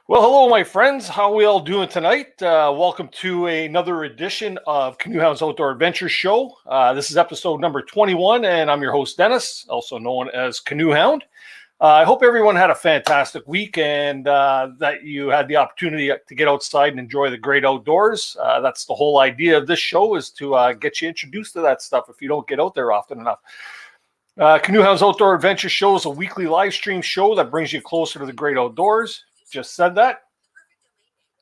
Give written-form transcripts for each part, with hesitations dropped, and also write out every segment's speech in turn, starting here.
Well, hello, my friends. How are we all doing tonight? Welcome to another edition of Canoehound's Outdoor Adventure Show. This is episode number 21, and I'm your host, Dennis, also known as Canoehound. I hope everyone had a fantastic week and that you had the opportunity to get outside and enjoy the great outdoors. That's the whole idea of this show, is to get you introduced to that stuff if you don't get out there often enough. Canoehound's Outdoor Adventure Show is a weekly live stream show that brings you closer to the great outdoors. Just said that.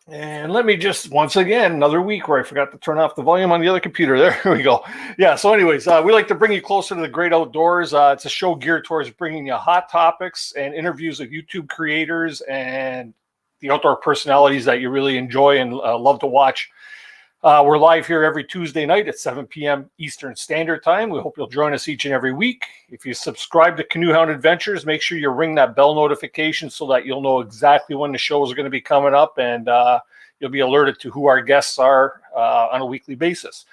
And let me just, once again, another week where I forgot to turn off the volume on the other computer. There we go. Yeah, so anyways, we like to bring you closer to the great outdoors. It's a show geared towards bringing you hot topics and interviews of YouTube creators and the outdoor personalities that you really enjoy and love to watch. We're live here every Tuesday night at 7 p.m. Eastern Standard Time. We hope you'll join us each and every week. If you subscribe to Canoehound Adventures, make sure you ring that bell notification so that you'll know exactly when the shows are going to be coming up, and you'll be alerted to who our guests are on a weekly basis.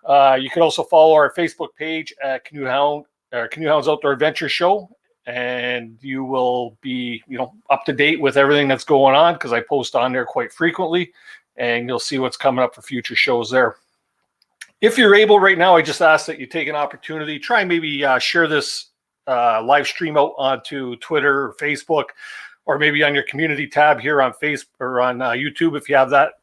You can also follow our Facebook page at Canoehound's Outdoor Adventure Show, and you will be up to date with everything that's going on because I post on there quite frequently. And you'll see what's coming up for future shows there. If you're able right now, I just ask that you take an opportunity, try and maybe share this live stream out onto Twitter or Facebook, or maybe on your community tab here on Facebook or on YouTube if you have that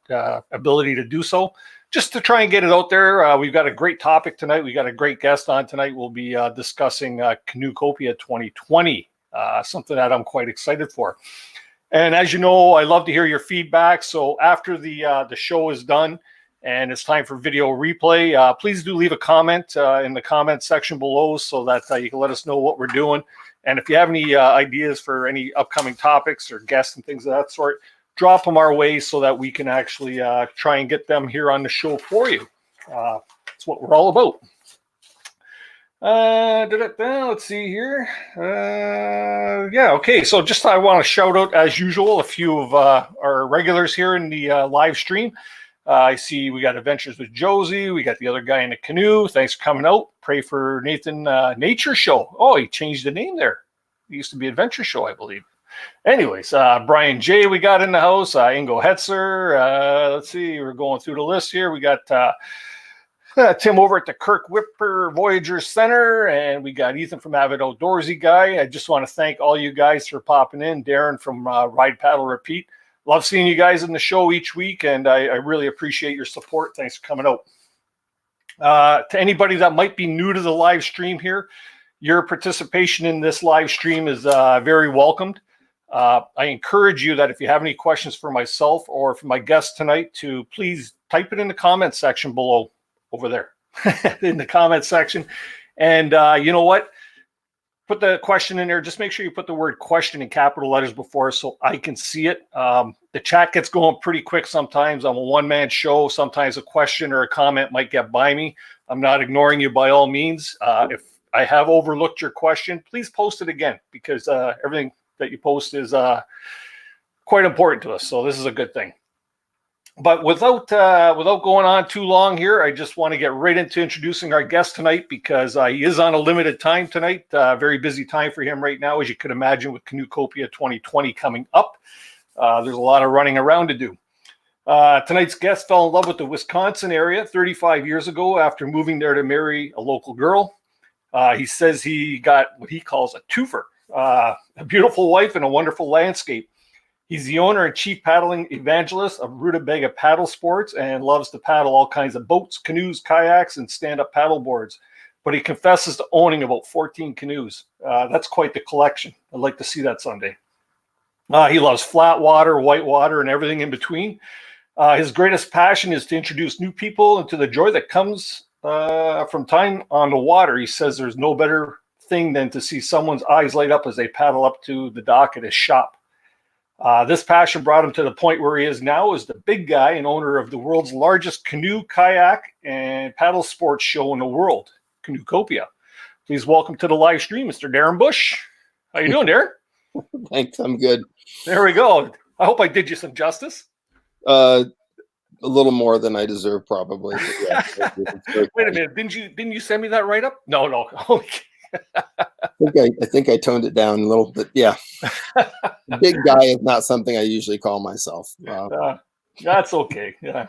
ability to do so, just to try and get it out there. We've got a great topic tonight. We got a great guest on tonight. We'll be discussing CanoeCopia 2020, something that I'm quite excited for. And as you know, I love to hear your feedback. So after the show is done and it's time for video replay, please do leave a comment in the comment section below so that you can let us know what we're doing. And if you have any ideas for any upcoming topics or guests and things of that sort, drop them our way so that we can actually try and get them here on the show for you. That's what we're all about. Let's see here. Okay. So just I want to shout out, as usual, a few of our regulars here in the live stream. I see we got Adventures with Josie. We got the other guy in the canoe. Thanks for coming out. Pray for Nathan Nature Show. Oh, he changed the name there. It used to be Adventure Show, I believe. Anyways, Brian J. we got in the house. Ingo Hetzer. Let's see. We're going through the list here. We got Tim over at the Kirk Whipper Voyager Center, and we got Ethan from Avid Outdoorsy Guy. I just want to thank all you guys for popping in. Darren from Ride Paddle Repeat. Love seeing you guys in the show each week, and I really appreciate your support. Thanks for coming out. To anybody that might be new to the live stream here, your participation in this live stream is very welcomed. I encourage you that if you have any questions for myself or for my guest tonight, to please type it in the comment section below. Over there in the comment section. And you know what? Put the question in there. Just make sure you put the word question in capital letters before so I can see it. The chat gets going pretty quick sometimes. I'm a one-man show. Sometimes a question or a comment might get by me. I'm not ignoring you by all means. If I have overlooked your question, please post it again because everything that you post is quite important to us. So this is a good thing. But without going on too long here, I just want to get right into introducing our guest tonight because he is on a limited time tonight. Very busy time for him right now, as you could imagine, with CanoeCopia 2020 coming up. There's a lot of running around to do. Tonight's guest fell in love with the Wisconsin area 35 years ago after moving there to marry a local girl. He says he got what he calls a twofer, a beautiful wife and a wonderful landscape. He's the owner and chief paddling evangelist of Rutabaga Paddlesports and loves to paddle all kinds of boats, canoes, kayaks, and stand-up paddle boards. But he confesses to owning about 14 canoes. That's quite the collection. I'd like to see that someday. He loves flat water, white water, and everything in between. His greatest passion is to introduce new people into the joy that comes from time on the water. He says there's no better thing than to see someone's eyes light up as they paddle up to the dock at his shop. This passion brought him to the point where he is now as the big guy and owner of the world's largest canoe, kayak, and paddle sports show in the world, CanoeCopia. Please welcome to the live stream, Mr. Darren Bush. How you doing, Darren? Thanks, I'm good. There we go. I hope I did you some justice. A little more than I deserve, probably. Yeah, wait a minute, didn't you send me that write-up? No. I think I toned it down a little bit. Yeah, big guy is not something I usually call myself. That's okay. Yeah.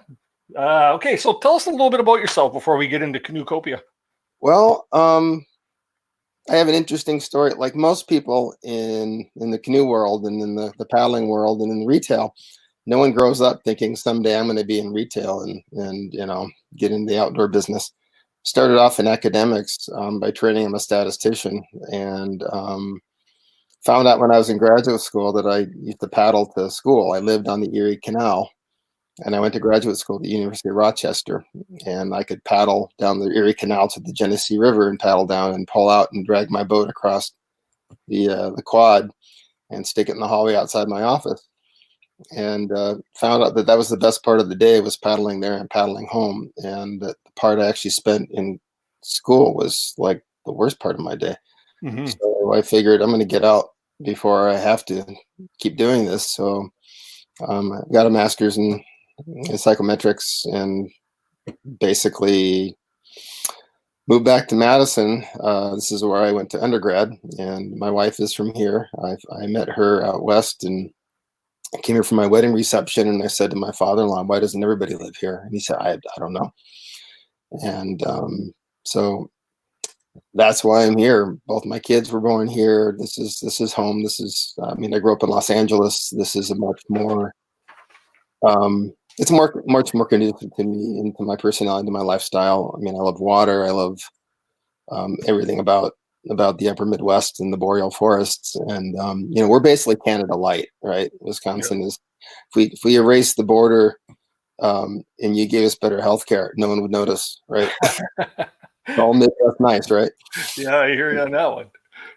Okay, so tell us a little bit about yourself before we get into CanoeCopia. Well, I have an interesting story. Like most people in the canoe world and in the paddling world and in retail, no one grows up thinking someday I'm going to be in retail and get into the outdoor business. Started off in academics by training. I'm a statistician, and found out when I was in graduate school that I used to paddle to school. I lived on the Erie Canal, and I went to graduate school at the University of Rochester, and I could paddle down the Erie Canal to the Genesee River and paddle down and pull out and drag my boat across the quad and stick it in the hallway outside my office. And found out that was the best part of the day, was paddling there and paddling home, and that the part I actually spent in school was like the worst part of my day. Mm-hmm. So I figured I'm going to get out before I have to keep doing this. So I got a master's in psychometrics and basically moved back to Madison. This is where I went to undergrad, and my wife is from here. I met her out west, and I came here for my wedding reception, and I said to my father-in-law, "Why doesn't everybody live here?" And he said, I don't know. And so that's why I'm here. Both my kids were born here. This is home. This is, I grew up in Los Angeles. This is a much more, it's much more conducive to me and to my personality, to my lifestyle. I love water. I love everything about the upper Midwest and the boreal forests. And, we're basically Canada light, right? Wisconsin is, if we erase the border and you gave us better healthcare, no one would notice, right? All Midwest nice, right? Yeah, I hear you on that one.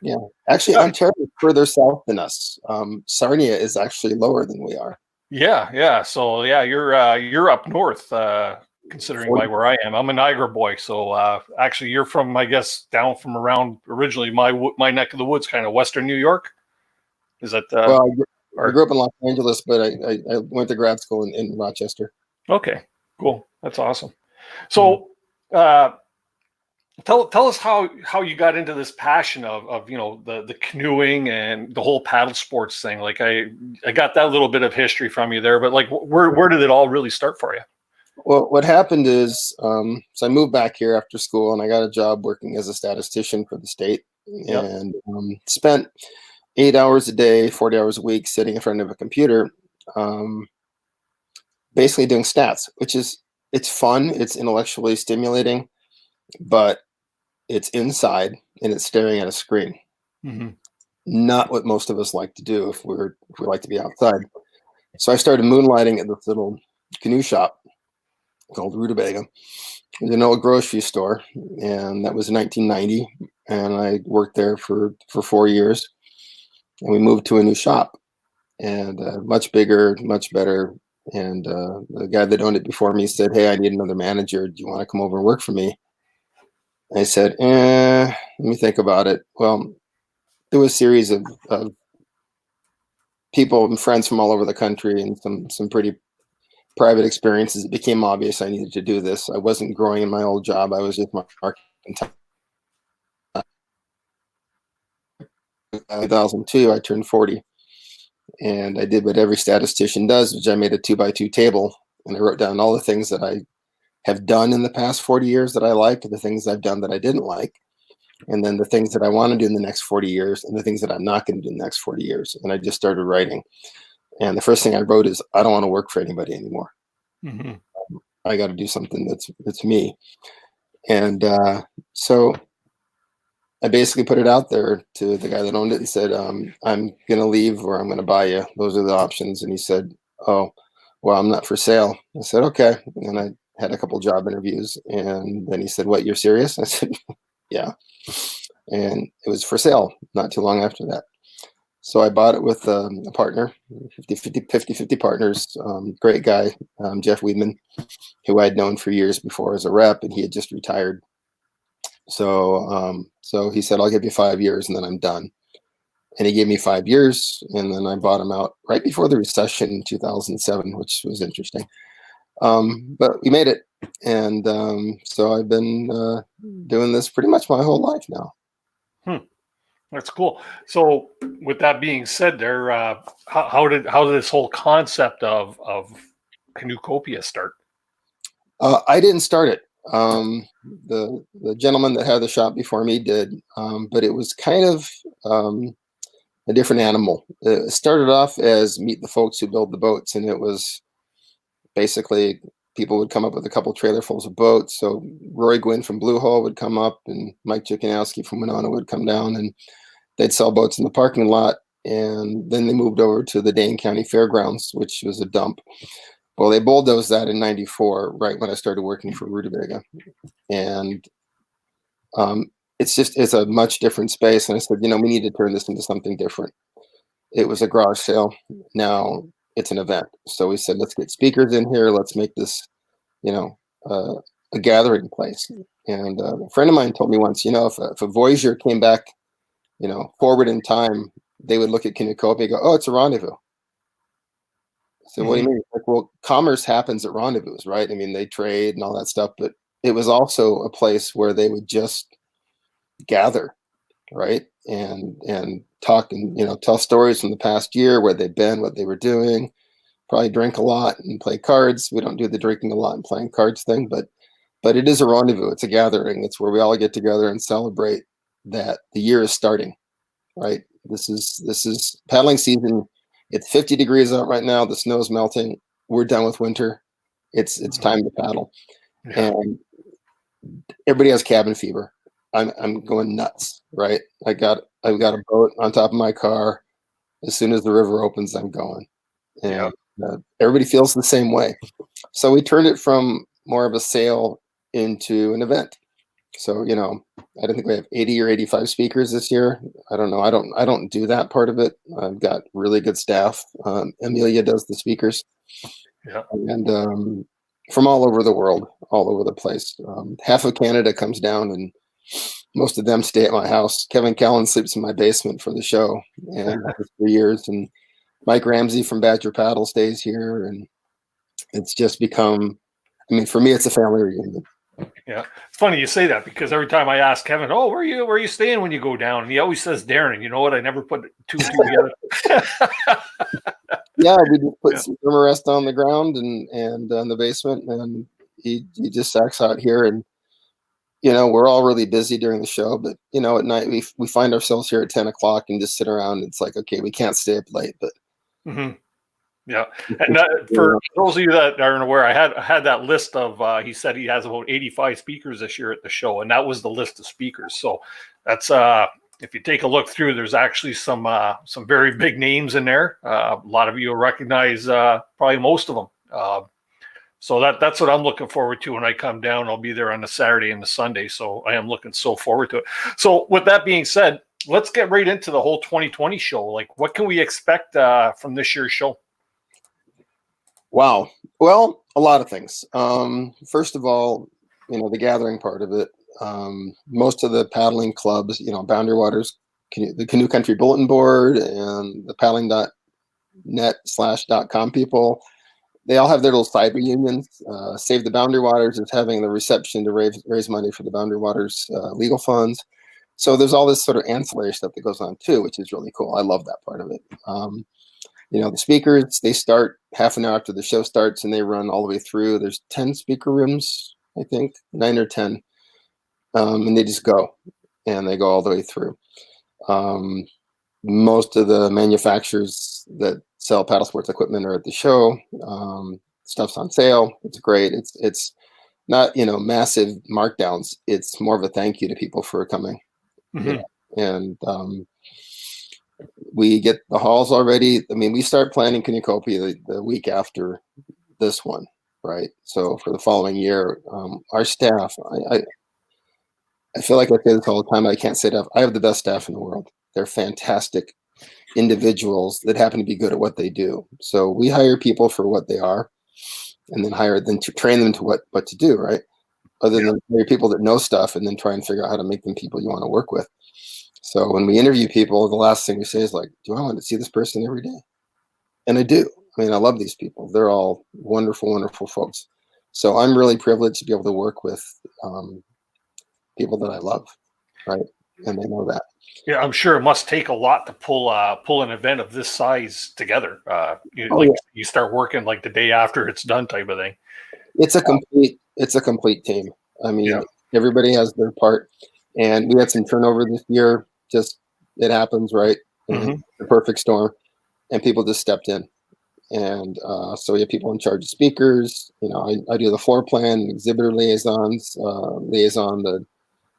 Yeah. Actually, Ontario is further south than us. Sarnia is actually lower than we are. Yeah. So yeah, you're up north, considering by where I am. I'm a Niagara boy, so actually you're from, I guess, down from around originally my neck of the woods, kind of Western New York. Is that? Well, I grew up in Los Angeles, but I went to grad school in Rochester. Okay, cool. That's awesome. So, tell us how you got into this passion of the canoeing and the whole paddle sports thing. Like I got that little bit of history from you there, but like where did it all really start for you? Well, what happened is, so I moved back here after school, and I got a job working as a statistician for the state, and spent 8 hours a day, 40 hours a week, sitting in front of a computer, basically doing stats, it's fun, it's intellectually stimulating, but it's inside and it's staring at a screen. Mm-hmm. Not what most of us like to do if we like to be outside. So I started moonlighting at this little canoe shop called Rutabaga. It was an old grocery store, and that was in 1990. And I worked there for 4 years, and we moved to a new shop, and much bigger, much better. And the guy that owned it before me said, "Hey, I need another manager. Do you want to come over and work for me?" I said, let me think about it. Well, there was a series of people and friends from all over the country, and some pretty private experiences. It became obvious I needed to do this. I wasn't growing in my old job. I was just marketing. 2002, I turned 40, and I did what every statistician does, which I made a 2x2 table, and I wrote down all the things that I have done in the past 40 years that I liked, the things I've done that I didn't like, and then the things that I want to do in the next 40 years, and the things that I'm not going to do in the next 40 years. And I just started writing. And the first thing I wrote is, I don't want to work for anybody anymore. Mm-hmm. I got to do something that's me. And so I basically put it out there to the guy that owned it and said, I'm going to leave or I'm going to buy you. Those are the options. And he said, "Oh, well, I'm not for sale." I said, "Okay." And I had a couple job interviews. And then he said, "What, you're serious?" I said, "Yeah." And it was for sale not too long after that. So I bought it with a partner, 50 partners, great guy, Jeff Weedman, who I'd known for years before as a rep, and he had just retired. So he said, "I'll give you 5 years and then I'm done." And he gave me 5 years, and then I bought him out right before the recession in 2007, which was interesting. But we made it. And so I've been doing this pretty much my whole life now. That's cool. So, with that being said, there, how did this whole concept of CanoeCopia start? I didn't start it. The gentleman that had the shop before me did, but it was kind of a different animal. It started off as meet the folks who build the boats, and it was basically people would come up with a couple trailerfuls of boats. So Roy Gwynn from Blue Hole would come up, and Mike Chikanowski from Winona would come down, and they'd sell boats in the parking lot. And then they moved over to the Dane County Fairgrounds, which was a dump. Well, they bulldozed that in '94, right when I started working for Rutabaga. And it's a much different space. And I said, we need to turn this into something different. It was a garage sale. Now it's an event. So we said, let's get speakers in here. Let's make this, a gathering place. And a friend of mine told me once, if a Voyager came back, forward in time, they would look at CanoeCopia and go, oh, it's a rendezvous. So what do you mean? Like, well, commerce happens at rendezvous, right? I mean, they trade and all that stuff, but it was also a place where they would just gather, right? And talk and, tell stories from the past year, where they've been, what they were doing, probably drink a lot and play cards. We don't do the drinking a lot and playing cards thing, but it is a rendezvous. It's a gathering. It's where we all get together and celebrate that the year is starting, right? This is paddling season. It's 50 degrees out right now. The snow's melting. We're done with winter. It's time to paddle. Yeah. And everybody has cabin fever. I'm going nuts, right? I've got a boat on top of my car. As soon as the river opens, I'm going. And everybody feels the same way. So we turned it from more of a sale into an event. So, I don't think we have 80 or 85 speakers this year. I don't know. I don't do that part of it. I've got really good staff. Amelia does the speakers. Yeah. And from all over the world, all over the place. Half of Canada comes down, and most of them stay at my house. Kevin Callan sleeps in my basement for the show, and for years. And Mike Ramsey from Badger Paddle stays here, and it's just become, for me, it's a family reunion. Yeah, it's funny you say that, because every time I ask Kevin, "Oh, where are you staying when you go down?" and he always says Darren. You know what? I never put two and two together. Yeah, we just put some thermal rest on the ground and in the basement, and he just sacks out here. And we're all really busy during the show, but at night we find ourselves here at 10 o'clock and just sit around. It's like, okay, we can't stay up late, but. Mm-hmm. Yeah, and for those of you that aren't aware, I had that list of. He said he has about 85 speakers this year at the show, and that was the list of speakers. So that's if you take a look through, there's actually some very big names in there. A lot of you will recognize probably most of them. So that's what I'm looking forward to when I come down. I'll be there on the Saturday and the Sunday, so I am looking so forward to it. So with that being said, let's get right into the whole 2020 show. Like, what can we expect from this year's show? Wow. Well, a lot of things. First of all, the gathering part of it. Most of the paddling clubs, Boundary Waters, the Canoe Country Bulletin Board, and the paddling.net/.com people, they all have their little side reunions. Save the Boundary Waters is having the reception to raise money for the Boundary Waters legal funds. So there's all this sort of ancillary stuff that goes on too, which is really cool. I love that part of it. The speakers, they start half an hour after the show starts, and they run all the way through. There's 10 speaker rooms, I think, 9 or 10. And they just go, and they go all the way through. Most of the manufacturers that sell paddle sports equipment are at the show. Stuff's on sale. It's great. It's not, massive markdowns. It's more of a thank you to people for coming. Mm-hmm. And we get the halls already. We start planning CanoeCopia the week after this one, right? So for the following year, our staff, I feel like I say this all the time. I can't say enough. I have the best staff in the world. They're fantastic individuals that happen to be good at what they do. So we hire people for what they are, and then hire them to train them to what to do, right? Other than hire people that know stuff and then try and figure out how to make them people you want to work with. So when we interview people, the last thing we say is like, do I want to see this person every day? And I do. I love these people. They're all wonderful, wonderful folks. So I'm really privileged to be able to work with people that I love, right? and they know that. Yeah, I'm sure it must take a lot to pull an event of this size together. You start working like the day after it's done, type of thing. It's a complete team. I mean, Yeah. everybody has their part, and we had some turnover this year. Just it happens, right? And the perfect storm, and people just stepped in, and so we have people in charge of speakers. I do the floor plan, exhibitor liaisons, the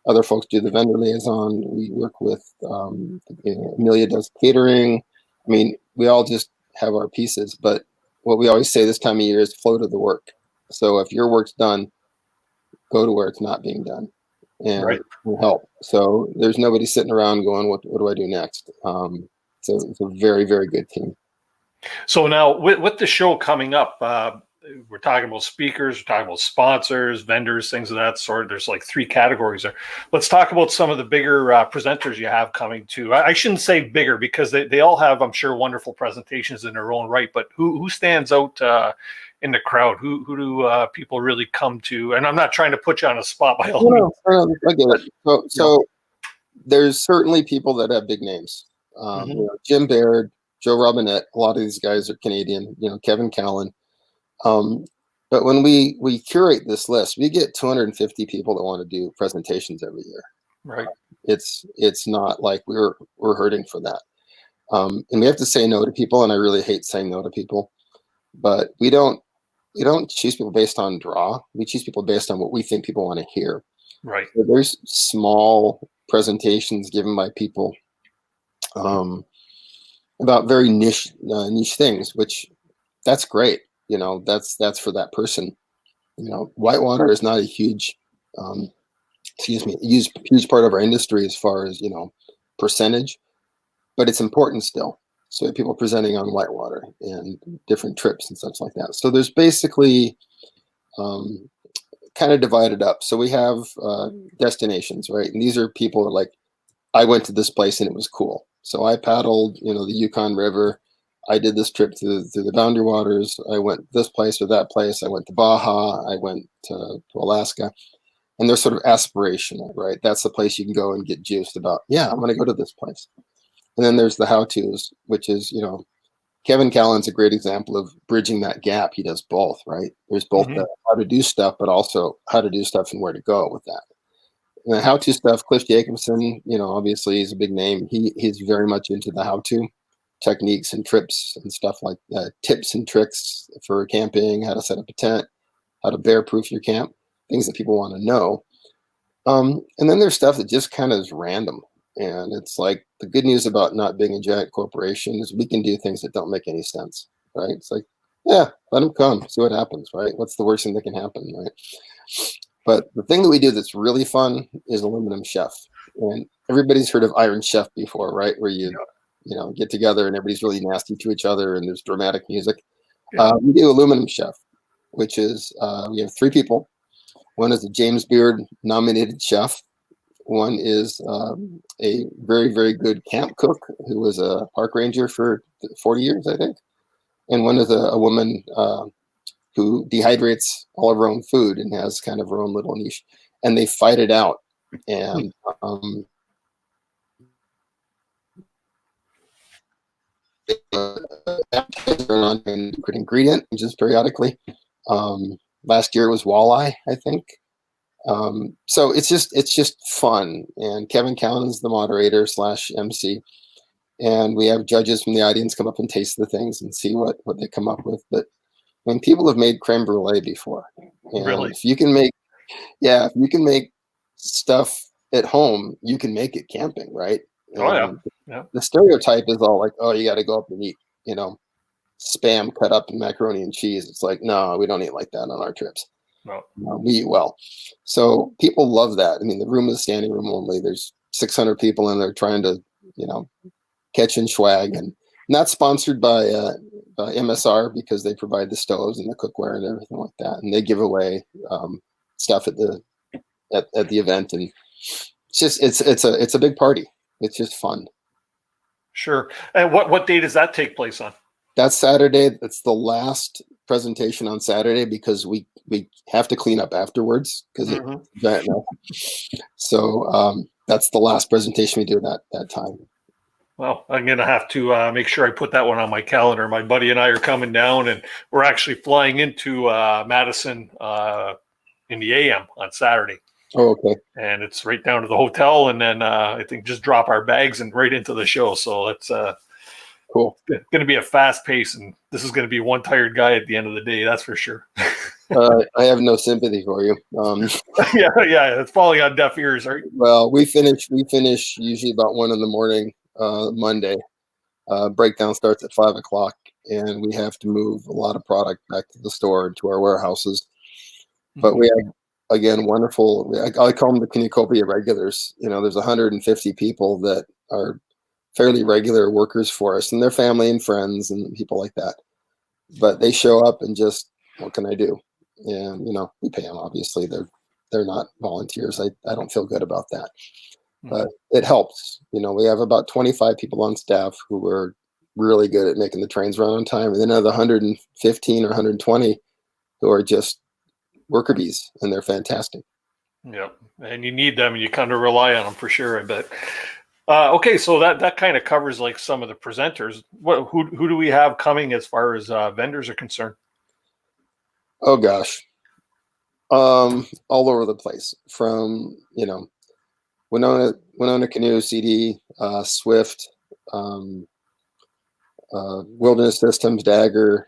other folks do the vendor liaison. We work with Amelia does catering. I mean, we all just have our pieces, but what we always say this time of year is flow to the work. So if your work's done, go to where it's not being done, and we'll help. So there's nobody sitting around going, "What do I do next?" So it's a very, very good team. So now with the show coming up, we're talking about speakers, we're talking about sponsors, vendors, things of that sort. There's like 3 categories there. Let's talk about some of the bigger presenters you have coming too. I shouldn't say bigger because they all have, I'm sure, wonderful presentations in their own right. But who stands out in the crowd? Who do people really come to? And I'm not trying to put you on a spot by all means. I get it. So there's certainly people that have big names. Jim Baird, Joe Robinette. A lot of these guys are Canadian. Kevin Callan. But when we curate this list, we get 250 people that want to do presentations every year. Right. It's not like we're hurting for that. And we have to say no to people, and I really hate saying no to people. But we don't choose people based on draw. We choose people based on what we think people want to hear. Right. So there's small presentations given by people about very niche things, which that's great. That's for that person. Whitewater is not a huge part of our industry as far as percentage, but it's important still. So people presenting on whitewater and different trips and such like that. So there's basically kind of divided up. So we have destinations, right? And these are people that like, I went to this place and it was cool. So I paddled, the Yukon River. I did this trip through the Boundary Waters. I went this place or that place. I went to Baja. I went to Alaska. And they're sort of aspirational, right? That's the place you can go and get juiced about. Yeah, I'm going to go to this place. And then there's the how-tos, which is, Kevin Callan's a great example of bridging that gap. He does both, right? There's both the how to do stuff, but also how to do stuff and where to go with that. And the how-to stuff, Cliff Jacobson, obviously he's a big name. He's very much into the how-to techniques and trips and stuff like that, tips and tricks for camping, how to set up a tent, how to bear-proof your camp, things that people want to know. And then there's stuff that just kind of is random. And it's like the good news about not being a giant corporation is we can do things that don't make any sense, right? It's like, yeah, let them come, see what happens, right? What's the worst thing that can happen, right? But the thing that we do that's really fun is aluminum chef. And everybody's heard of Iron Chef before, right? Where you get together and everybody's really nasty to each other and there's dramatic music. We do aluminum chef, which is we have 3 people. One is a James Beard nominated chef. One is a very, very good camp cook who was a park ranger for 40 years, I think. And one is a woman who dehydrates all of her own food and has kind of her own little niche. And they fight it out. And ingredient just periodically. Last year it was walleye, I think. So it's just fun. And Kevin Callan is the moderator / MC. And we have judges from the audience come up and taste the things and see what they come up with. But when people have made creme brulee before, and really, if you can make stuff at home, you can make it camping, right? Yeah. The stereotype is all like, oh, you got to go up and eat, spam cut up in macaroni and cheese. It's like, no, we don't eat like that on our trips. No. We eat well. So people love that. I mean, the room is standing room only. There's 600 people in there trying to, catch and swag, and not sponsored by MSR because they provide the stoves and the cookware and everything like that. And they give away stuff at the event. And it's a big party. It's just fun. Sure. And what day does that take place on? That's Saturday. That's the last presentation on Saturday because we have to clean up afterwards because it's giant mess. So that's the last presentation we do that time. Well, I'm going to have to make sure I put that one on my calendar. My buddy and I are coming down, and we're actually flying into Madison in the AM on Saturday. Oh, okay. And it's right down to the hotel, and then I think just drop our bags and right into the show. So it's cool. It's going to be a fast pace, and this is going to be one tired guy at the end of the day. That's for sure. I have no sympathy for you. Yeah, it's falling on deaf ears, right? Well, we finish usually about 1 a.m. Monday. Breakdown starts at 5 o'clock, and we have to move a lot of product back to the store, to our warehouses. But we have, again, wonderful, I call them the CanoeCopia regulars. There's 150 people that are fairly regular workers for us, and their family and friends and people like that. But they show up and just, what can I do? And, we pay them, obviously. They're not volunteers. I don't feel good about that. But it helps. We have about 25 people on staff who are really good at making the trains run on time, and then another 115 or 120 who are just worker bees, and they're fantastic. Yeah, and you need them, and you kind of rely on them for sure, I bet. Okay, so that kind of covers like some of the presenters. Who do we have coming as far as vendors are concerned? Oh gosh, all over the place. From Winona Canoe, CD, Swift, Wilderness Systems, Dagger,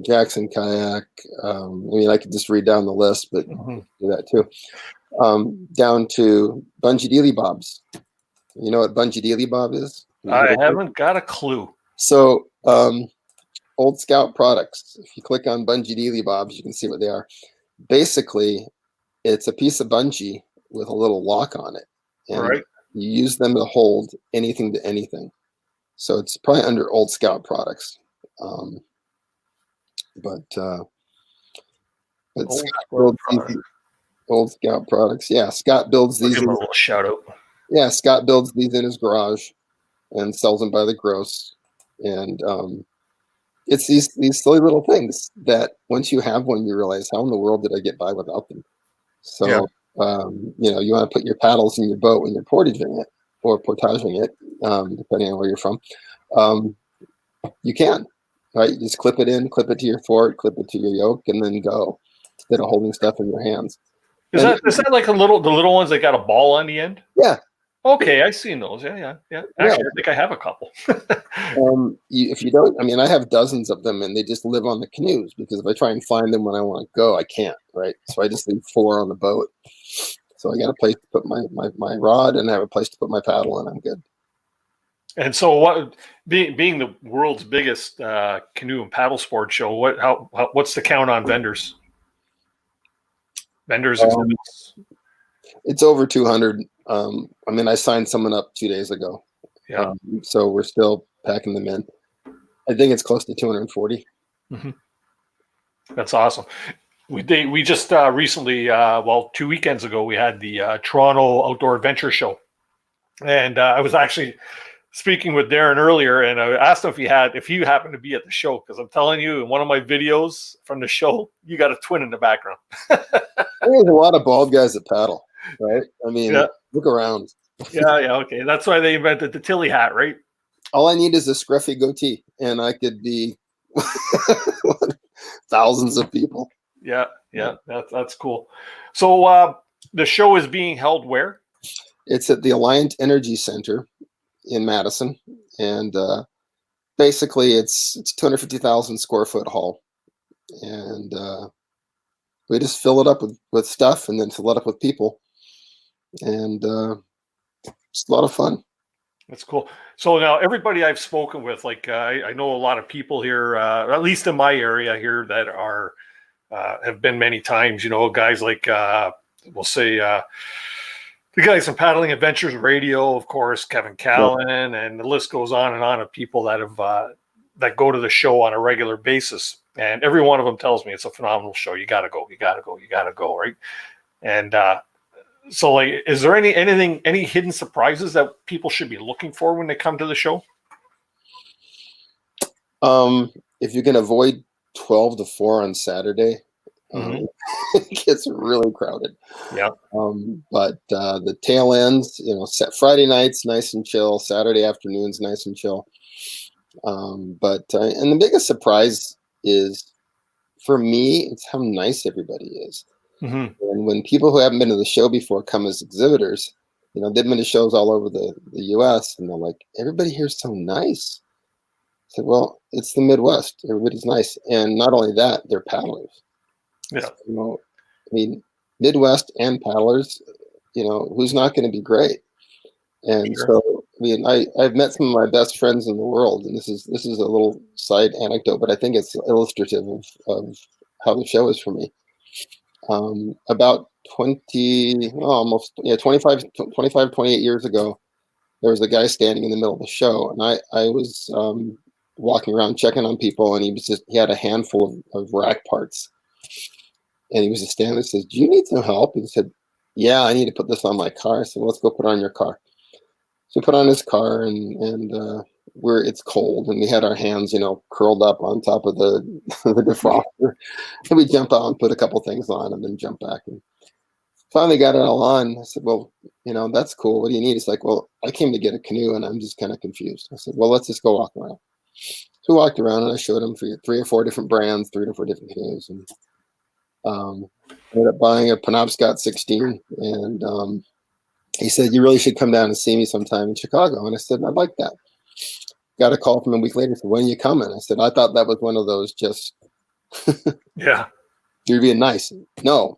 Jackson Kayak. I could just read down the list, but do that too. Down to Bungee Dealy Bobs. You know what Bungee Dealy Bob is? I haven't got a clue. So, Old Scout products. If you click on Bungee Dealy Bobs, you can see what they are. Basically, it's a piece of bungee with a little lock on it. And right. You use them to hold anything to anything. So it's probably under Old Scout products. Old Scout products. Yeah, Scott builds these. Give him a little shout out. Yeah, Scott builds these in his garage and sells them by the gross. And it's these silly little things that once you have one, you realize, how in the world did I get by without them? So, yeah. You want to put your paddles in your boat when you're portaging it or portaging it, depending on where you're from. You can, right? You just clip it to your fort, clip it to your yoke, and then go, instead of holding stuff in your hands. Is that like the little ones that got a ball on the end? Yeah. Okay, I've seen those. Yeah. Actually, I think I have a couple. If you don't, I have dozens of them, and they just live on the canoes, because if I try and find them when I want to go, I can't, right? So I just leave 4 on the boat. So I got a place to put my rod, and I have a place to put my paddle, and I'm good. And so, being the world's biggest canoe and paddle sports show, what's the count on vendors? Exhibits? It's over 200. I signed someone up 2 days ago. Yeah. So we're still packing them in. I think it's close to 240. Mm-hmm. That's awesome. We just recently, 2 weekends ago, we had the Toronto Outdoor Adventure Show, and I was actually speaking with Darren earlier, and I asked him if you happened to be at the show, because I'm telling you, in one of my videos from the show, you got a twin in the background. There's a lot of bald guys that paddle, right? Look around. Yeah, okay. That's why they invented the Tilly hat, right? All I need is a scruffy goatee, and I could be thousands of people. Yeah, that's cool. So the show is being held where? It's at the Alliant Energy Center in Madison, and basically it's 250,000 square foot hall, and we just fill it up with stuff, and then fill it up with people, and it's a lot of fun. That's cool. So now everybody I've spoken with, I know a lot of people here, at least in my area here, that are have been many times. Guys like we'll say the guys from Paddling Adventures Radio, of course, Kevin Callan, and the list goes on and on of people that have that go to the show on a regular basis. And every one of them tells me it's a phenomenal show. You got to go, right? And so, is there any hidden surprises that people should be looking for when they come to the show? If you can avoid 12 to 4 on Saturday. Mhm. It gets really crowded. Yeah. But the tail ends, Friday nights, nice and chill. Saturday afternoons, nice and chill. And the biggest surprise is, for me, it's how nice everybody is. Mhm. And when people who haven't been to the show before come as exhibitors, they've been to shows all over the U.S. and they're like, everybody here's so nice. I said, well, it's the Midwest. Everybody's nice. And not only that, they're paddlers. Yeah. So, Midwest and paddlers, who's not going to be great? And Sure. so, I've met some of my best friends in the world, and this is a little side anecdote, but I think it's illustrative of how the show is for me. About 28 years ago, there was a guy standing in the middle of the show, and I was walking around checking on people, and he had a handful of rack parts, and he was just standing there and says, "Do you need some help?" And he said, "Yeah, I need to put this on my car." I said, "Well, let's go put it on your car." So we put on his car, and it's cold, and we had our hands, curled up on top of the the defroster, and we jump out and put a couple things on, and then jump back. And finally got it all on. I said, "Well, that's cool. What do you need?" He's like, "Well, I came to get a canoe, and I'm just kind of confused." I said, "Well, let's just go walk around." So we walked around, and I showed him 3 or 4 different brands, 3 or 4 different canoes, and ended up buying a Penobscot 16, and he said, "You really should come down and see me sometime in Chicago." And I said, "I'd like that." Got a call from him a week later. He said, "When are you coming?" I said, "I thought that was one of those just Yeah. you're being nice." No.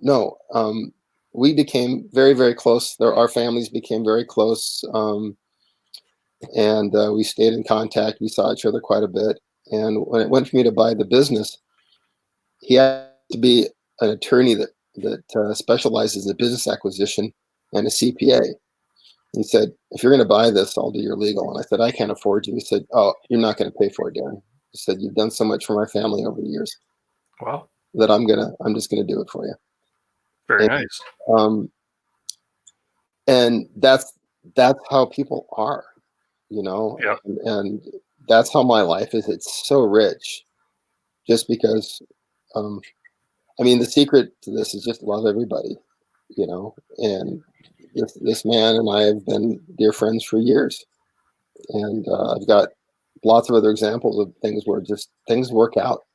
We became very, very close. Our families became very close, and we stayed in contact. We saw each other quite a bit. And when it went for me to buy the business, he had to be an attorney that specializes in business acquisition and a CPA. He said, "If you're going to buy this, I'll do your legal." And I said, "I can't afford you." He said, "Oh, you're not going to pay for it, Darren." He said, "You've done so much for my family over the years Wow. that I'm just gonna do it for you." Very And, nice. um, and that's how people are, Yeah. and that's how my life is. It's so rich, just because. Um, the secret to this is just love everybody, and this man and I have been dear friends for years. And I've got lots of other examples of things where just things work out.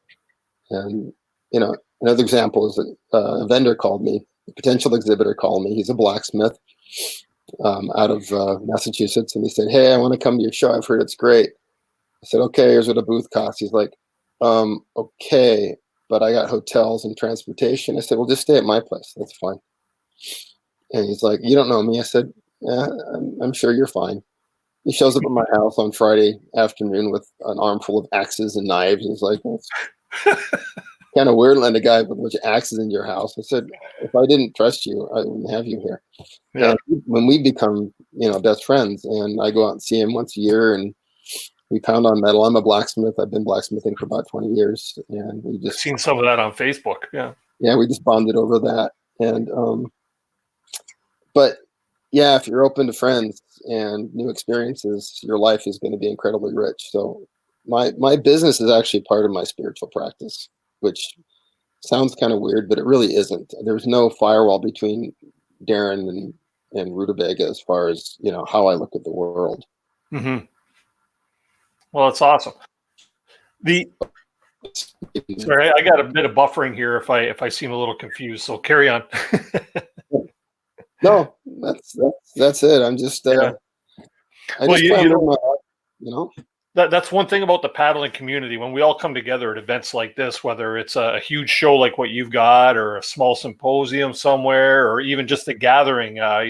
And another example is that a vendor called me, a potential exhibitor called me. He's a blacksmith out of Massachusetts, and he said, "Hey, I want to come to your show. I've heard it's great." I said, "Okay, here's what a booth costs." He's like, "Okay, but I got hotels and transportation." I said, "Well, just stay at my place. That's fine." And he's like, "You don't know me." I said, "Yeah, I'm sure you're fine." He shows up at my house on Friday afternoon with an armful of axes and knives. He's like, "It's kind of weird letting a guy with a bunch of axes in your house." I said, "If I didn't trust you, I wouldn't have you here." Yeah. And when we become, best friends, and I go out and see him once a year, and we pound on metal. I'm a blacksmith. I've been blacksmithing for about 20 years, and I've seen some of that on Facebook. Yeah. we just bonded over that. And but yeah, if you're open to friends and new experiences, your life is going to be incredibly rich. So my business is actually part of my spiritual practice, which sounds kind of weird, but it really isn't. There's no firewall between Darren and Rutabaga as far as how I look at the world. Mm-hmm. Well, it's awesome. Sorry, I got a bit of buffering here if I seem a little confused. So carry on. No, that's it. I'm just Yeah. I Well, just try and live my life, that's one thing about the paddling community. When we all come together at events like this, whether it's a huge show like what you've got, or a small symposium somewhere, or even just a gathering, at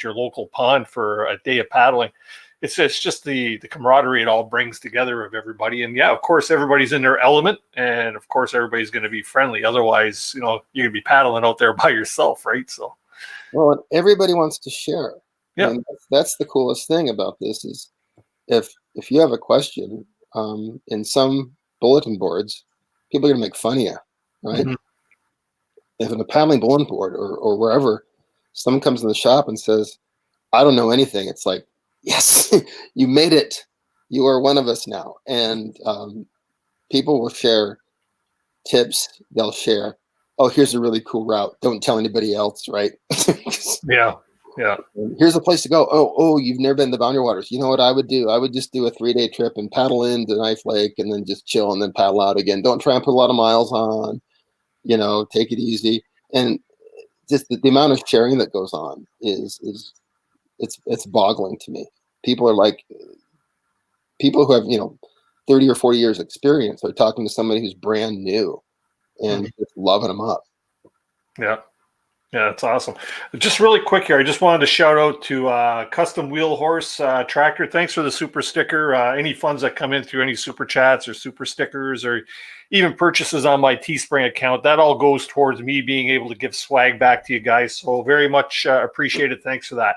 your local pond for a day of paddling, it's just the camaraderie it all brings together of everybody. And yeah, of course, everybody's in their element, and of course, everybody's going to be friendly. Otherwise, you're going to be paddling out there by yourself, right? So, well, everybody wants to share. yeah. That's the coolest thing about this is if you have a question, in some bulletin boards, people are going to make fun of you, right? Mm-hmm. If in a paddling bulletin board or wherever, someone comes in the shop and says, "I don't know anything," it's like, yes, you made it. You are one of us now. And people will share tips they'll share. Oh, here's a really cool route. Don't tell anybody else, right? Yeah. Yeah. Here's a place to go. Oh, you've never been to the Boundary Waters. You know what I would do? I would just do a 3-day trip and paddle into Knife Lake and then just chill and then paddle out again. Don't try and put a lot of miles on, take it easy. And just the amount of sharing that goes on is it's boggling to me. People who have, 30 or 40 years experience are talking to somebody who's brand new and just loving them up. Yeah. Yeah, that's awesome. Just really quick here, I just wanted to shout out to Custom Wheel Horse Tractor. Thanks for the super sticker. Any funds that come in through any super chats or super stickers or even purchases on my Teespring account, that all goes towards me being able to give swag back to you guys. So very much appreciated. Thanks for that.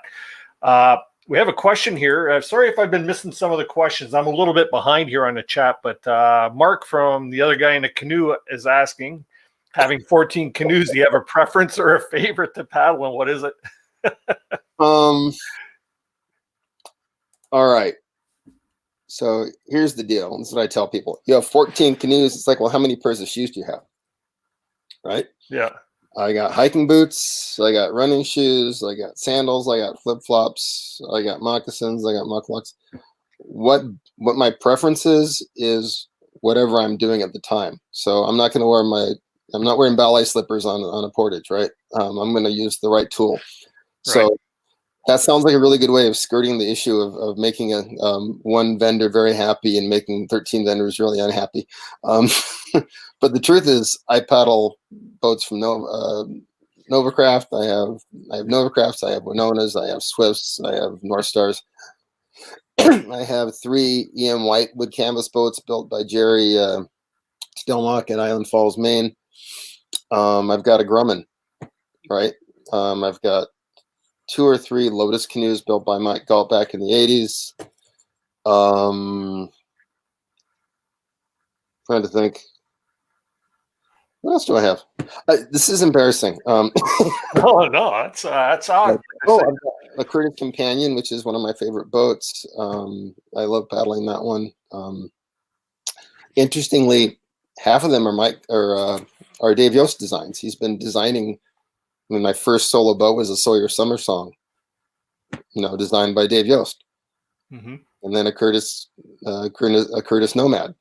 We have a question here. Sorry if I've been missing some of the questions. I'm a little bit behind here on the chat, but Mark from the other guy in the canoe is asking, having 14 canoes, do you have a preference or a favorite to paddle, and what is it? All right. So here's the deal. This is what I tell people. You have 14 canoes. It's like, well, how many pairs of shoes do you have? Right? Yeah. I got hiking boots. I got running shoes. I got sandals. I got flip-flops. I got moccasins. I got mucklucks. What my preference is whatever I'm doing at the time. So I'm not going to I'm not wearing ballet slippers on a portage, right? I'm going to use the right tool. So Right. that sounds like a really good way of skirting the issue of making one vendor very happy and making 13 vendors really unhappy. But the truth is, I paddle boats from Novacraft. I have Novacrafts. I have Winonas. I have Swifts. I have North Stars. I have 3 EM White wood canvas boats built by Jerry Stelmach at Island Falls, Maine. I've got a Grumman, right? I've got 2 or 3 Lotus canoes built by Mike Galt back in the 80s. Trying to think. What else do I have? This is embarrassing. No, that's odd. Oh, I've got a Curtis Companion, which is one of my favorite boats. I love paddling that one. Interestingly, half of them are Dave Yost designs. He's been designing. I mean, my first solo boat was a Sawyer Summer Song, designed by Dave Yost, and then a Curtis Nomad,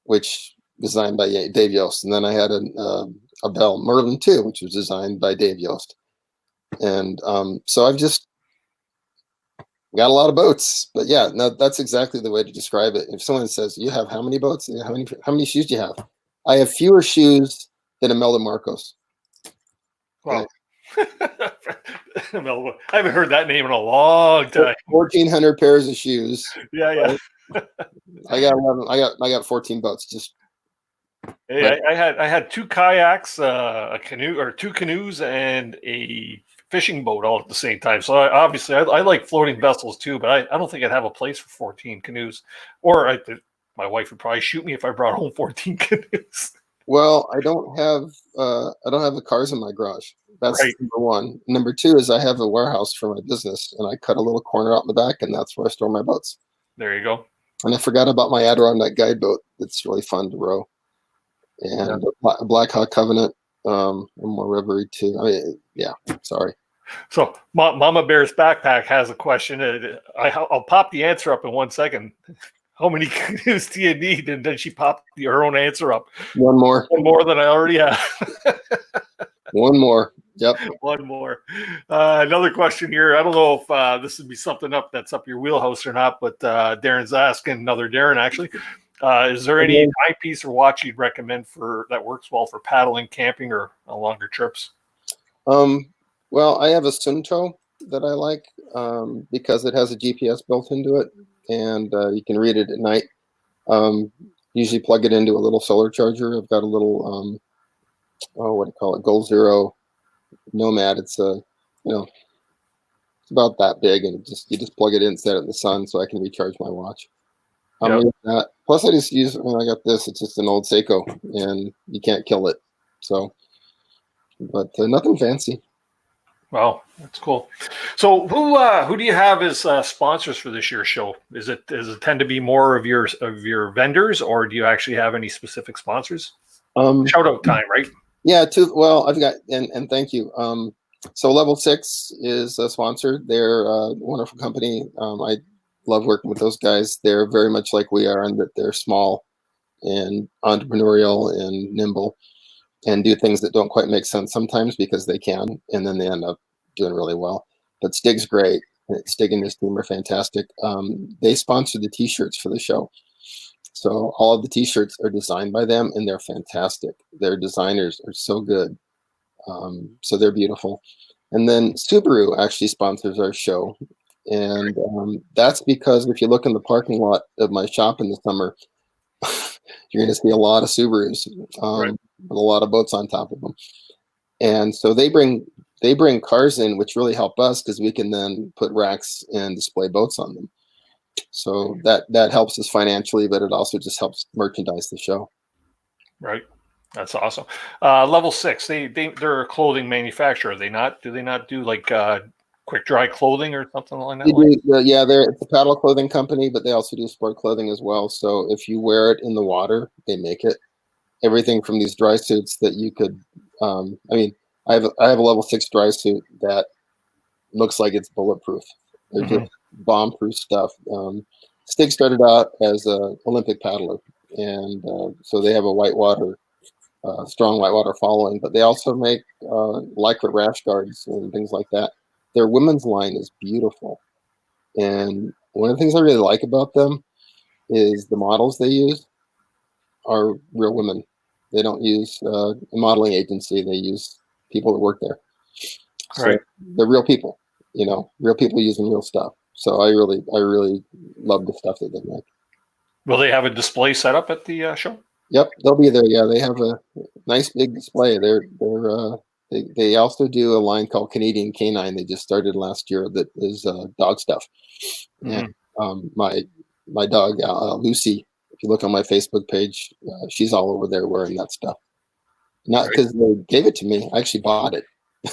which designed by Dave Yost, and then I had a Bell Merlin too, which was designed by Dave Yost, and so I've just got a lot of boats. But yeah, no, that's exactly the way to describe it. If someone says, "You have how many boats? How many shoes do you have?" I have fewer shoes than Imelda Marcos. Wow. I haven't heard that name in a long time. 1,400 pairs of shoes. Yeah. I got 11. I got 14 boats. Just hey, I had 2 kayaks, a canoe, or 2 canoes, and a fishing boat all at the same time. So I like floating vessels too, but I don't think I'd have a place for 14 canoes. Or my wife would probably shoot me if I brought home 14 canoes. Well, I don't have the cars in my garage. That's right. Number 1. Number 2 is I have a warehouse for my business, and I cut a little corner out in the back, and that's where I store my boats. There you go. And I forgot about my Adirondack guide boat. It's really fun to row. And a Black Hawk Covenant, and more Reverie too. I mean, yeah. Sorry. So Mama Bear's Backpack has a question. I'll pop the answer up in 1 second. How many canoes do you need? And then she popped her own answer up. One more. One more than I already have. One more. Yep. One more. Another question here. I don't know if this would be something that's up your wheelhouse or not, but Darren's asking, another Darren actually. Is there any eyepiece or watch you'd recommend that works well for paddling, camping, or on longer trips? Well, I have a Sunto that I like because it has a GPS built into it, and you can read it at night. Usually plug it into a little solar charger. I've got a little, what do you call it? Goal Zero Nomad. It's it's about that big, and you just plug it in, set it in the sun, so I can recharge my watch. That. Plus, I just use. I got this. It's just an old Seiko, and you can't kill it. So, but nothing fancy. Wow, that's cool. So, who do you have as sponsors for this year's show? Does it tend to be more of your vendors, or do you actually have any specific sponsors? Shout out time, right? Yeah, well, I've got, and thank you. So Level 6 is a sponsor. They're a wonderful company. I love working with those guys. They're very much like we are in that they're small and entrepreneurial and nimble and do things that don't quite make sense sometimes because they can, and then they end up doing really well. But Stig's great. Stig and his team are fantastic. They sponsor the t-shirts for the show. So all of the t-shirts are designed by them, and they're fantastic. Their designers are so good. So they're beautiful. And then Subaru actually sponsors our show. And that's because if you look in the parking lot of my shop in the summer, you're going to see a lot of Subarus, Right. with a lot of boats on top of them. And so they bring cars in, which really help us because we can then put racks and display boats on them. So that helps us financially, but it also just helps merchandise the show. Right. That's awesome. Level 6, they're a clothing manufacturer. Do they not do like quick dry clothing or something like that? Yeah, it's a paddle clothing company, but they also do sport clothing as well. So if you wear it in the water, they make it. Everything from these dry suits that you could, I have a level 6 dry suit that looks like it's bulletproof. They're just bomb-proof stuff. Stig started out as an Olympic paddler, and so they have a strong whitewater following, but they also make lycra rash guards and things like that. Their women's line is beautiful. And one of the things I really like about them is the models they use are real women. They don't use a modeling agency. They use people that work there. So Right. they're real people, real people using real stuff. So I really love the stuff that they make. Will they have a display set up at the show? Yep, they'll be there. Yeah, they have a nice big display. They also do a line called Canadian Canine. They just started last year that is dog stuff. And my dog Lucy, if you look on my Facebook page, she's all over there wearing that stuff. Not because they gave it to me. I actually bought it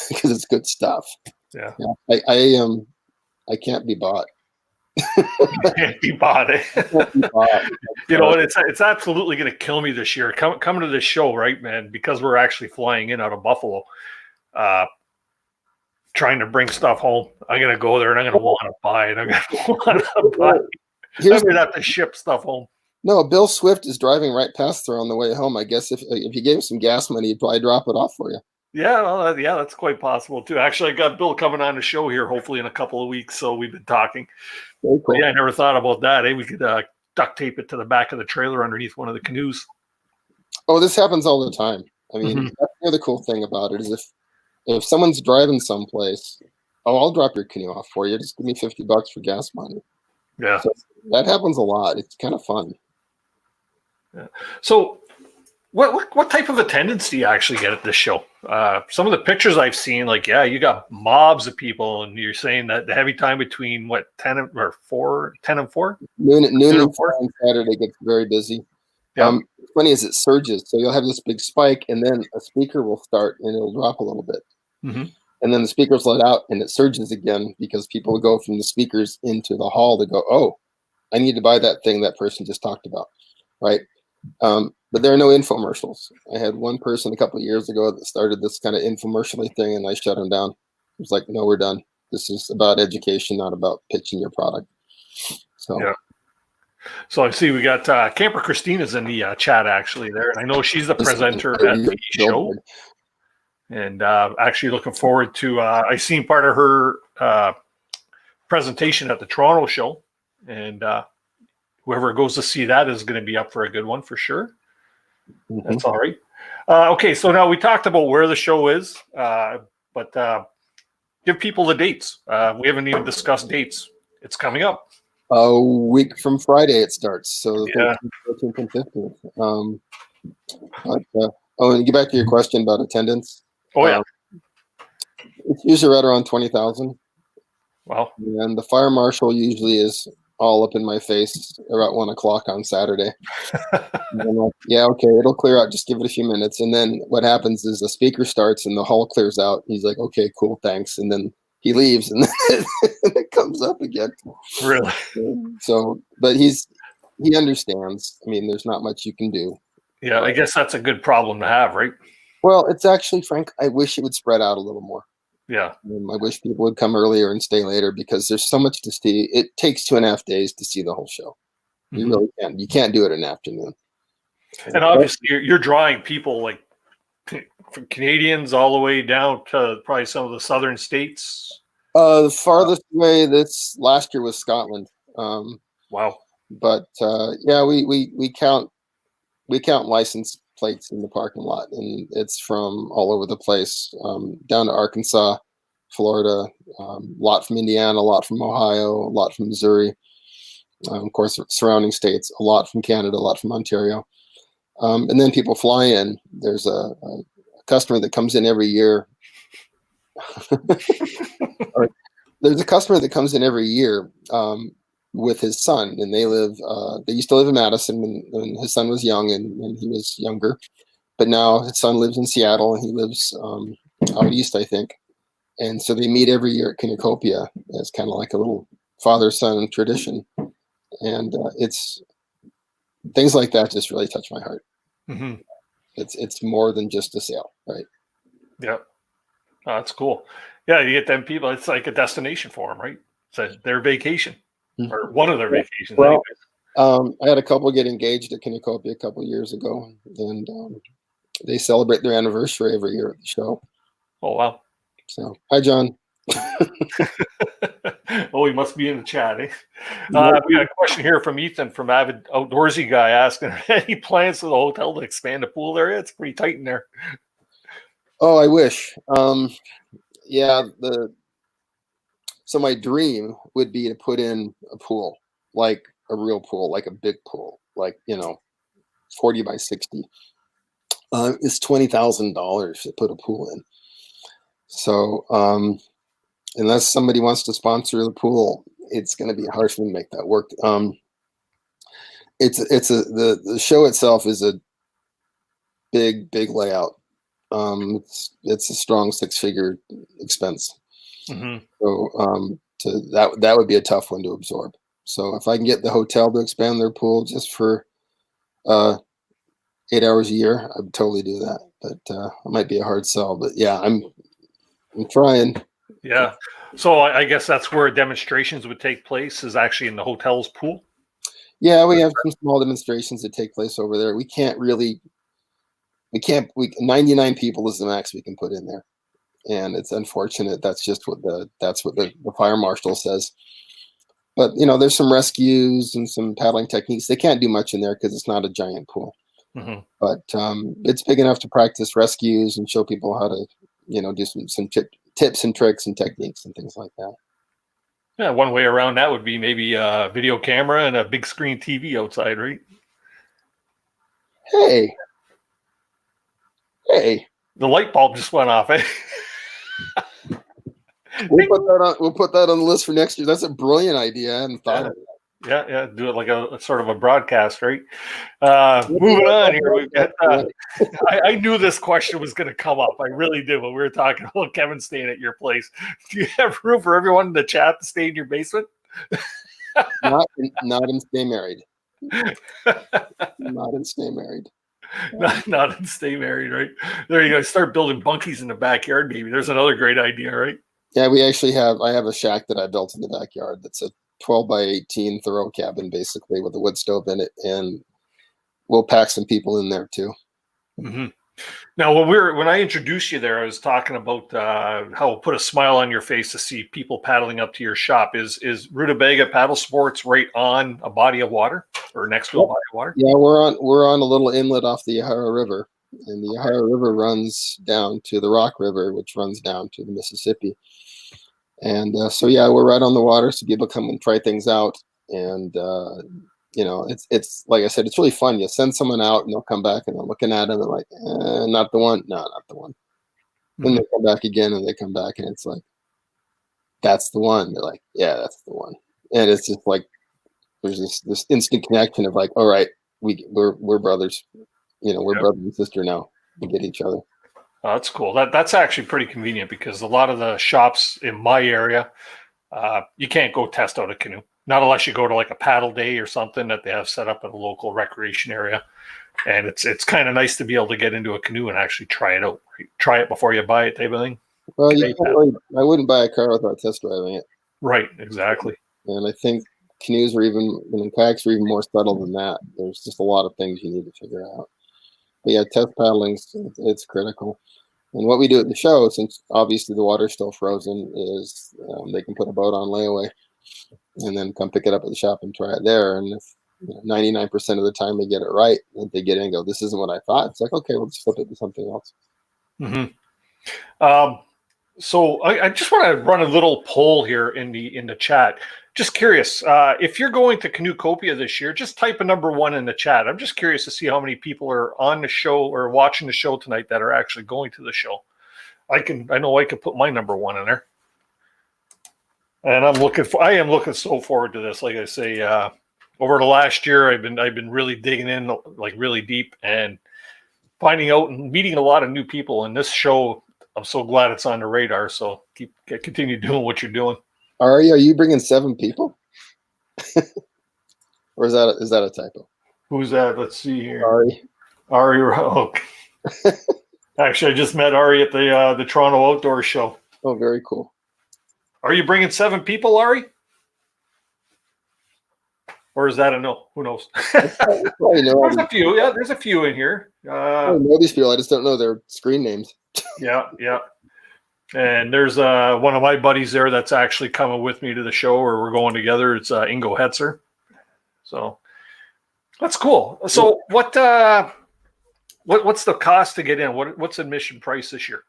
because it's good stuff. Yeah. I can't be bought. Can't be bought. You know, it's absolutely going to kill me this year. Coming to this show, right, man? Because we're actually flying in out of Buffalo, trying to bring stuff home. I'm going to go there and I'm going to want to buy it. I'm going to want to buy it. I'm going to have to ship stuff home. No, Bill Swift is driving right past there on the way home. I guess if you gave him some gas money, he'd probably drop it off for you. Yeah, well, that's quite possible too. Actually, I got Bill coming on the show here, hopefully in a couple of weeks. So we've been talking. Very cool. Yeah, I never thought about that. Hey, we could duct tape it to the back of the trailer underneath one of the canoes. Oh, this happens all the time. I mean, that's the other cool thing about it is if someone's driving someplace, I'll drop your canoe off for you. Just give me $50 for gas money. Yeah, so that happens a lot. It's kind of fun. Yeah. So, what type of attendance do you actually get at this show? Some of the pictures I've seen, you got mobs of people, and you're saying that the heavy time between 10 and 4? Noon and 4 on Saturday gets very busy. Yeah. What's funny is it surges, so you'll have this big spike, and then a speaker will start, and it'll drop a little bit, and then the speakers let out, and it surges again because people will go from the speakers into the hall to go, oh, I need to buy that thing that person just talked about, right? But there are no infomercials. I had one person a couple of years ago that started this kind of infomercial thing, and I shut him down. It was like, no, we're done. This is about education, not about pitching your product. So, yeah. So I see we got Camper Christina's in the chat actually there, and I know she's the presenter at the show. And actually looking forward to. I seen part of her presentation at the Toronto show, and whoever goes to see that is going to be up for a good one for sure. That's all right. Okay, so now we talked about where the show is, but give people the dates. We haven't even discussed dates. It's coming up. A week from Friday it starts, so yeah. 13th and 15th. And get back to your question about attendance. Oh yeah, it's usually right around 20,000. Wow. And the fire marshal usually is all up in my face about 1 o'clock on Saturday. And I'm like, yeah, okay, it'll clear out. Just give it a few minutes. And then what happens is the speaker starts and the hall clears out. He's like, okay, cool, thanks. And then he leaves and then it comes up again. Really? So, but he understands. I mean, there's not much you can do. Yeah, I guess that's a good problem to have, right? Well, it's actually, Frank, I wish it would spread out a little more. Yeah. I wish people would come earlier and stay later because there's so much to see. It takes 2.5 days to see the whole show. You really can't. You can't do it in an afternoon. And obviously, you're drawing people like from Canadians all the way down to probably some of the southern states. The farthest away this last year was Scotland. Wow. But yeah, we count license plates in the parking lot, and it's from all over the place, down to Arkansas, Florida, a lot from Indiana, a lot from Ohio, a lot from Missouri, of course, surrounding states, a lot from Canada, a lot from Ontario. And then people fly in. There's a customer that comes in every year. There's a customer that comes in every year with his son, and they used to live in Madison when his son was young and he was younger. But now his son lives in Seattle and he lives out east, I think. And so they meet every year at CanoeCopia as kind of like a little father-son tradition. And it's things like that just really touch my heart. Mm-hmm. It's more than just a sale, right? Yeah. Oh, that's cool. Yeah, you get them people. It's like a destination for them, right? It's their vacation or one of their vacations. Well, I had a couple get engaged at CanoeCopia a couple of years ago, and they celebrate their anniversary every year at the show. Oh, wow. So, hi, John. Oh, he must be in the chat, eh? We got a question here from Ethan, from Avid Outdoorsy Guy, asking, any plans for the hotel to expand the pool area? It's pretty tight in there. Oh, I wish. Yeah, so my dream would be to put in a pool, like a real pool, like a big pool, like 40 by 60. It's $20,000 to put a pool in. So unless somebody wants to sponsor the pool, it's going to be hard for me to make that work. The show itself is a big layout. It's a strong 6-figure expense. Mm-hmm. So that would be a tough one to absorb. So if I can get the hotel to expand their pool just for 8 hours a year, I'd totally do that. But it might be a hard sell. But yeah, I'm trying. Yeah. So I guess that's where demonstrations would take place, is actually in the hotel's pool. Yeah, we have some small demonstrations that take place over there. We 99 people is the max we can put in there. And it's unfortunate. That's just what the fire marshal says. But there's some rescues and some paddling techniques. They can't do much in there because it's not a giant pool. Mm-hmm. But it's big enough to practice rescues and show people how to do some tips and tricks and techniques and things like that. Yeah, one way around that would be maybe a video camera and a big screen TV outside, right? Hey, the light bulb just went off, eh? We'll put that on the list for next year. That's a brilliant idea. I hadn't thought of it. Yeah. Do it like a sort of a broadcast, right? Moving on here. We've got, I knew this question was going to come up. I really did when we were talking about Kevin staying at your place. Do you have room for everyone in the chat to stay in your basement? Not in Stay Married. Not in Stay Married. Not in Stay Married, right? There you go. Start building bunkies in the backyard, maybe. There's another great idea, right? Yeah, I have a shack that I built in the backyard that's a 12 by 18 Thoreau cabin, basically, with a wood stove in it, and we'll pack some people in there too. Mm-hmm. Now, when I introduced you there, I was talking about how it put a smile on your face to see people paddling up to your shop. Is Rutabaga Paddlesports right on a body of water or next to a body of water? Yeah, we're on a little inlet off the Yahara River, and the Yahara River runs down to the Rock River, which runs down to the Mississippi. And so yeah, we're right on the water, so people come and try things out. And it's like I said, it's really fun. You send someone out, and they'll come back, and they're looking at them, and like, not the one. No, not the one. Mm-hmm. Then they come back again, and they come back, and it's like, that's the one. They're like, yeah, that's the one. And it's just like there's this instant connection of like, all right, we're brothers. We're brother and sister now. We get each other. Oh, that's cool. That's actually pretty convenient because a lot of the shops in my area, you can't go test out a canoe. Not unless you go to like a paddle day or something that they have set up at a local recreation area. And it's kind of nice to be able to get into a canoe and actually try it out. Try it before you buy it type of thing. Well, you can't really, I wouldn't buy a car without test driving it. Right, exactly. And I think canoes are even, kayaks are even more subtle than that. There's just a lot of things you need to figure out. But yeah, test paddling, it's critical. And what we do at the show, since obviously the water's still frozen, is they can put a boat on layaway and then come pick it up at the shop and try it there. And if 99% of the time they get it right, and they get in and go, this isn't what I thought. It's like, okay, we'll just flip it to something else. Mm-hmm. So I just want to run a little poll here in the chat. Just curious, if you're going to CanoeCopia this year, just type a number 1 in the chat. I'm just curious to see how many people are on the show or watching the show tonight that are actually going to the show. I know I could put my number 1 in there. And I am looking so forward to this. Like I say, over the last year, I've been really digging in, like really deep, and finding out and meeting a lot of new people. And this show, I'm so glad it's on the radar. So continue doing what you're doing. Are you bringing 7 people? Or is that a typo? Who's that? Let's see here. Ari. Okay. Actually, I just met Ari at the Toronto Outdoor Show. Oh, very cool. Are you bringing 7 people, Ari? Or is that a no? Who knows? There's a few. Yeah, there's a few in here. I know these people. I just don't know their screen names. Yeah. And there's one of my buddies there that's actually coming with me to the show, or we're going together. It's Ingo Hetzer. So that's cool. So what's the cost to get in? What's admission price this year?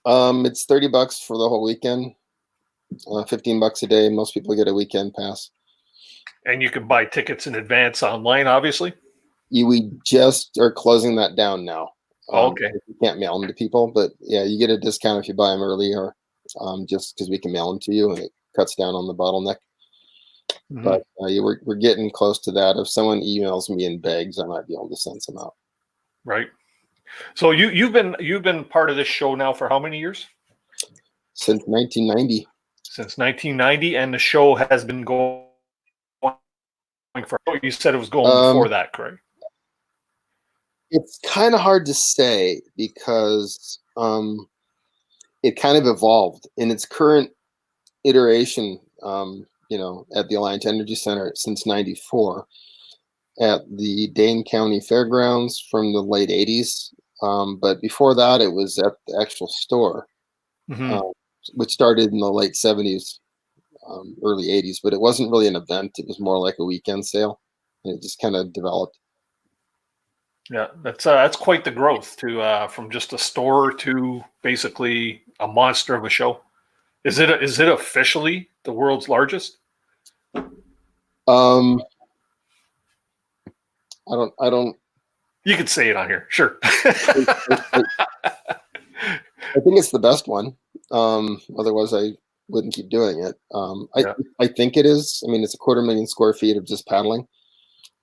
It's $30 for the whole weekend. $15 a day. Most people get a weekend pass. And you can buy tickets in advance online, obviously. We just are closing that down now. Okay. You can't mail them to people, but yeah, you get a discount if you buy them early, or just because we can mail them to you, and it cuts down on the bottleneck. Mm-hmm. But we're getting close to that. If someone emails me in bags, I might be able to send some out. Right. So you've been part of this show now for how many years? Since 1990. Since 1990, and the show has been going for. You said it was going before that, correct? It's kind of hard to say because it kind of evolved in its current iteration. At the Alliant Energy Center since '94, at the Dane County Fairgrounds from the late '80s. But before that, it was at the actual store, which started in the late '70s, early '80s. But it wasn't really an event; it was more like a weekend sale, and it just kind of developed. Yeah, that's quite the growth to from just a store to basically a monster of a show. Is it officially the world's largest? I don't. You could say it on here, sure. I think it's the best one. Otherwise, I wouldn't keep doing it. I think it is. I mean, it's 250,000 square feet of just paddling.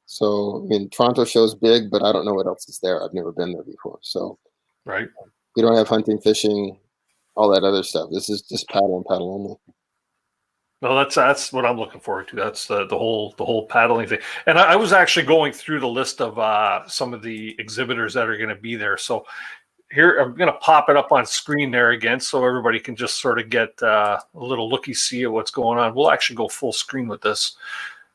So, I mean, Toronto show's big, but I don't know what else is there. I've never been there before. So, right. We don't have hunting, fishing, all that other stuff. This is just paddle and paddle only. Well, that's what I'm looking forward to. That's the whole paddling thing. And I was actually going through the list of some of the exhibitors that are going to be there. So here, I'm going to pop it up on screen there again so everybody can just sort of get a little looky-see at what's going on. We'll actually go full screen with this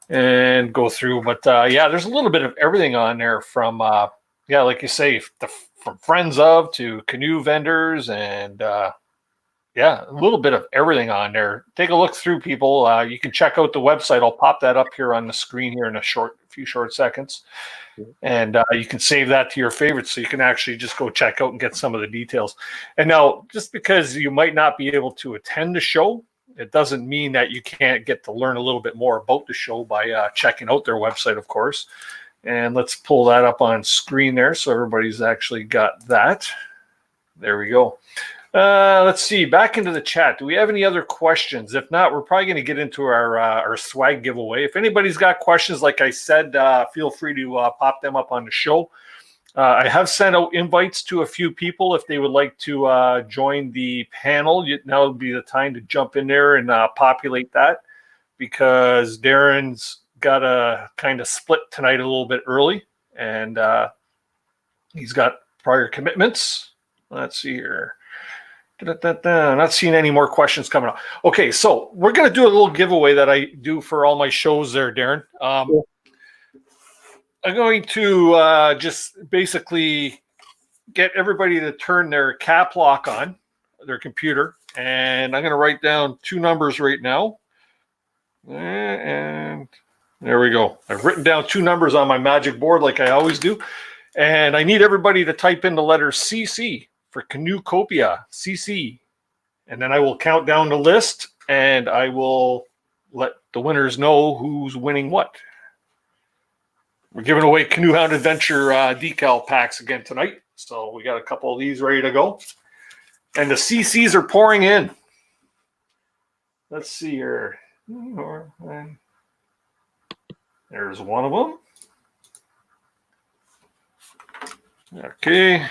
and go through. But there's a little bit of everything on there from, like you say, from friends of to canoe vendors and a little bit of everything on there. Take a look through, people. You can check out the website. I'll pop that up here on the screen here in a few short seconds. And you can save that to your favorites so you can actually just go check out and get some of the details. And now, just because you might not be able to attend the show, it doesn't mean that you can't get to learn a little bit more about the show by checking out their website, of course. And let's pull that up on screen there so everybody's actually got that. There we go. Let's see. Back into the chat. Do we have any other questions? If not, we're probably going to get into our swag giveaway. If anybody's got questions, like I said, feel free to pop them up on the show. I have sent out invites to a few people if they would like to join the panel. Now would be the time to jump in there and populate that, because Darren's got a kind of split tonight a little bit early, and He's got prior commitments. Let's see here. I'm not seeing any more questions coming up. Okay, so we're going to do a little giveaway that I do for all my shows there, Darren. I'm going to just basically get everybody to turn their cap lock on their computer, and I'm going to write down 2 numbers right now. And there we go. I've written down 2 numbers on my magic board like I always do, and I need everybody to type in the letter CC for CanoeCopia, CC. And then I will count down the list, and I will let the winners know who's winning what. We're giving away Canoehound Adventure decal packs again tonight. So we got a couple of these ready to go. And the CCs are pouring in. Let's see here. There's one of them. Okay.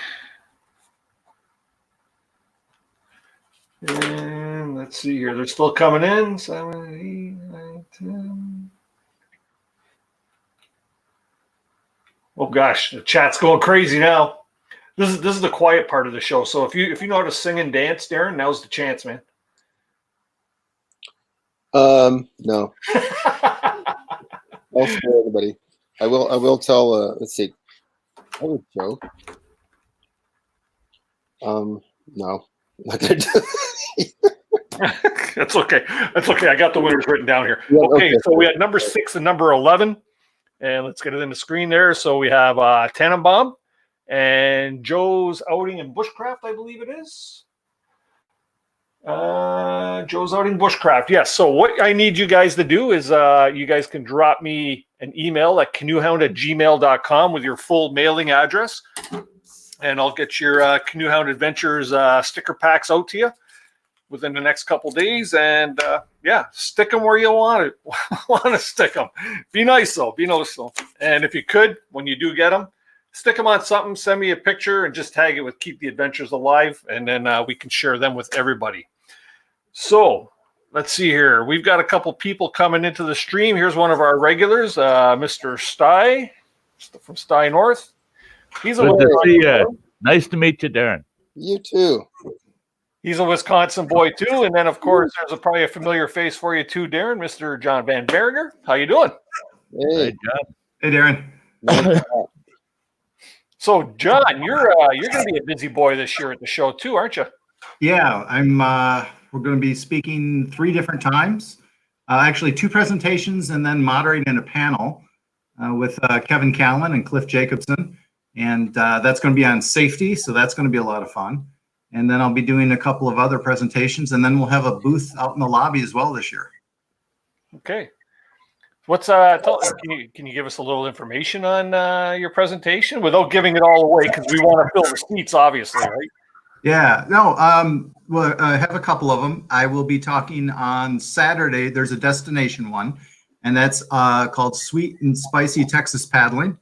And let's see here. They're still coming in. 7, 8, 9, 10. Oh gosh, the chat's going crazy now. This is the quiet part of the show. So if you know how to sing and dance, Darren, now's the chance, man. No. I'll spare everybody. I will tell. Let's see. I would joke. No, I'm not gonna do. That's okay. That's okay. I got the winners written down here. Yeah, okay, so we had number 6 and number 11, and let's get it in the screen there. So we have Tannenbaum and Joe's Outing in Bushcraft, I believe it is. Joe's Outing Bushcraft. Yes. So what I need you guys to do is you guys can drop me an email at canoehound@gmail.com with your full mailing address, and I'll get your Canoehound Adventures sticker packs out to you within the next couple days. And yeah, stick them where you want to stick them. Be nice though. Be nice though. And if you could, when you do get them, stick them on something. Send me a picture and just tag it with "Keep the Adventures Alive," and then we can share them with everybody. So let's see here. We've got a couple people coming into the stream. Here's one of our regulars, Mr. Sty from Sty North. He's Good to see you. Nice to meet you, Darren. You too. He's a Wisconsin boy too, and then of course there's probably a familiar face for you too, Darren, Mr. John Van Barriger. How you doing? Hey, John. Hey, Darren. So, John, you're going to be a busy boy this year at the show too, aren't you? Yeah, we're going to be speaking 3 different times. Actually, 2 presentations, and then moderating a panel with Kevin Callan and Cliff Jacobson, and that's going to be on safety. So that's going to be a lot of fun. And then I'll be doing a couple of other presentations, and then we'll have a booth out in the lobby as well this year. Okay. What's can you give us a little information on your presentation without giving it all away, because we want to fill the seats, obviously, right? Yeah, no, well, I have a couple of them. I will be talking on Saturday. There's a destination one, and that's called Sweet and Spicy Texas Paddling.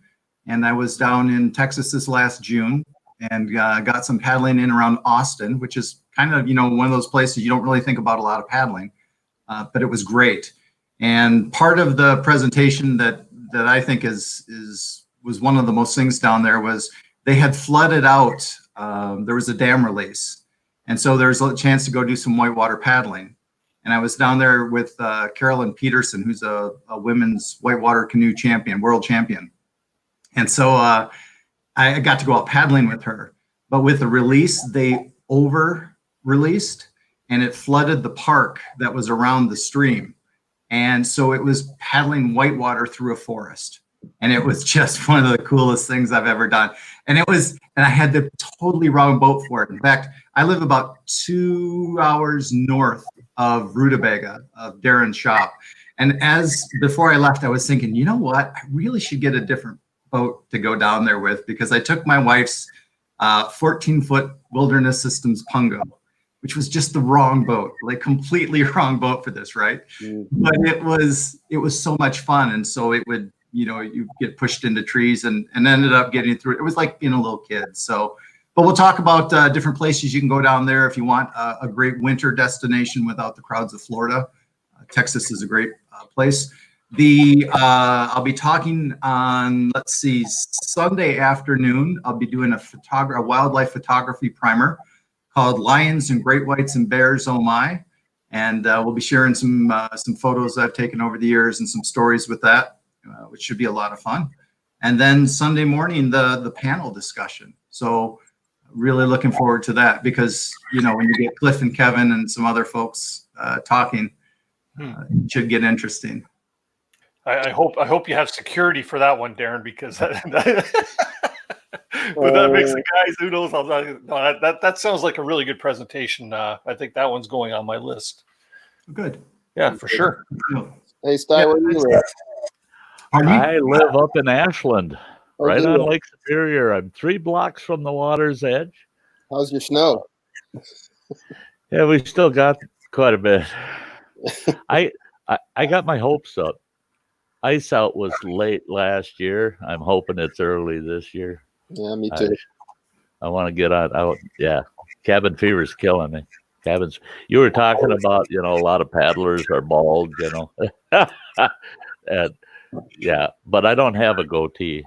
And I was down in Texas this last June and got some paddling in around Austin, which is kind of, one of those places you don't really think about a lot of paddling, but it was great. And part of the presentation that I think was one of the most things down there was they had flooded out. There was a dam release, and so there's a chance to go do some whitewater paddling. And I was down there with Carolyn Peterson, who's a women's whitewater canoe champion, world champion. And so I got to go out paddling with her. But with the release, they over-released, and it flooded the park that was around the stream. And so it was paddling whitewater through a forest. And it was just one of the coolest things I've ever done. And I had the totally wrong boat for it. In fact, I live about 2 hours north of Rutabaga, of Darren's shop. And before I left, I was thinking, you know what? I really should get a different boat to go down there with, because I took my wife's 14-foot Wilderness Systems Pungo, which was just the wrong boat, like completely wrong boat for this, right? Mm-hmm. But it was so much fun. And so it would, you get pushed into trees and ended up getting through it. It was like being a little kid. So, but we'll talk about different places you can go down there if you want a great winter destination without the crowds of Florida. Texas is a great place. I'll be talking on, let's see, Sunday afternoon. I'll be doing a wildlife photography primer called Lions and Great Whites and Bears, Oh My. And we'll be sharing some photos I've taken over the years and some stories with that, which should be a lot of fun. And then Sunday morning, the panel discussion. So really looking forward to that, because, you know, when you get Cliff and Kevin and some other folks talking, it should get interesting. I hope you have security for that one, Darren, because that makes the guys, who knows, that sounds like a really good presentation. I think that one's going on my list. Good. Yeah, for sure. Hey, Sty, where do you live? I live up in Ashland, right on Lake Superior. I'm 3 blocks from the water's edge. How's your snow? Yeah, we still got quite a bit. I got my hopes up. Ice out was late last year. I'm hoping it's early this year. Yeah, me too. I want to get out. Yeah, cabin fever's killing me. You were talking about, you know, a lot of paddlers are bald, you know. And yeah, but I don't have a goatee.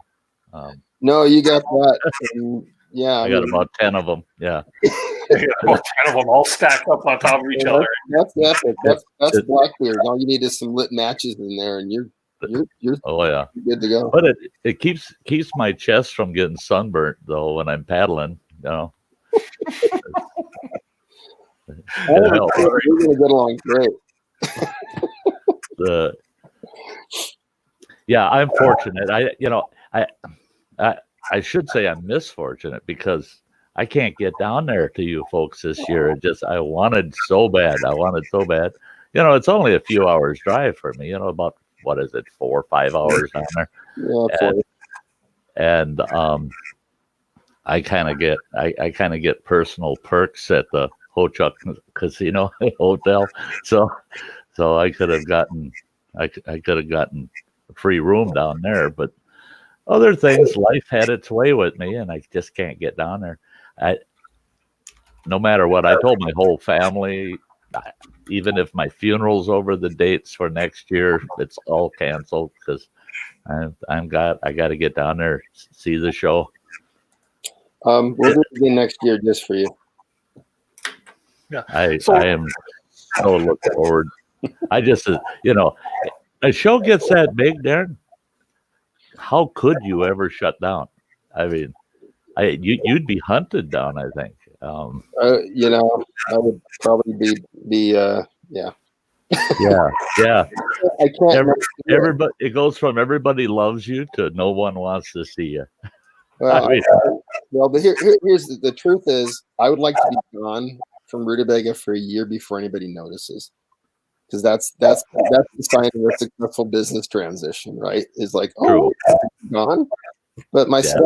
No, you got that. Yeah, I got about 10 of them. Yeah. About 10 of them all stacked up on top of each other. That's epic. That's Blackbeard. All you need is some lit matches in there, and you're oh yeah, good to go. But it keeps my chest from getting sunburnt though when I'm paddling. You know. We're gonna get along great. Yeah, I'm fortunate. I should say I'm misfortunate, because I can't get down there to you folks this year. I wanted so bad. You know, it's only a few hours drive for me. You know, about, what is it, 4 or 5 hours down there? Yeah, and I kind of get personal perks at the Ho-Chuk Casino Hotel. So I could have gotten a free room down there, but other things, life had its way with me, and I just can't get down there. No matter what, I told my whole family, even if my funeral's over, the dates for next year, it's all canceled, because I got to get down there, see the show. We'll do it again next year just for you. Yeah, I am so looking forward. I just, you know, a show gets that big, Darren. How could you ever shut down? I mean, you'd be hunted down, I think. You know, I would probably be yeah. Yeah. I can't. Everybody, it goes from everybody loves you to no one wants to see you. Well, but here's the truth is, I would like to be gone from Rutabaga for a year before anybody notices, because that's the sign of a successful business transition, right? Is like, oh, gone. But my staff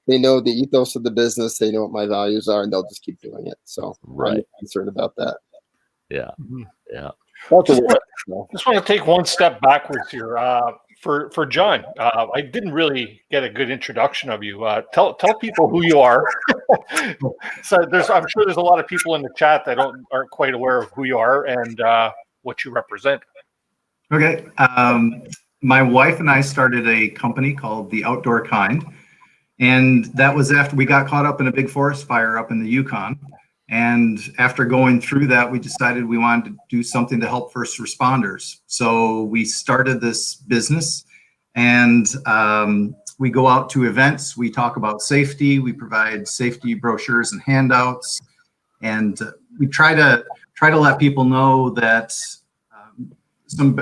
they know the ethos of the business. They know what my values are, and they'll just keep doing it. So I'm not concerned about that. Yeah, yeah. Just want to take one step backwards here. For John, I didn't really get a good introduction of you. Tell people who you are. So I'm sure there's a lot of people in the chat that aren't quite aware of who you are and what you represent. Okay. My wife and I started a company called The Outdoor Kind, and that was after we got caught up in a big forest fire up in the Yukon. And after going through that, we decided we wanted to do something to help first responders. So we started this business, and we go out to events. We talk about safety. We provide safety brochures and handouts, and we try to let people know that some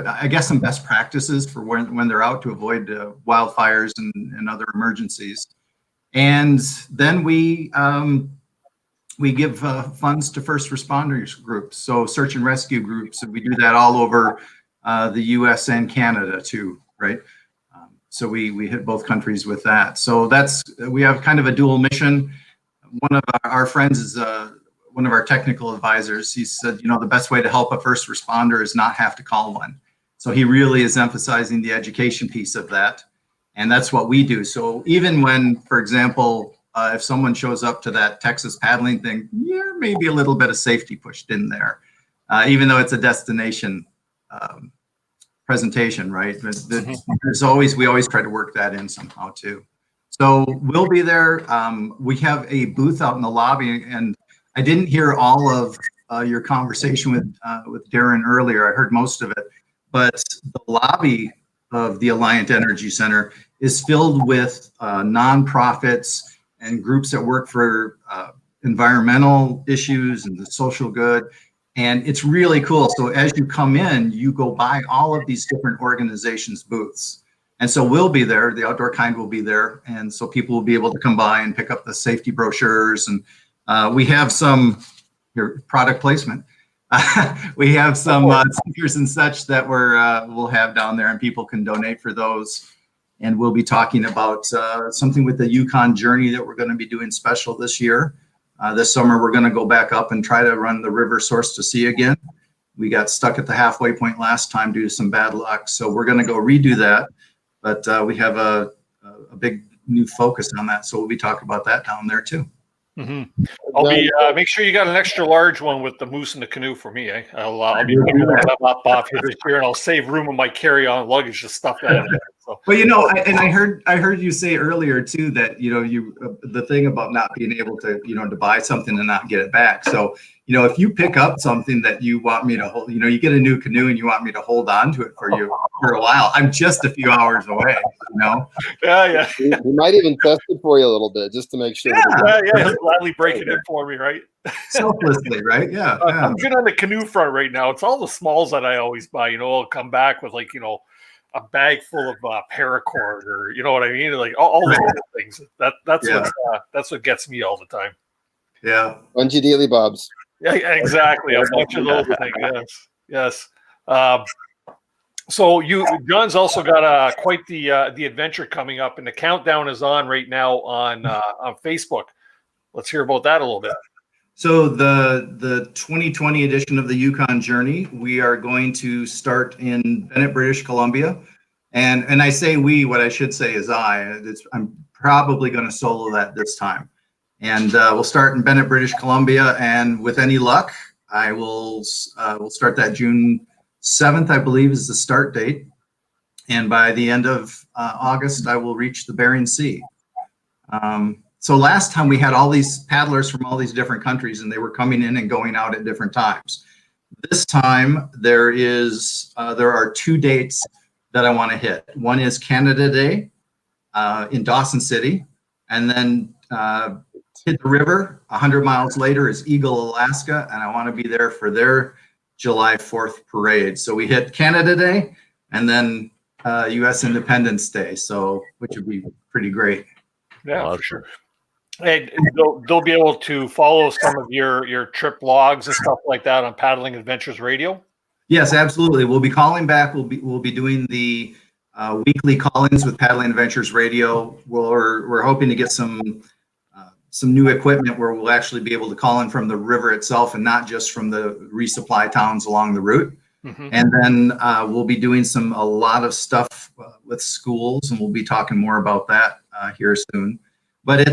best practices for when they're out to avoid wildfires and other emergencies. And then we give funds to first responders groups, so search and rescue groups, and we do that all over the U.S. and Canada too, right? So we hit both countries with that. So we have kind of a dual mission. One of our friends is one of our technical advisors. He said, you know, the best way to help a first responder is not have to call one. So he really is emphasizing the education piece of that, and that's what we do. So even when, for example, if someone shows up to that Texas paddling thing, maybe a little bit of safety pushed in there, even though it's a destination presentation, right? There's always, we always try to work that in somehow too. So we'll be there. We have a booth out in the lobby, and I didn't hear all of your conversation with Darren earlier. I heard most of it, but the lobby of the Alliant Energy Center is filled with nonprofits and groups that work for environmental issues and the social good. And it's really cool. So as you come in, you go by all of these different organizations' booths. And so we'll be there, the Outdoor Kind will be there. And so people will be able to come by and pick up the safety brochures. And we have some product placement. We have some stickers and such that we'll have down there, and people can donate for those. And we'll be talking about something with the Yukon journey that we're going to be doing special this year. This summer, we're going to go back up and try to run the river Source to Sea again. We got stuck at the halfway point last time due to some bad luck. So we're going to go redo that. But we have a big new focus on that. So we'll be talking about that down there too. Mm-hmm. I'll be make sure you got an extra large one with the moose and the canoe for me. I'll be picking them up off here this year, and I'll save room in my carry-on luggage to stuff that in there. So. Well, I heard you say earlier too that the thing about not being able to to buy something and not get it back. So if you pick up something that you want me to hold, you get a new canoe and you want me to hold on to it for you for a while, I'm just a few hours away. Yeah. We might even test it for you a little bit just to make sure. Yeah. He'll gladly break it in for me, right? Selflessly, right? Yeah. I'm good on the canoe front right now. It's all the smalls that I always buy. I'll come back with a bag full of paracord, or what I mean, like all the little things. That's what gets me all the time. Yeah. Bungee dealy bobs. Yeah, exactly. A bunch of those things. Yes. So John's also got quite the adventure coming up, and the countdown is on right now on Facebook. Let's hear about that a little bit. So the 2020 edition of the Yukon Journey, we are going to start in Bennett, British Columbia. And I say we, what I should say is I'm probably going to solo that this time. And we'll start in Bennett, British Columbia. And with any luck, I will we'll start that June 7th, I believe, is the start date. And by the end of August, I will reach the Bering Sea. So last time we had all these paddlers from all these different countries, and they were coming in and going out at different times. This time there are 2 dates that I want to hit. One is Canada Day in Dawson City, and then hit the river. 100 miles later is Eagle, Alaska, and I want to be there for their July 4th parade. So we hit Canada Day and then U.S. Independence Day, which would be pretty great. Yeah, for sure. And they'll be able to follow some of your trip logs and stuff like that on Paddling Adventures Radio. Yes, absolutely. We'll be calling back. We'll be doing the weekly call-ins with Paddling Adventures Radio. We're hoping to get some new equipment where we'll actually be able to call in from the river itself and not just from the resupply towns along the route. Mm-hmm. And then we'll be doing a lot of stuff with schools, and we'll be talking more about that here soon. But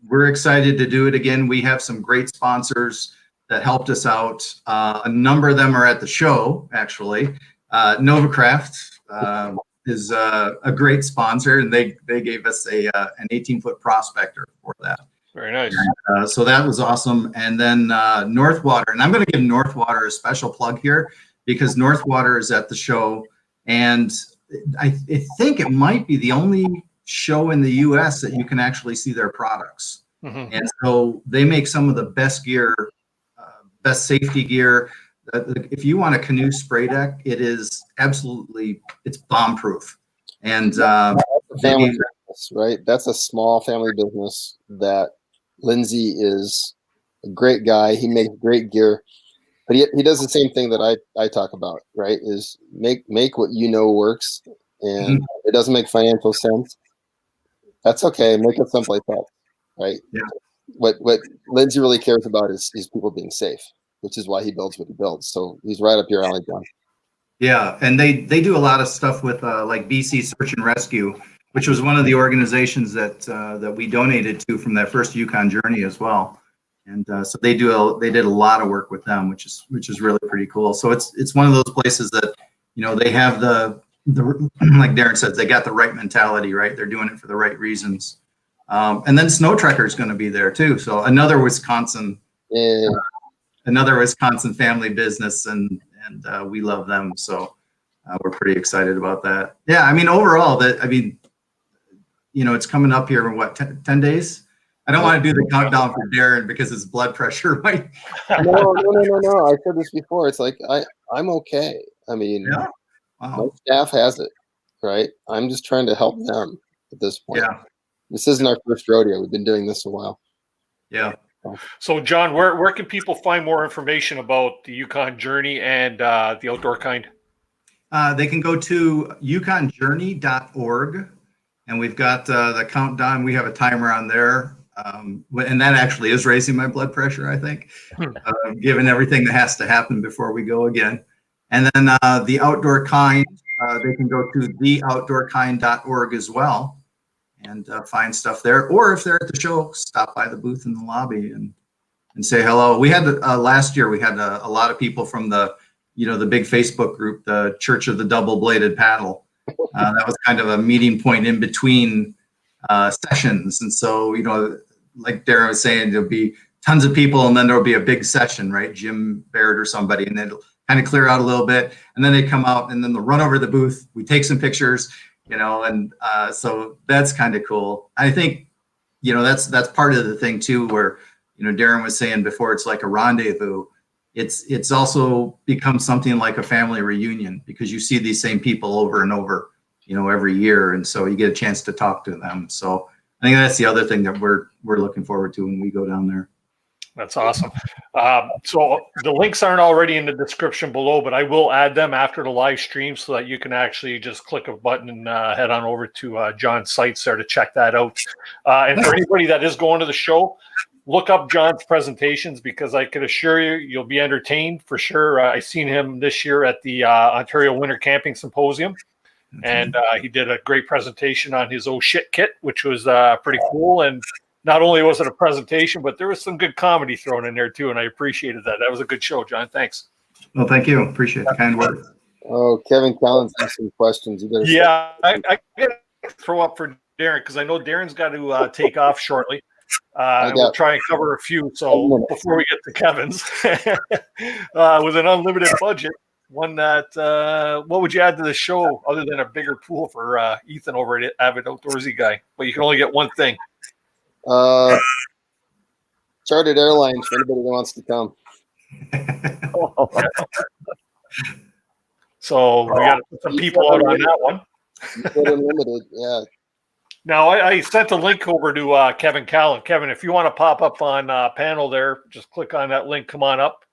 we're excited to do it again. We have some great sponsors that helped us out. A number of them are at the show, actually. Novacraft is a great sponsor, and they gave us an 18-foot prospector for that. Very nice. So that was awesome. And then Northwater, and I'm going to give Northwater a special plug here because Northwater is at the show, and I think it might be the only show in the U.S. that you can actually see their products. Mm-hmm. And so they make some of the best gear, best safety gear. If you want a canoe spray deck, it's bomb-proof. And family business, right? That's a small family business that Lindsay is a great guy. He makes great gear, but he does the same thing that I talk about, right? Is make what works, and mm-hmm. It doesn't make financial sense. That's okay. Make it someplace else, right? Yeah. What Lindsay really cares about is people being safe, which is why he builds what he builds. So he's right up your alley, John. Yeah, and they do a lot of stuff with like BC Search and Rescue, which was one of the organizations that we donated to from that first Yukon journey as well. And so they did a lot of work with them, which is really pretty cool. So it's one of those places that, you know, they have the like Darren says, they got the right mentality, right? They're doing it for the right reasons. And then Snow Trekker is going to be there too. So another Wisconsin family business, and we love them. So we're pretty excited about that. Yeah, I mean, overall, you know, it's coming up here in what, 10 days? I don't want to do the countdown for Darren because his blood pressure might. No. I said this before. It's like I'm okay. I mean, Yeah. Wow. my staff has it, right? I'm just trying to help them at this point. Yeah. This isn't our first rodeo. We've been doing this a while. Yeah. So, John, where can people find more information about the Yukon Journey and the Outdoor Kind? They can go to yukonjourney.org, and we've got the countdown. We have a timer on there. And that actually is raising my blood pressure, I think, given everything that has to happen before we go again. And then the Outdoor Kind, they can go to theoutdoorkind.org as well and find stuff there. Or if they're at the show, stop by the booth in the lobby and say hello. We had last year, we had a lot of people from the big Facebook group, the Church of the Double-Bladed Paddle. That was kind of a meeting point in between sessions. And so, you know, like Darren was saying, there'll be tons of people and then there'll be a big session, right? Jim Barrett or somebody, and it'll kind of clear out a little bit. And then they come out and then they'll run over to the booth. We take some pictures, you know, and so that's kind of cool. I think, you know, that's part of the thing too, where, you know, Darren was saying before, it's like a rendezvous. It's also become something like a family reunion because you see these same people over and over, you know, every year. And so you get a chance to talk to them. So I think that's the other thing that we're looking forward to when we go down there. That's awesome. So the links aren't already in the description below, but I will add them after the live stream so that you can actually just click a button and head on over to John's sites there to check that out. And for anybody that is going to the show, look up John's presentations because I can assure you, you'll be entertained for sure. I seen him this year at the Ontario Winter Camping Symposium. And he did a great presentation on his oh shit kit, which was pretty cool. And not only was it a presentation, but there was some good comedy thrown in there too. And I appreciated that. That was a good show, John. Thanks. Well, thank you. Appreciate the kind words. Oh, Kevin Collins has some questions. You better. Yeah, I got to throw up for Darren because I know Darren's got to take off shortly. We'll try and cover a few. So before we get to Kevin's, with an unlimited budget, one that what would you add to the show other than a bigger pool for Ethan over at Avid Outdoorsy Guy? But you can only get one thing. Chartered Airlines for anybody that wants to come. So we got to put some people out on that one. Unlimited, yeah. Now, I sent a link over to Kevin Callan. Kevin, if you want to pop up on panel there, just click on that link. Come on up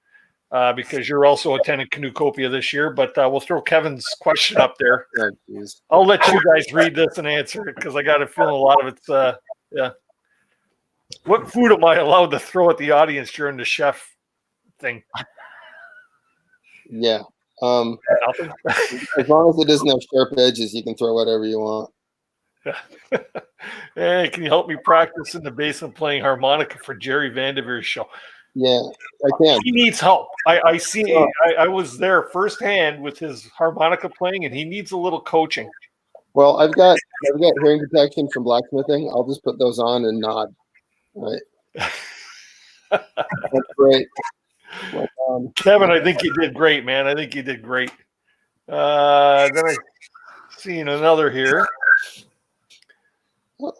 because you're also attending CanoeCopia this year. But we'll throw Kevin's question up there. Oh, I'll let you guys read this and answer it because I got a feeling a lot of it's, yeah. What food am I allowed to throw at the audience during the chef thing? Yeah. Nothing? As long as it doesn't have sharp edges, you can throw whatever you want. Hey, can you help me practice in the basement playing harmonica for Jerry Vanderveer's show? Yeah, I can. He needs help. I see. I was there firsthand with his harmonica playing, and he needs a little coaching. Well, I've got hearing protection from blacksmithing. I'll just put those on and nod. Right. That's great. But, Kevin, I think you did great, man. I think you did great. Then I seen another here.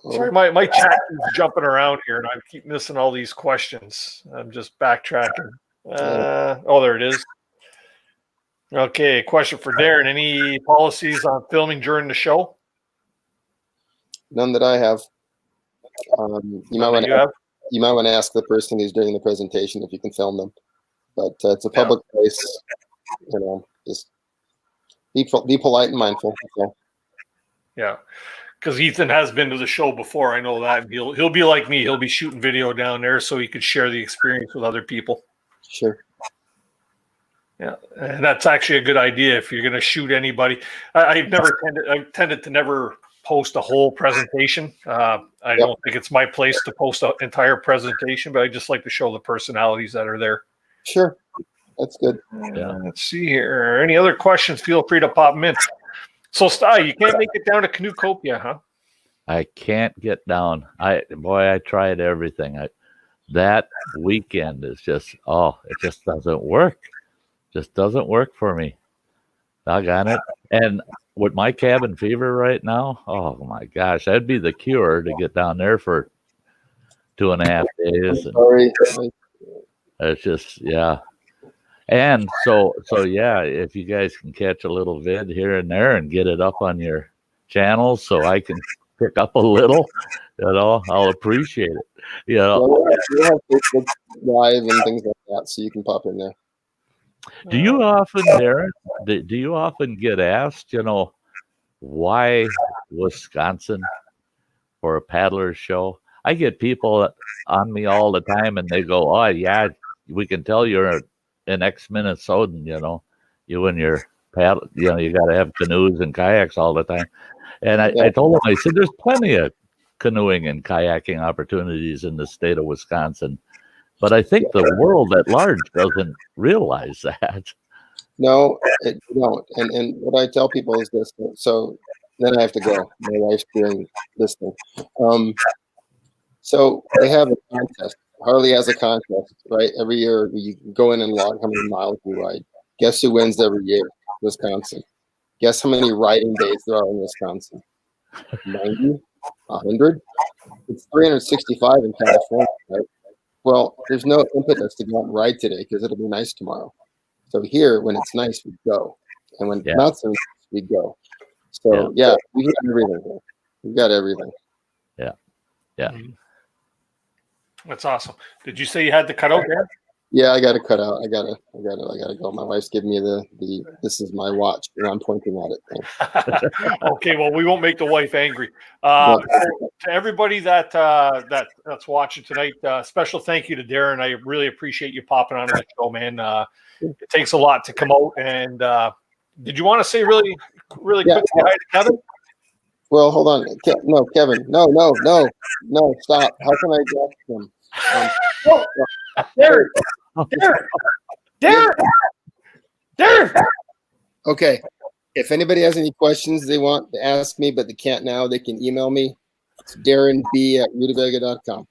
Sorry, my chat is jumping around here, and I keep missing all these questions. I'm just backtracking. Oh, there it is. Okay, question for Darren. Any policies on filming during the show? None that I have. You might want to ask the person who's doing the presentation if you can film them. But it's a public place. You know, just be polite and mindful. So. Yeah, because Ethan has been to the show before. I know that. He'll be like me. He'll be shooting video down there so he could share the experience with other people. Sure. Yeah, and that's actually a good idea if you're going to shoot anybody. I've tended to never post a whole presentation. I don't think it's my place to post an entire presentation, but I just like to show the personalities that are there. Sure. That's good. Let's see here. Any other questions? Feel free to pop them in. So, Sty, you can't make it down to CanoeCopia, huh? I can't get down. I tried everything. That weekend is just, it just doesn't work. Just doesn't work for me. Doggone it. And with my cabin fever right now, oh my gosh, that'd be the cure to get down there for 2.5 days. Sorry. It's just, yeah. And so yeah, if you guys can catch a little vid here and there and get it up on your channels so I can pick up a little, I'll appreciate it. We have Facebook Live and things like that, so you can pop in there. Do you often, Darren, do you often get asked, why Wisconsin for a paddler show? I get people on me all the time and they go, oh yeah, we can tell you're an ex-Minnesotan, you and your paddle, you got to have canoes and kayaks all the time. And I told them, I said, there's plenty of canoeing and kayaking opportunities in the state of Wisconsin. But I think the world at large doesn't realize that. No, it don't. And what I tell people is this. So then I have to go. My wife's doing this thing. So they have a contest. Harley has a contest, right? Every year you go in and log how many miles you ride. Guess who wins every year? Wisconsin. Guess how many riding days there are in Wisconsin? 90? 100? It's 365 in California, right? Well, there's no impetus to go out and ride today because it'll be nice tomorrow. So here, when it's nice, we go. And when it's not so nice, we go. So, we've got everything here. We've got everything. Yeah. That's awesome. Did you say you had to cut out there? Yeah, I got to cut out. I gotta go. My wife's giving me the this is my watch, and I'm pointing at it. Okay, well, we won't make the wife angry. To everybody that's watching tonight, special thank you to Darren. I really appreciate you popping on the show, man. It takes a lot to come out. And did you want to say really quickly hi to Kevin? Well, hold on. No, Kevin. No, stop. How can I get him? Darren. Okay. If anybody has any questions they want to ask me, but they can't now, they can email me. It's darrenb@rutabaga.com.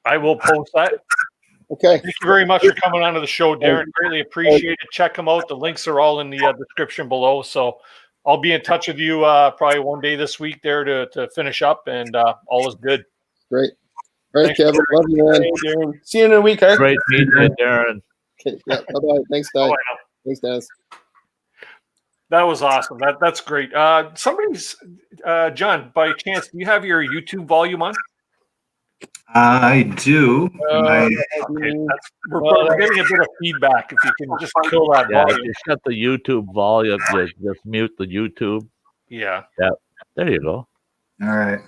I will post that. Okay. Thank you very much for coming on to the show, Darren. Greatly appreciate it. Check them out. The links are all in the description below. So I'll be in touch with you probably one day this week there to finish up, and all is good. Great. All right, Kevin. Love you, man. Darren. See you in a week. Huh? Great meeting you, Darren. Okay. Yeah. Bye-bye. Thanks, Dad. Thanks, Dennis. That was awesome. That's great. Somebody's John, by chance, do you have your YouTube volume on? I do. Okay. We're getting a bit of feedback. If you can just kill that volume. Just shut the YouTube volume. Just mute the YouTube. Yeah. There you go. All right.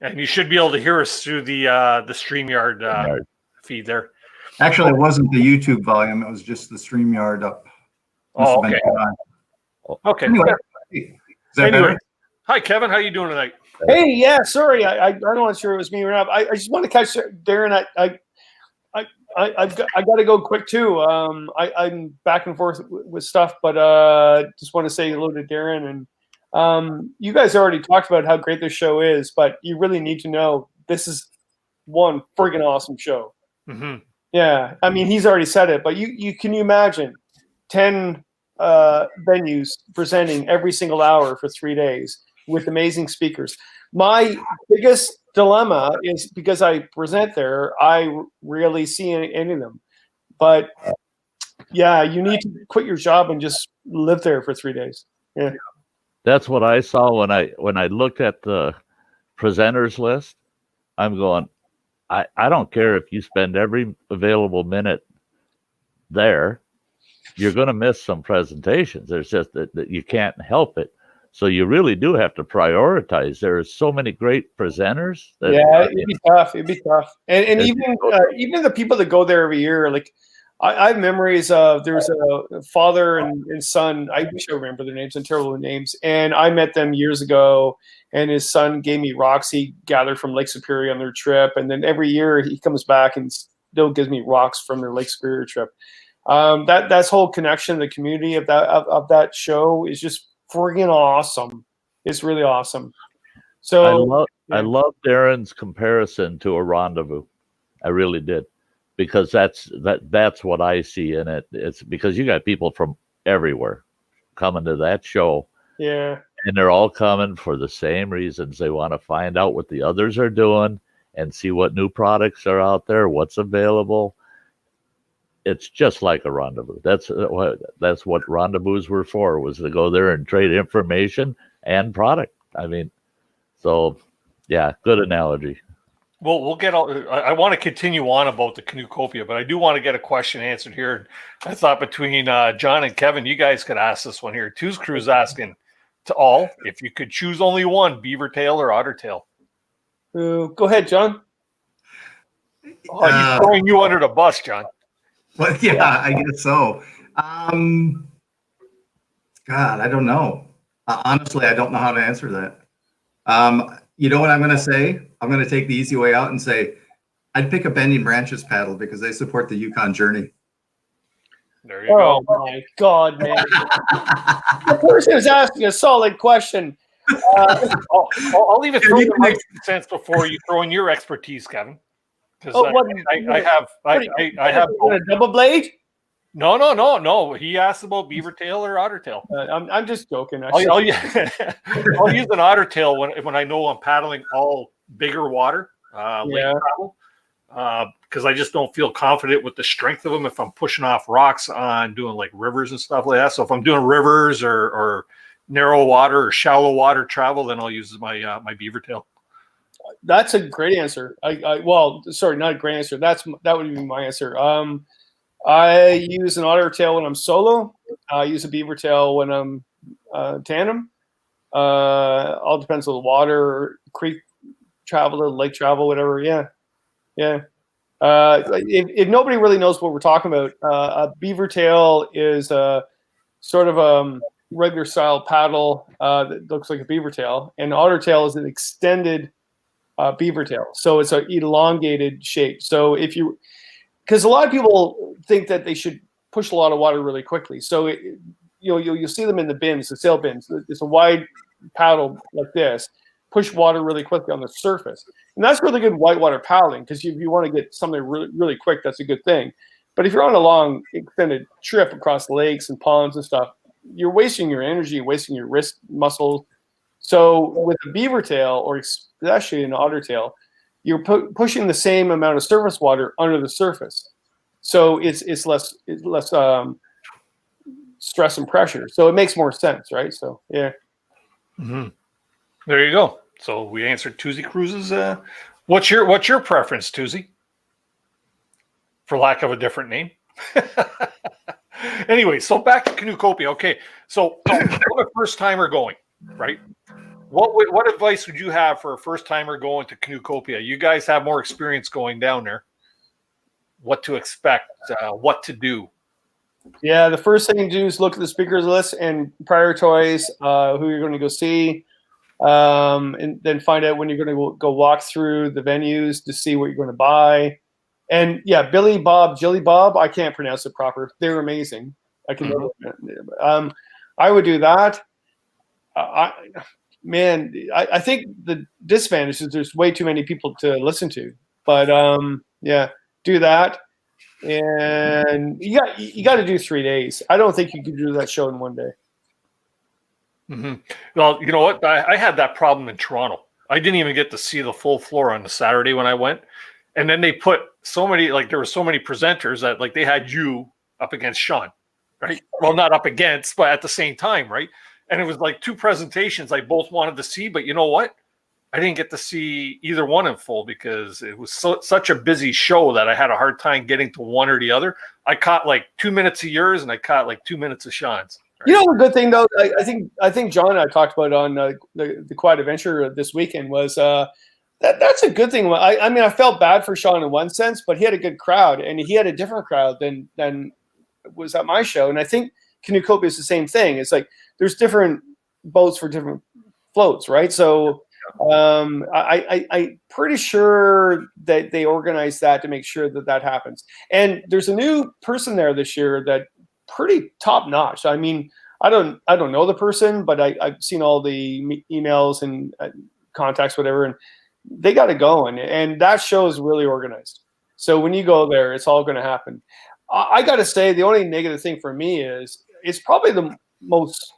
And you should be able to hear us through the StreamYard feed there. Actually, it wasn't the YouTube volume. It was just the StreamYard up. Oh, okay. Okay. Anyway, is that better? Hi, Kevin. How you doing tonight? Hey, yeah. Sorry, I'm not sure it was me or not. I just want to catch Darren. I've got to go quick too. I'm back and forth with stuff, but just want to say hello to Darren. And you guys already talked about how great this show is, but you really need to know this is one friggin' awesome show. Mm-hmm. Yeah, I mean he's already said it, but you can imagine 10 venues presenting every single hour for 3 days with amazing speakers. My biggest dilemma is because I present there, I rarely see any of them. But yeah, you need to quit your job and just live there for 3 days. Yeah. That's what I saw when I looked at the presenters list. I'm going, I don't care if you spend every available minute there, you're going to miss some presentations. There's just that you can't help it. So you really do have to prioritize. There are so many great presenters. It'd be tough. And even the people that go there every year, like I have memories of there was a father and son. I wish I remember their names. And terrible names. And I met them years ago. And his son gave me rocks he gathered from Lake Superior on their trip. And then every year he comes back and still gives me rocks from their Lake Superior trip. That's whole connection, the community of that show is just friggin' awesome. It's really awesome. So I love Darren's comparison to a rendezvous. I really did, because that's what I see in it. It's because you got people from everywhere coming to that show. Yeah. And they're all coming for the same reasons. They want to find out what the others are doing and see what new products are out there, what's available. It's just like a rendezvous. That's what rendezvous were for, was to go there and trade information and product. I mean, so yeah, good analogy. Well, we'll get all. I want to continue on about the CanoeCopia, but I do want to get a question answered here. I thought between John and Kevin, you guys could ask this one here. Two's Crew's asking to all, if you could choose only one, beaver tail or otter tail. Go ahead, John. Oh, he's throwing you under the bus, John. Well, yeah, I guess so. God, I don't know. Honestly, I don't know how to answer that. You know what I'm going to say? I'm going to take the easy way out and say I'd pick a Bending Branches paddle because they support the Yukon journey. There you go. Oh my God, man! The person is asking a solid question. I'll leave it through my 2 cents before you throw in your expertise, Kevin. Because I have a double blade. No. He asked about beaver tail or otter tail. I'm just joking. I'll use an otter tail when I know I'm paddling all bigger water, lake travel, because I just don't feel confident with the strength of them if I'm pushing off rocks on doing like rivers and stuff like that. So if I'm doing rivers or narrow water or shallow water travel, then I'll use my my beaver tail. That's a great answer. Well, sorry, not a great answer. That would be my answer. I use an otter tail when I'm solo. I use a beaver tail when I'm tandem. All depends on the water, creek travel, lake travel, whatever. Yeah. If nobody really knows what we're talking about, a beaver tail is a sort of regular style paddle that looks like a beaver tail, and otter tail is an extended beaver tail. So it's an elongated shape. So because a lot of people think that they should push a lot of water really quickly. So you'll see them in the bins, the sail bins. It's a wide paddle like this, push water really quickly on the surface. And that's really good whitewater paddling, because if you want to get something really, really quick, that's a good thing. But if you're on a long extended trip across lakes and ponds and stuff, you're wasting your energy, wasting your wrist muscles. So with a beaver tail, or especially an otter tail, you're pushing the same amount of surface water under the surface. So it's less stress and pressure. So it makes more sense, right? So yeah. Mm-hmm. There you go. So we answered Toozy Cruz's. What's your preference, Toozy? For lack of a different name. Anyway, so back to CanoeCopia. Okay, so I'm a first timer going, right? What advice would you have for a first timer going to CanoeCopia? You guys have more experience going down there. What to expect? What to do? Yeah, the first thing to do is look at the speakers list and prioritize who you're going to go see, and then find out when you're going to go walk through the venues to see what you're going to buy. And yeah, Billy Bob, Jilly Bob, I can't pronounce it proper. They're amazing. I can. I would do that. I think the disadvantage is there's way too many people to listen to. But yeah, do that. And you got to do 3 days. I don't think you can do that show in one day. Mm-hmm. Well, you know what? I had that problem in Toronto. I didn't even get to see the full floor on the Saturday when I went. And then they put so many, like there were so many presenters that like they had you up against Sean, right? Well, not up against, but at the same time, right? And it was like two presentations I both wanted to see, but you know what? I didn't get to see either one in full because it was such a busy show that I had a hard time getting to one or the other. I caught like 2 minutes of yours and I caught like 2 minutes of Sean's. Right? You know, a good thing though, I think John and I talked about on the Quiet Adventure this weekend was That's a good thing. I mean, I felt bad for Sean in one sense, but he had a good crowd, and he had a different crowd than was at my show. And I think CanoeCopia is the same thing. It's like there's different boats for different floats, right? So I'm pretty sure that they organized that to make sure that happens. And there's a new person there this year that pretty top notch. I mean, I don't know the person, but I've seen all the emails and contacts, whatever, and they got it going, and that show is really organized. So when you go there, it's all going to happen. I got to say, the only negative thing for me is it's probably the most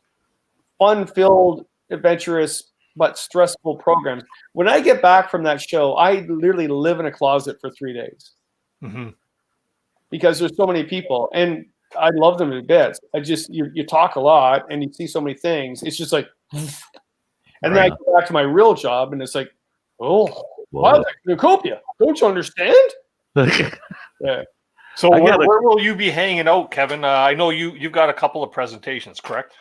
fun-filled, adventurous, but stressful program. When I get back from that show, I literally live in a closet for 3 days because there's so many people, and I love them to bits. You talk a lot, and you see so many things. It's just like, and then I go back to my real job, and it's like, oh, wow, CanoeCopia. Don't you understand? Yeah. So where will you be hanging out, Kevin? I know you've got a couple of presentations, correct?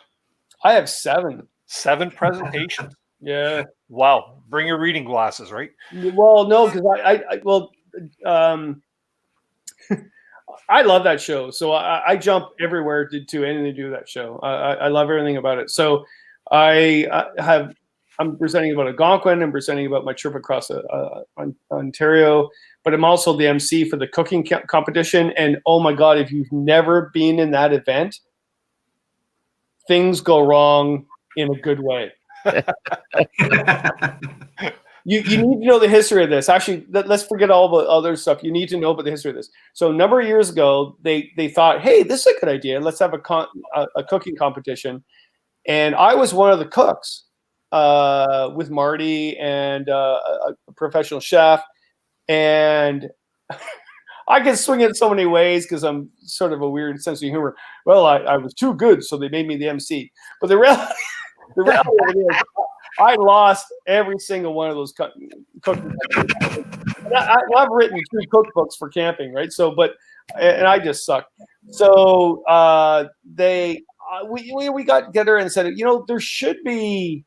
I have 7. 7 presentations. Yeah. Wow. Bring your reading glasses, right? Well, no, because I love that show. So I jump everywhere to anything to do that show. I love everything about it. So I'm presenting about Algonquin. I'm presenting about my trip across Ontario, but I'm also the MC for the cooking competition. And oh my God, if you've never been in that event, things go wrong in a good way. You need to know the history of this. Actually, let's forget all the other stuff. You need to know about the history of this. So a number of years ago, they thought, hey, this is a good idea. Let's have a cooking competition. And I was one of the cooks with Marty and a professional chef. And I can swing it so many ways because I'm sort of a weird sense of humor. Well, I was too good, so they made me the MC. But the reality is, I lost every single one of those cooking. I've written 2 cookbooks for camping, right? So, and I just suck. So we got together and said, there should be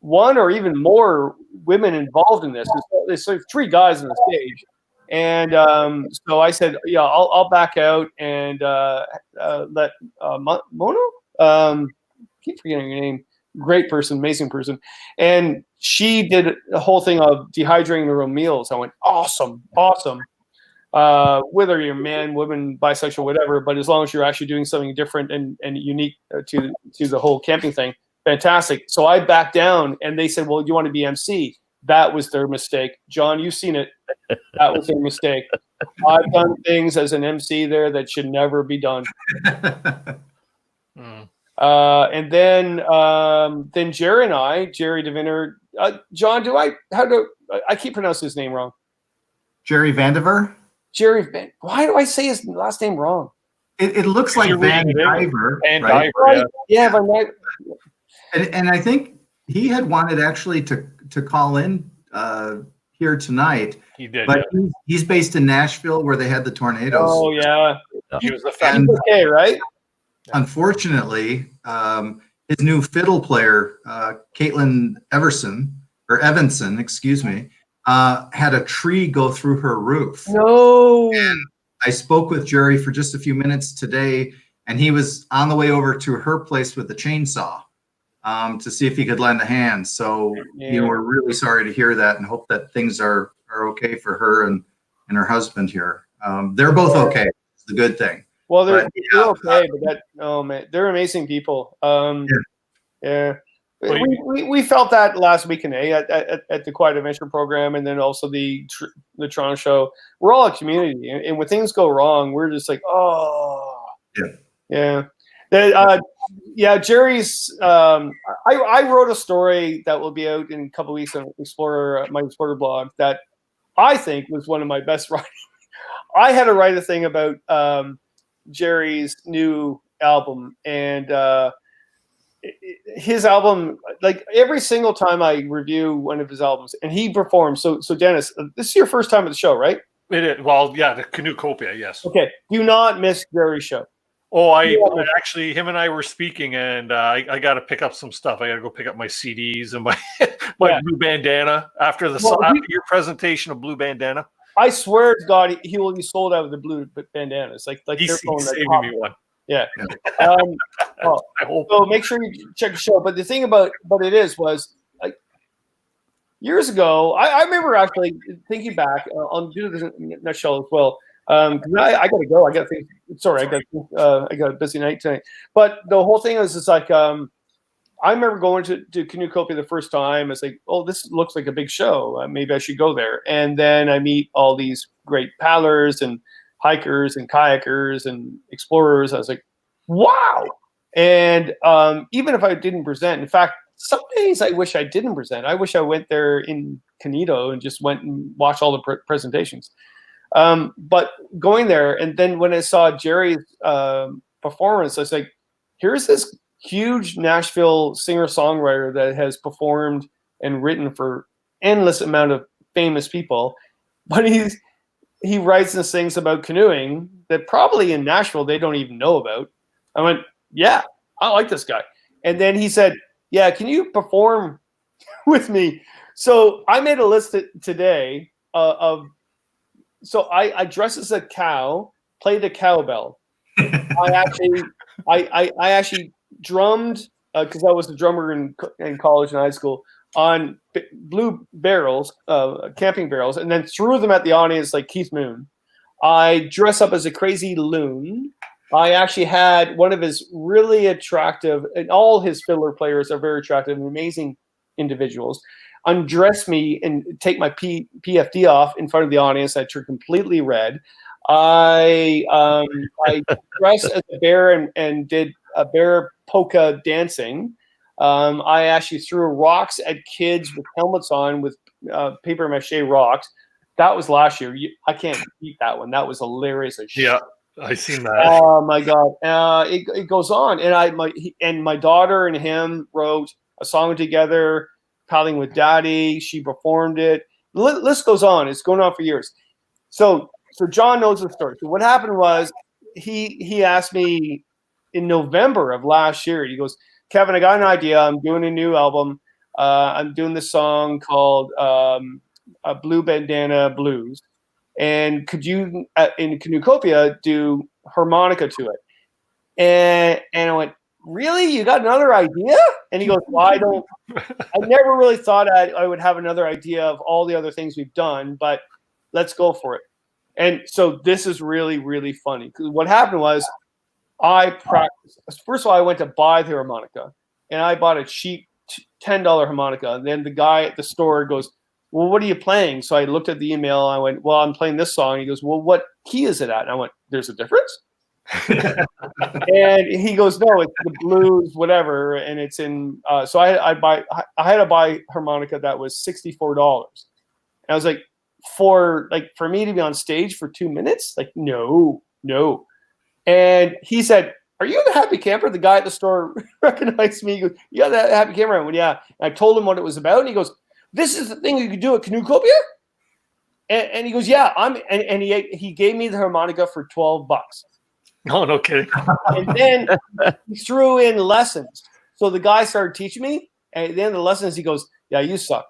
1 or even more women involved in this. There's like 3 guys on the stage. And so I said, yeah, I'll back out and let Mono, keep forgetting your name. Great person, amazing person. And she did the whole thing of dehydrating their own meals. I went, awesome. Whether you're man, woman, bisexual, whatever, but as long as you're actually doing something different and unique to the whole camping thing, fantastic. So I backed down and they said, well, you want to be MC? That was their mistake. John, you've seen it. That was their mistake. I've done things as an MC there that should never be done. And then Jerry and I, Jerry DeVinner, John, I keep pronouncing his name wrong. Jerry Vandiver? Why do I say his last name wrong? It looks like Van Diver. Van Diver, right? Yeah, Van Diver. And I think he had wanted actually to call in here tonight. He did. But he's based in Nashville where they had the tornadoes. Oh, yeah. He was the fan. Okay, right? Unfortunately, his new fiddle player, Caitlin Evanson, excuse me, had a tree go through her roof. No. And I spoke with Jerry for just a few minutes today, and he was on the way over to her place with the chainsaw to see if he could lend a hand. So, we're really sorry to hear that and hope that things are okay for her and her husband here. They're both okay. It's the good thing. Well, they're okay, but man, they're amazing people. Yeah. We felt that last weekend at the Quiet Adventure program, and then also the Toronto show. We're all a community, and when things go wrong, we're just like, oh, yeah. Jerry's. I wrote a story that will be out in a couple of weeks on my Explorer blog that I think was one of my best writing. I had to write a thing about Jerry's new album, and his album, like every single time I review one of his albums, and he performs. So Dennis, this is your first time at the show, right? It is. Well, yeah, the CanoeCopia, yes. Okay, do not miss Jerry's show. Oh, I Yeah. actually, him and I were speaking, and I got to pick up some stuff. I got to go pick up my CDs and my Yeah. blue bandana after your presentation of blue bandana. I swear to God, he will be sold out of the blue bandanas. Like He's they're going saving me one. Yeah. I hope. So make sure you check the show. But the thing about was like years ago, I remember actually thinking back on do this next show as well. I got to go. I got things. Sorry, I got a busy night tonight. But the whole thing is, it's like I remember going to CanoeCopia the first time. It's like, oh, this looks like a big show. Maybe I should go there. And then I meet all these great paddlers and hikers and kayakers and explorers. I was like, wow. And even if I didn't present, in fact, some days I wish I didn't present. I wish I went there incognito and just went and watched all the presentations. But going there, and then when I saw Jerry's performance, I was like, here's this huge Nashville singer-songwriter that has performed and written for endless amount of famous people, but he writes and sings about canoeing that probably in Nashville they don't even know about. I went, yeah, I like this guy. And then he said, yeah, can you perform with me? So I made a list today so I dress as a cow, play the cowbell. I actually drummed because I was a drummer in college and high school on blue barrels, camping barrels, and then threw them at the audience like Keith Moon. I dress up as a crazy loon. I actually had one of his really attractive, and all his fiddler players are very attractive and amazing individuals, undress me and take my PFD off in front of the audience. I turned completely red. I dressed as a bear and did a bear polka dancing. I actually threw rocks at kids with helmets on with paper mache rocks. That was last year. I can't beat that one. That was hilarious as shit. Yeah, I seen that. Oh my God! It goes on, and my daughter and him wrote a song together, "Paddling with Daddy." She performed it. List goes on. It's going on for years. So John knows the story. So what happened was he asked me in November of last year. He goes, Kevin, I got an idea. I'm doing a new album. I'm doing this song called Blue Bandana Blues. And could you, in CanoeCopia, do harmonica to it? And I went, really? You got another idea? And he goes, well, I never really thought I would have another idea of all the other things we've done, but let's go for it. And so this is really, really funny. Because what happened was I practiced. First of all, I went to buy the harmonica, and I bought a cheap $10 harmonica. And then the guy at the store goes, well, what are you playing? So I looked at the email. I went, well, I'm playing this song. He goes, well, what key is it at? And I went, there's a difference? And he goes, no, it's the blues, whatever. And it's in, so I had to buy harmonica that was $64. And I was like, for me to be on stage for 2 minutes? Like, no. And he said, are you the happy camper? The guy at the store recognized me. He goes, yeah, that happy camper. I went, yeah. And I told him what it was about. And he goes, this is the thing you could do at CanoeCopia? And he goes, yeah, and he gave me the harmonica for $12. Oh, no kidding. And then he threw in lessons. So the guy started teaching me. And at the end of the lessons, he goes, yeah, you suck.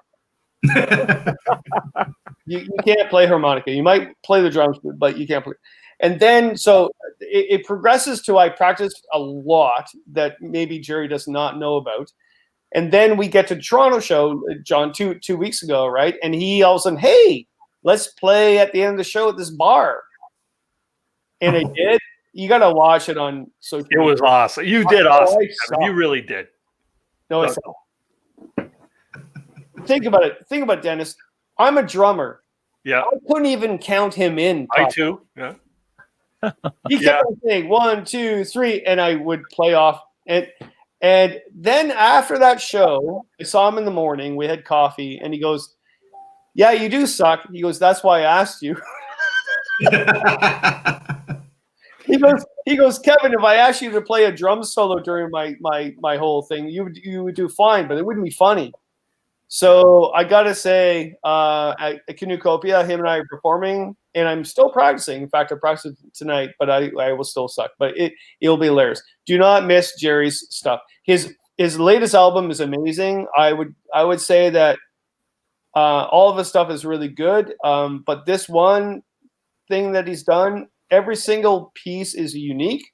You can't play harmonica. You might play the drums, but you can't play. And then so it progresses to I practice a lot that maybe Jerry does not know about. And then we get to the Toronto show, John, two weeks ago, right? And he all of a sudden, hey, let's play at the end of the show at this bar. And I did. You got to watch it on social media. It was awesome. You did awesome. You really did. No, it's not. Think about it. Think about it, Dennis. I'm a drummer. Yeah. I couldn't even count him in. I too. Yeah. He kept on saying 1, 2, 3, and I would play off. And then after that show, I saw him in the morning. We had coffee, and he goes, yeah, you do suck. He goes, that's why I asked you. He goes, Kevin, if I asked you to play a drum solo during my whole thing, you would do fine, but it wouldn't be funny. So I gotta say, at CanoeCopia, him and I are performing, and I'm still practicing. In fact, I practiced tonight, but I will still suck. But it'll be hilarious. Do not miss Jerry's stuff. His latest album is amazing. I would say that all of his stuff is really good. But this one thing that he's done, every single piece is unique.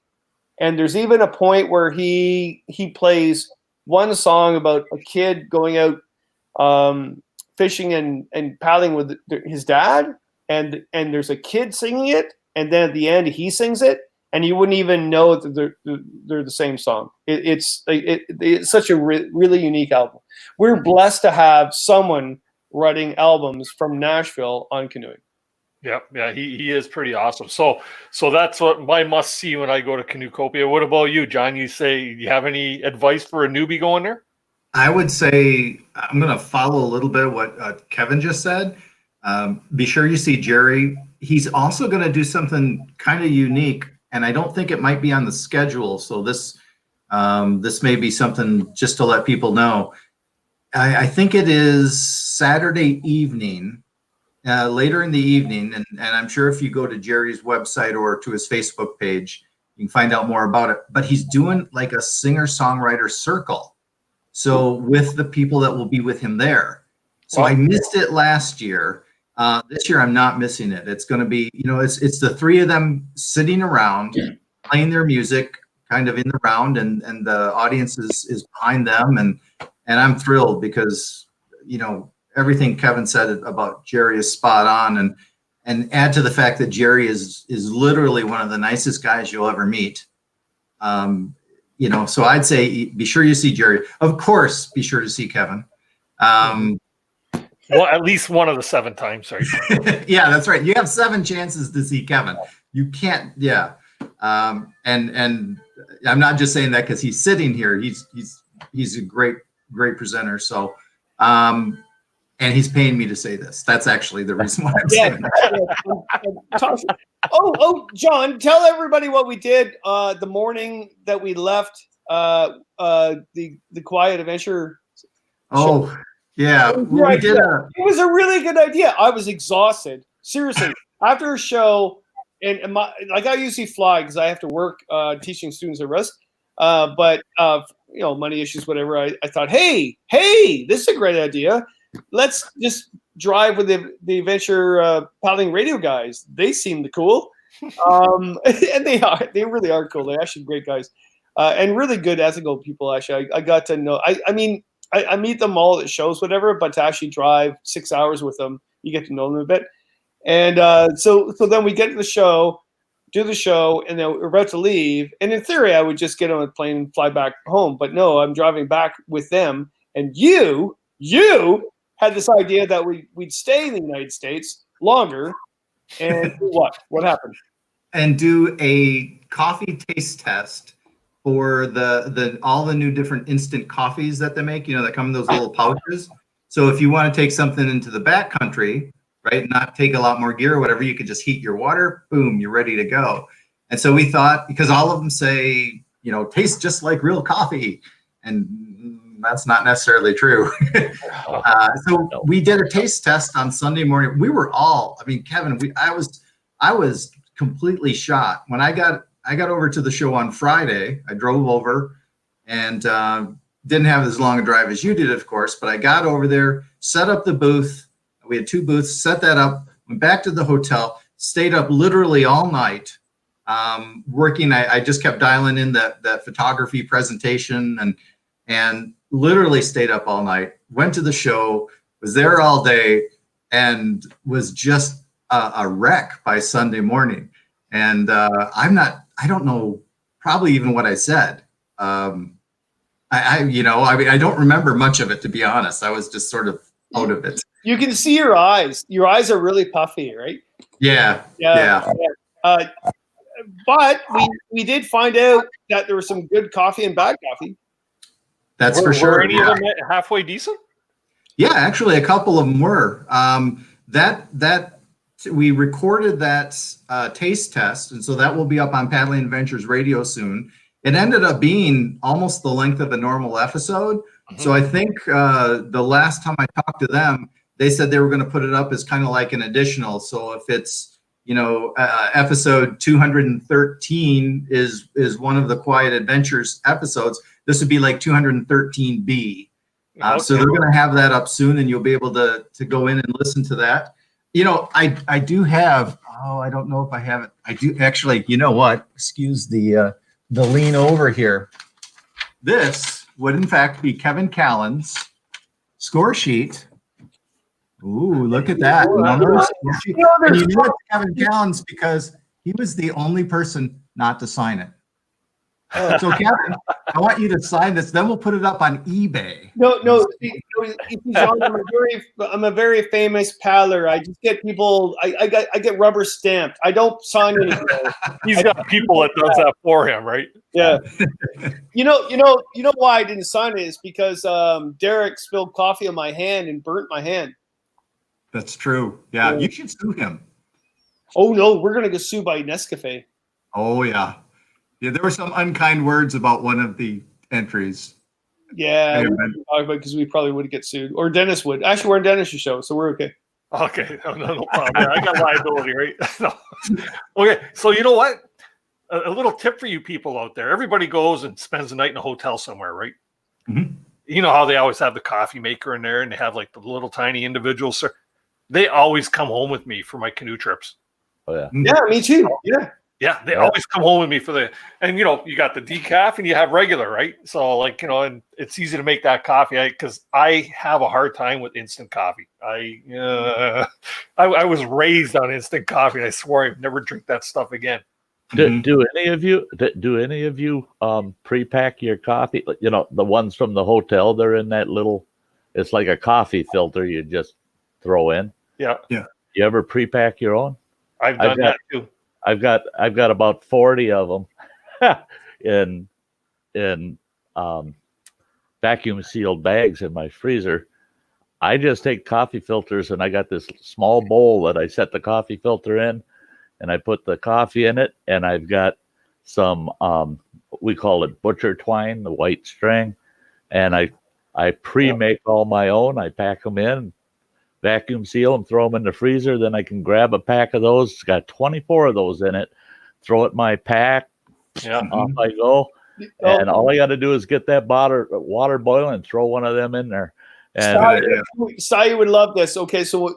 And there's even a point where he plays one song about a kid going out fishing and paddling with his dad, and there's a kid singing it, and then at the end he sings it, and you wouldn't even know that they're the same song. It's such a really unique album. We're blessed to have someone writing albums from Nashville on canoeing. Yeah, he is pretty awesome. So that's what my must see when I go to CanoeCopia. What about you, John? You have any advice for a newbie going there? I would say I'm going to follow a little bit of what Kevin just said. Be sure you see Jerry. He's also going to do something kind of unique, and I don't think it might be on the schedule. So this may be something just to let people know. I think it is Saturday evening. Later in the evening, and I'm sure if you go to Jerry's website or to his Facebook page, you can find out more about it. But he's doing like a singer-songwriter circle. So with the people that will be with him there. So I missed it last year. This year I'm not missing it. It's going to be, it's the three of them sitting around playing their music kind of in the round, and the audience is behind them. And I'm thrilled because, everything Kevin said about Jerry is spot on, and add to the fact that Jerry is literally one of the nicest guys you'll ever meet. So I'd say be sure you see Jerry. Of course, be sure to see Kevin. Well, at least one of the 7 times, sorry. Yeah, that's right. You have 7 chances to see Kevin. You can't, yeah. And I'm not just saying that because he's sitting here. He's a great presenter. So and he's paying me to say this. That's actually the reason why I'm saying that. Oh, John, tell everybody what we did the morning that we left the Quiet Adventure show. Oh, yeah. Well, we did it was a really good idea. I was exhausted. Seriously. After a show, and I usually fly because I have to work teaching students at risk. But money issues, whatever. I thought, hey, this is a great idea. Let's just drive with the adventure paddling radio guys. They seem cool, and they really are cool. They're actually great guys, and really good ethical people. Actually, I got to know. I meet them all at shows, whatever. But to actually drive 6 hours with them, you get to know them a bit. And so then we get to the show, do the show, and then we're about to leave. And in theory, I would just get on a plane and fly back home. But no, I'm driving back with them. And you had this idea that we'd stay in the United States longer. And what happened? And do a coffee taste test for the all the new different instant coffees that they make, that come in those little pouches. So if you want to take something into the backcountry, right, not take a lot more gear or whatever, you could just heat your water, boom, you're ready to go. And so we thought, because all of them say, tastes just like real coffee, and that's not necessarily true. So we did a taste test on Sunday morning. We were all, Kevin, I was completely shocked when I got over to the show on Friday. I drove over and didn't have as long a drive as you did, of course, but I got over there, set up the booth. We had 2 booths, set that up, went back to the hotel, stayed up literally all night working. I just kept dialing in that photography presentation and literally stayed up all night, went to the show, was there all day, and was just a wreck by Sunday morning. And I don't know probably even what I said. I don't remember much of it, to be honest. I was just sort of out of it. You can see your eyes. Your eyes are really puffy, right? Yeah. But we did find out that there was some good coffee and bad coffee. That's for sure. Were any of them halfway decent? Yeah, actually, a couple of them were. That we recorded that taste test, and so that will be up on Paddling Adventures Radio soon. It ended up being almost the length of a normal episode, So I think the last time I talked to them, they said they were going to put it up as kind of like an additional. So if it's, episode 213 is one of the Quiet Adventures episodes, this would be like 213B. So they're going to have that up soon, and you'll be able to go in and listen to that. I do have. Oh, I don't know if I have it. I do actually. You know what? Excuse the lean over here. This would in fact be Kevin Callan's score sheet. Ooh, look at that. And you know it's Kevin Callan's because he was the only person not to sign it. So Kevin, I want you to sign this. Then we'll put it up on eBay. No, John, I'm a very famous paddler. I just get people. I get rubber stamped. I don't sign anything. He's got people that does that for him, right? Yeah. You know why I didn't sign it is because Derek spilled coffee on my hand and burnt my hand. That's true. Yeah, you should sue him. Oh no, we're gonna get sued by Nescafe. Oh yeah. Yeah, there were some unkind words about one of the entries. Yeah, because we probably would get sued, or Dennis would. Actually, we're in Dennis' show, so we're okay. Okay, no problem. Yeah, I got liability, right? No. Okay, so you know what? A little tip for you people out there. Everybody goes and spends the night in a hotel somewhere, right? Mm-hmm. You know how they always have the coffee maker in there, and they have like the little tiny individuals. They always come home with me for my canoe trips. Oh yeah. Yeah, me too. Yeah. Yeah, they always come home with me for and you got the decaf and you have regular, right? So and it's easy to make that coffee because I have a hard time with instant coffee. I was raised on instant coffee, and I swore I'd never drink that stuff again. Do any of you pre-pack your coffee? The ones from the hotel, they're in that little. It's like a coffee filter you just throw in. Yeah. You ever pre-pack your own? I've done that too. I've got about 40 of them in vacuum sealed bags in my freezer. I just take coffee filters, and I got this small bowl that I set the coffee filter in, and I put the coffee in it, and I've got some we call it butcher twine, the white string, and I pre-make all my own. I pack them in, vacuum seal them, throw them in the freezer. Then I can grab a pack of those. It's got 24 of those in it. Throw it in my pack. Yeah. Off I go. And all I got to do is get that water boiling and throw one of them in there. And Sai would love this. Okay, so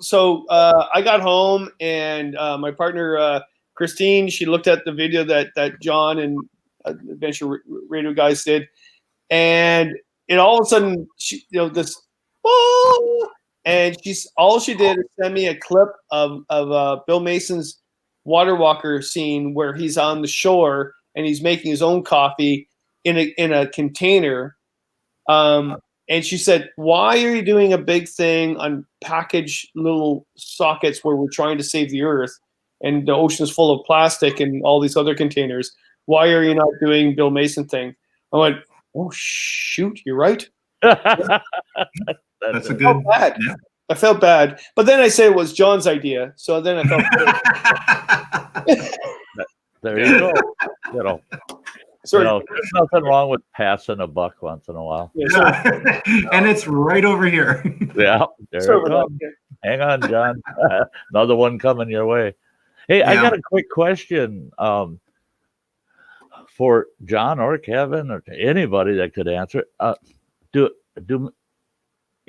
I got home, and my partner Christine, she looked at the video that John and Adventure Radio guys did, and it all of a sudden this. And all she did is send me a clip of Bill Mason's water walker scene where he's on the shore and he's making his own coffee in a container. And she said, "Why are you doing a big thing on packaged little sockets where we're trying to save the earth and the ocean's full of plastic and all these other containers? Why are you not doing Bill Mason thing?" I went, "Oh shoot, you're right." That's a good. I felt bad, but then I said it was John's idea, so then I felt good. There you go. There's nothing wrong with passing a buck once in a while. Yeah. And it's right over here. Yeah, there it comes. Hang on, John. Another one coming your way. Hey, I got a quick question for John or Kevin or anybody that could answer. Do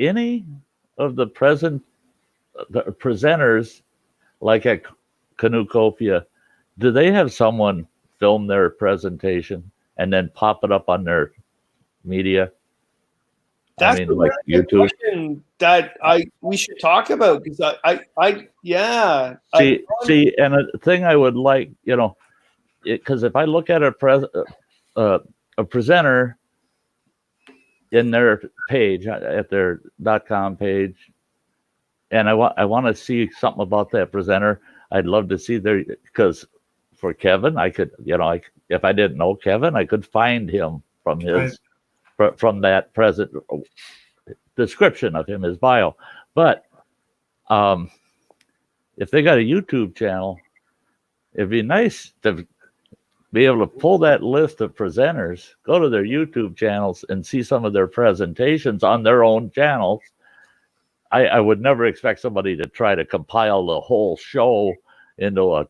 any of the presenters, like at CanoeCopia, do they have someone film their presentation and then pop it up on their media? That's like YouTube. That we should talk about because See, and a thing I would like, because if I look at a presenter in their page at their .com page, and I want to see something about that presenter. I'd love to see because for Kevin, I could, if I didn't know Kevin, I could find him from his from that present description of him, his bio. But if they got a YouTube channel, it'd be nice to be able to pull that list of presenters, go to their YouTube channels, and see some of their presentations on their own channels. I would never expect somebody to try to compile the whole show into a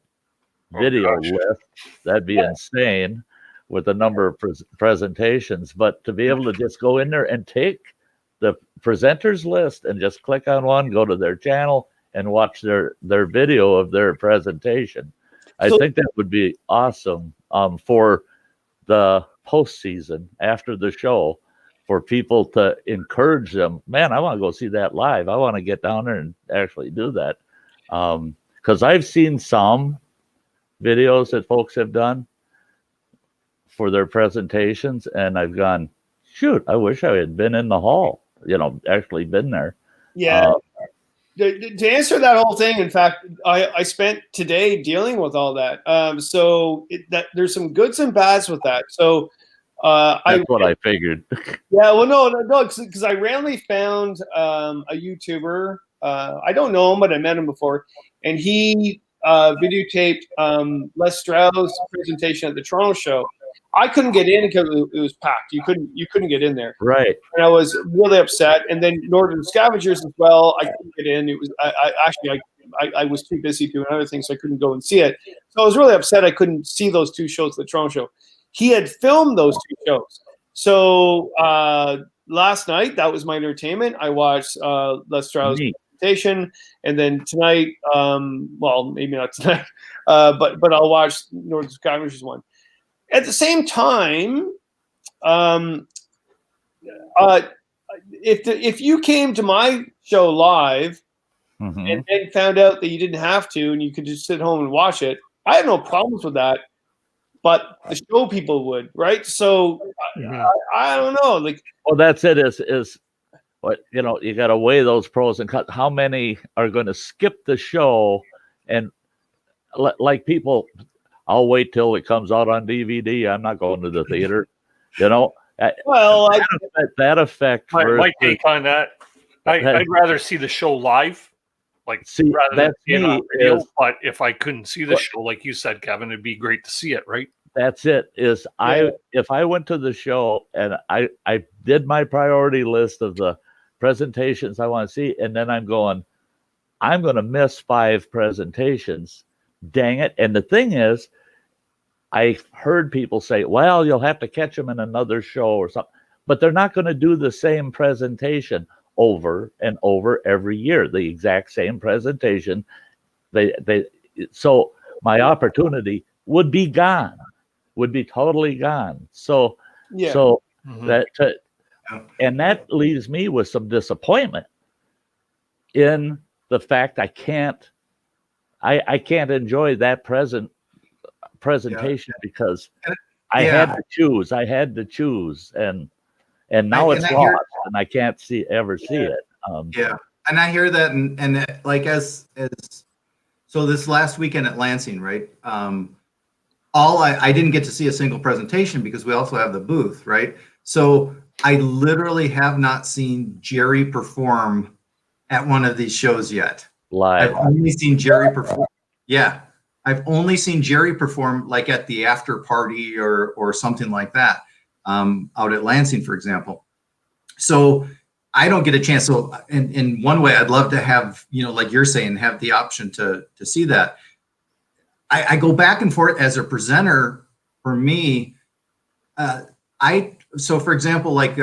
video list. That'd be insane with the number of presentations. But to be able to just go in there and take the presenters list and just click on one, go to their channel, and watch their video of their presentation. I think that would be awesome for the postseason after the show, for people to encourage them. Man, I want to go see that live. I want to get down there and actually do that. Because I've seen some videos that folks have done for their presentations, and I've gone, shoot, I wish I had been in the hall, actually been there. Yeah. To answer that whole thing, in fact, I spent today dealing with all that. There's some goods and bads with that. So that's what I figured. Yeah, well, no, because I randomly found a YouTuber. I don't know him, but I met him before, and he videotaped Les Stroud's presentation at the Toronto show. I couldn't get in because it was packed. You couldn't get in there. Right. And I was really upset. And then Northern Scavengers as well. I couldn't get in. It was I was too busy doing other things, so I couldn't go and see it. So I was really upset I couldn't see those two shows at the Toronto show. He had filmed those two shows. So last night, that was my entertainment. I watched Les Stroud's presentation, and then tonight, well, maybe not tonight, but I'll watch Northern Scavengers one. At the same time, if you came to my show live and then found out that you didn't have to and you could just sit home and watch it, I have no problems with that. But the show people would, right? So I don't know. Like, well, that's it. Is what you got to weigh those pros and cons. How many are going to skip the show and like people? I'll wait till it comes out on DVD. I'm not going to the theater. Well, that effect. My take on that, I'd rather see the show live, rather than seeing on video. But if I couldn't see the show, like you said, Kevin, it'd be great to see it, right? That's it. If I went to the show and I did my priority list of the presentations I want to see, and then I'm going to miss 5 presentations. Dang it. And the thing is, I heard people say, well, you'll have to catch them in another show or something, but they're not going to do the same presentation over and over every year, the exact same presentation. So my opportunity would be gone, would be totally gone. So and that leaves me with some disappointment in the fact I can't enjoy that presentation because I had to choose. And now it's lost, and I can't ever see it. And I hear that, and like as so this last weekend at Lansing, right? I didn't get to see a single presentation because we also have the booth, right? So I literally have not seen Jerry perform at one of these shows yet. Live. I've only seen Jerry perform. Yeah. I've only seen Jerry perform like at the after party or something like that, out at Lansing, for example. So I don't get a chance. So in one way, I'd love to have, like you're saying, have the option to see that. I go back and forth as a presenter. For me, so for example, like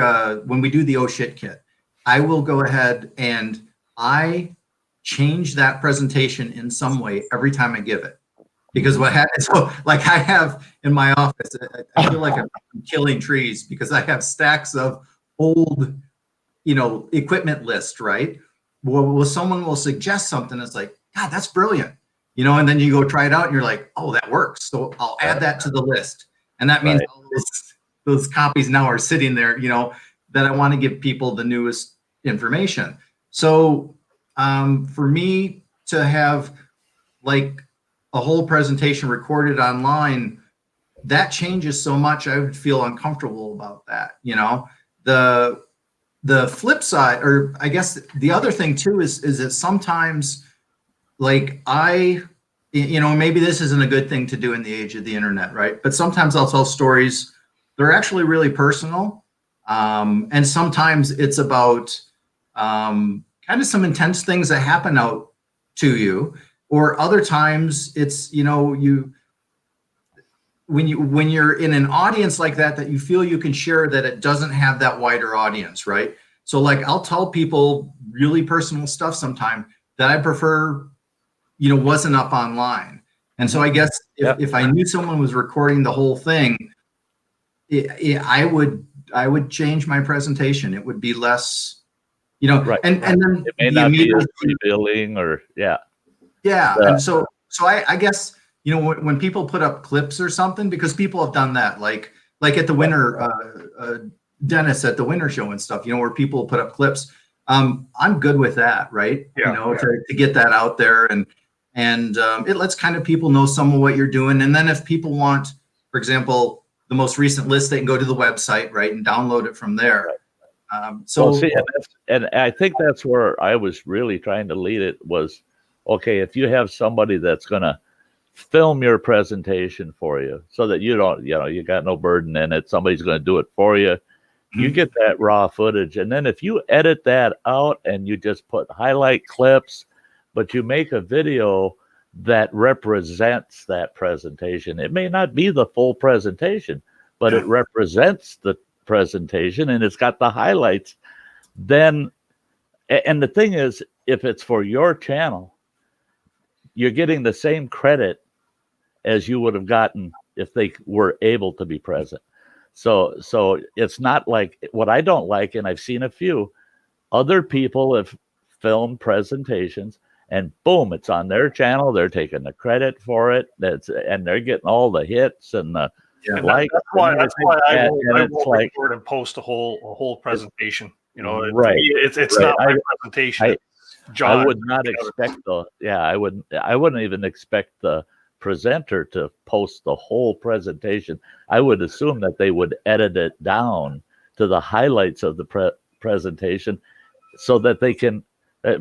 when we do the oh shit kit, I will go ahead and I change that presentation in some way every time I give it. Because what happens, so like I have in my office, I feel like I'm killing trees because I have stacks of old, equipment list, right? Well, someone will suggest something. It's like, God, that's brilliant. And then you go try it out and you're like, oh, that works. So I'll add that to the list. And that means all those copies now are sitting there, that I want to give people the newest information. So for me to have like a whole presentation recorded online, that changes so much. I would feel uncomfortable about that. The flip side, or I guess the other thing too, is that sometimes like you know, maybe this isn't a good thing to do in the age of the internet, right? But sometimes I'll tell stories, they're actually really personal. And sometimes it's about kind of some intense things that happen out to you, or other times it's, you know, when you're in an audience like that you feel you can share, that it doesn't have that wider audience, right? So like I'll tell people really personal stuff sometime that I prefer, you know, wasn't up online. And so I guess if I knew someone was recording the whole thing, I would change my presentation. It would be less, you know, Right. and then it may not be as revealing, or and so I guess, you know, when people put up clips or something, because people have done that, like at the winter, Dennis at the winter show and stuff, you know, where people put up clips. I'm good with that, right? Yeah, you know, to get that out there, and it lets kind of people know some of what you're doing. And then if people want, for example, the most recent list, they can go to the website, right, and download it from there. Well, see, and I think that's where I was really trying to lead it was, okay, if you have somebody that's going to film your presentation for you so that you don't, you know, you got no burden in it, somebody's going to do it for you. You get that raw footage. And then if you edit that out and you just put highlight clips, but you make a video that represents that presentation, it may not be the full presentation, but it represents the presentation and it's got the highlights. Then, and the thing is, if it's for your channel, you're getting the same credit as you would have gotten if they were able to be present. So it's not like, what I don't like, and I've seen a few other people have filmed presentations and boom, it's on their channel. They're taking the credit for it. And they're getting all the hits and the likes. That's why I won't like, record and post a whole presentation. You know, right? It's right. not my presentation. John, I would not expect I wouldn't even expect the presenter to post the whole presentation. I would assume that they would edit it down to the highlights of the presentation so that they can,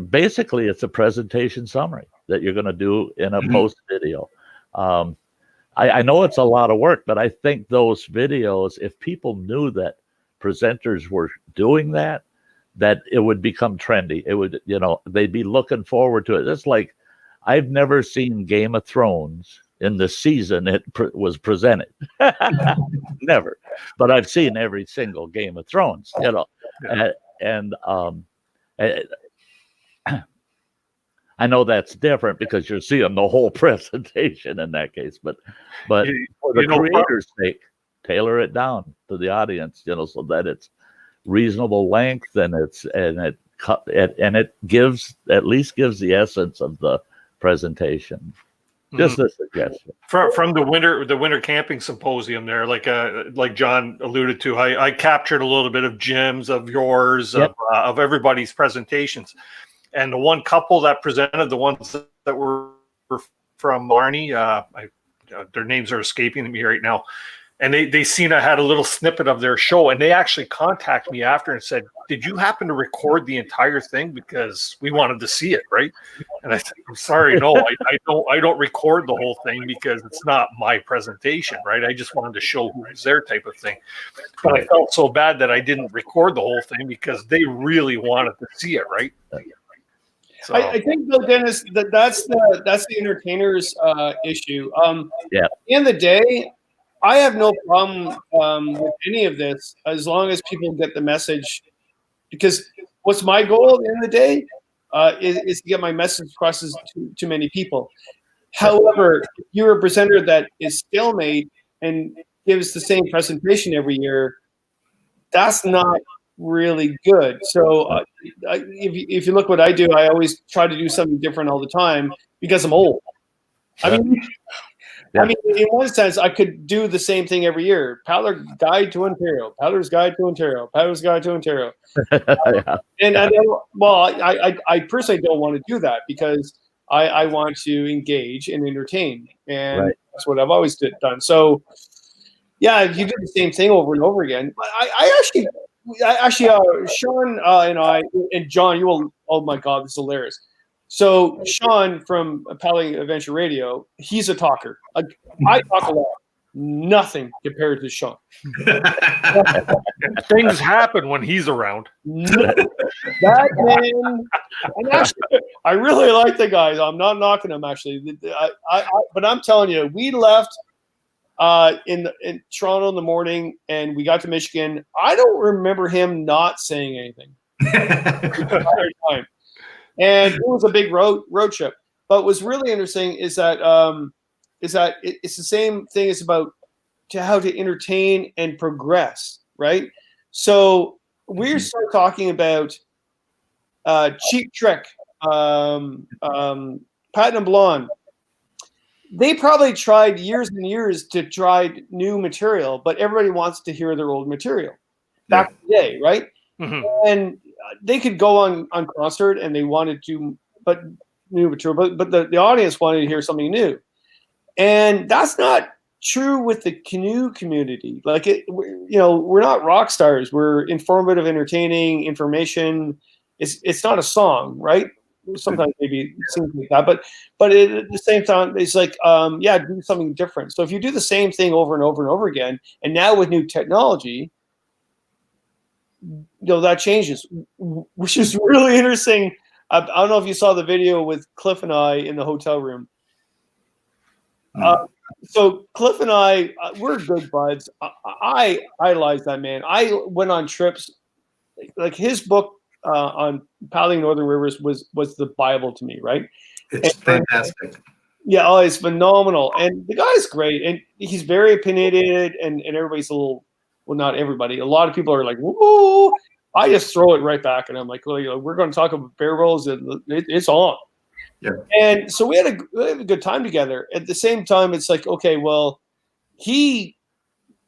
basically it's a presentation summary that you're going to do in a post video. I know it's a lot of work, but I think those videos, if people knew that presenters were doing that it would become trendy. It would, you know, they'd be looking forward to it. It's like, I've never seen Game of Thrones in the season it was presented. Never. But I've seen every single Game of Thrones, you know. I know that's different because you're seeing the whole presentation in that case, but for the creator's sake, tailor it down to the audience, you know, so that it's reasonable length and it gives, at least gives the essence of the presentation. Just a suggestion. From the winter camping symposium there, like John alluded to, I captured a little bit of Jim's, of yours, of everybody's presentations. And the one couple that presented, the ones that were from Marnie, their names are escaping me right now. And they seen I had a little snippet of their show, and they actually contacted me after and said, "Did you happen to record the entire thing? Because we wanted to see it, right?" And I said, "I'm sorry, no, I don't record the whole thing because it's not my presentation, right? I just wanted to show who was there, type of thing." But I felt so bad that I didn't record the whole thing because they really wanted to see it, right? So. I think though, Dennis, that's the entertainer's issue. At the end of the day, I have no problem with any of this as long as people get the message. Because what's my goal at the end of the day is to get my message across to many people. However, if you're a presenter that is stalemate and gives the same presentation every year, that's not really good. So if you look what I do, I always try to do something different all the time because I'm old. I mean, in one sense, I could do the same thing every year. Paddler Guide to Ontario, Paddler's Guide to Ontario, Paddler's Guide to Ontario. And I personally don't want to do that because I want to engage and entertain, and that's what I've always done. So, yeah, if you do the same thing over and over again, I actually, Sean and I and John, you will. Oh my God, this is hilarious. So Sean from Paddling Adventure Radio, he's a talker. I talk a lot. Nothing compared to Sean. Things happen when he's around. That man, and actually, I really like the guys. I'm not knocking him actually. But I'm telling you, we left in Toronto in the morning, and we got to Michigan. I don't remember him not saying anything. The entire time. And it was a big road trip. But what's really interesting is that it's the same thing as about how to entertain and progress, right? So we start talking about Cheap Trick, Patent and Blonde. They probably tried years and years to try new material, but everybody wants to hear their old material back in the day, right? Mm-hmm. And they could go on concert and they wanted to, but new material, but the audience wanted to hear something new. And that's not true with the canoe community. Like we're not rock stars. We're informative, entertaining, information. It's not a song, right? Sometimes maybe it seems like that, but at the same time, it's like, do something different. So if you do the same thing over and over and over again, and now with new technology, that changes, which is really interesting. I don't know if you saw the video with Cliff and I in the hotel room. So Cliff and I, we're good buds. I idolize that man. I went on trips, like his book on paddling northern rivers was the Bible to me, right? It's fantastic. Yeah, it's phenomenal. And the guy's great. And he's very opinionated, and everybody's a little, well, not everybody. A lot of people are like, whoa. I just throw it right back, and I'm like, well, we're going to talk about barrels, and it's on. Yeah. And so we had a good time together. At the same time, it's like, okay, well, he,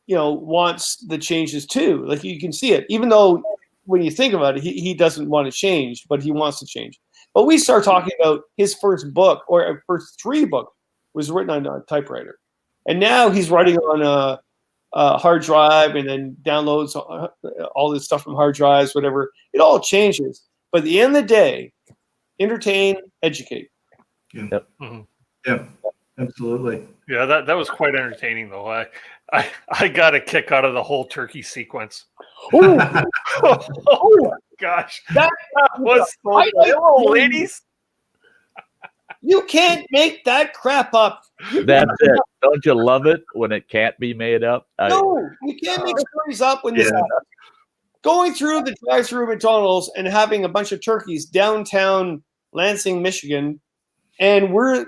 wants the changes too. Like you can see it, even though when you think about it, he doesn't want to change, but he wants to change. But we start talking about his first book, or first 3 books, was written on a typewriter, and now he's writing on a hard drive, and then downloads all this stuff from hard drives, whatever. It all changes. But at the end of the day, entertain, educate. Yeah. Yep. Mm-hmm. Yeah, absolutely. Yeah, that was quite entertaining, though. I got a kick out of the whole turkey sequence. Oh gosh, that was so hello, ladies. You can't make that crap up. That's it. Don't you love it when it can't be made up? No, you can't make stories up when this happens. Going through the drive-through McDonald's and having a bunch of turkeys downtown Lansing, Michigan, and we're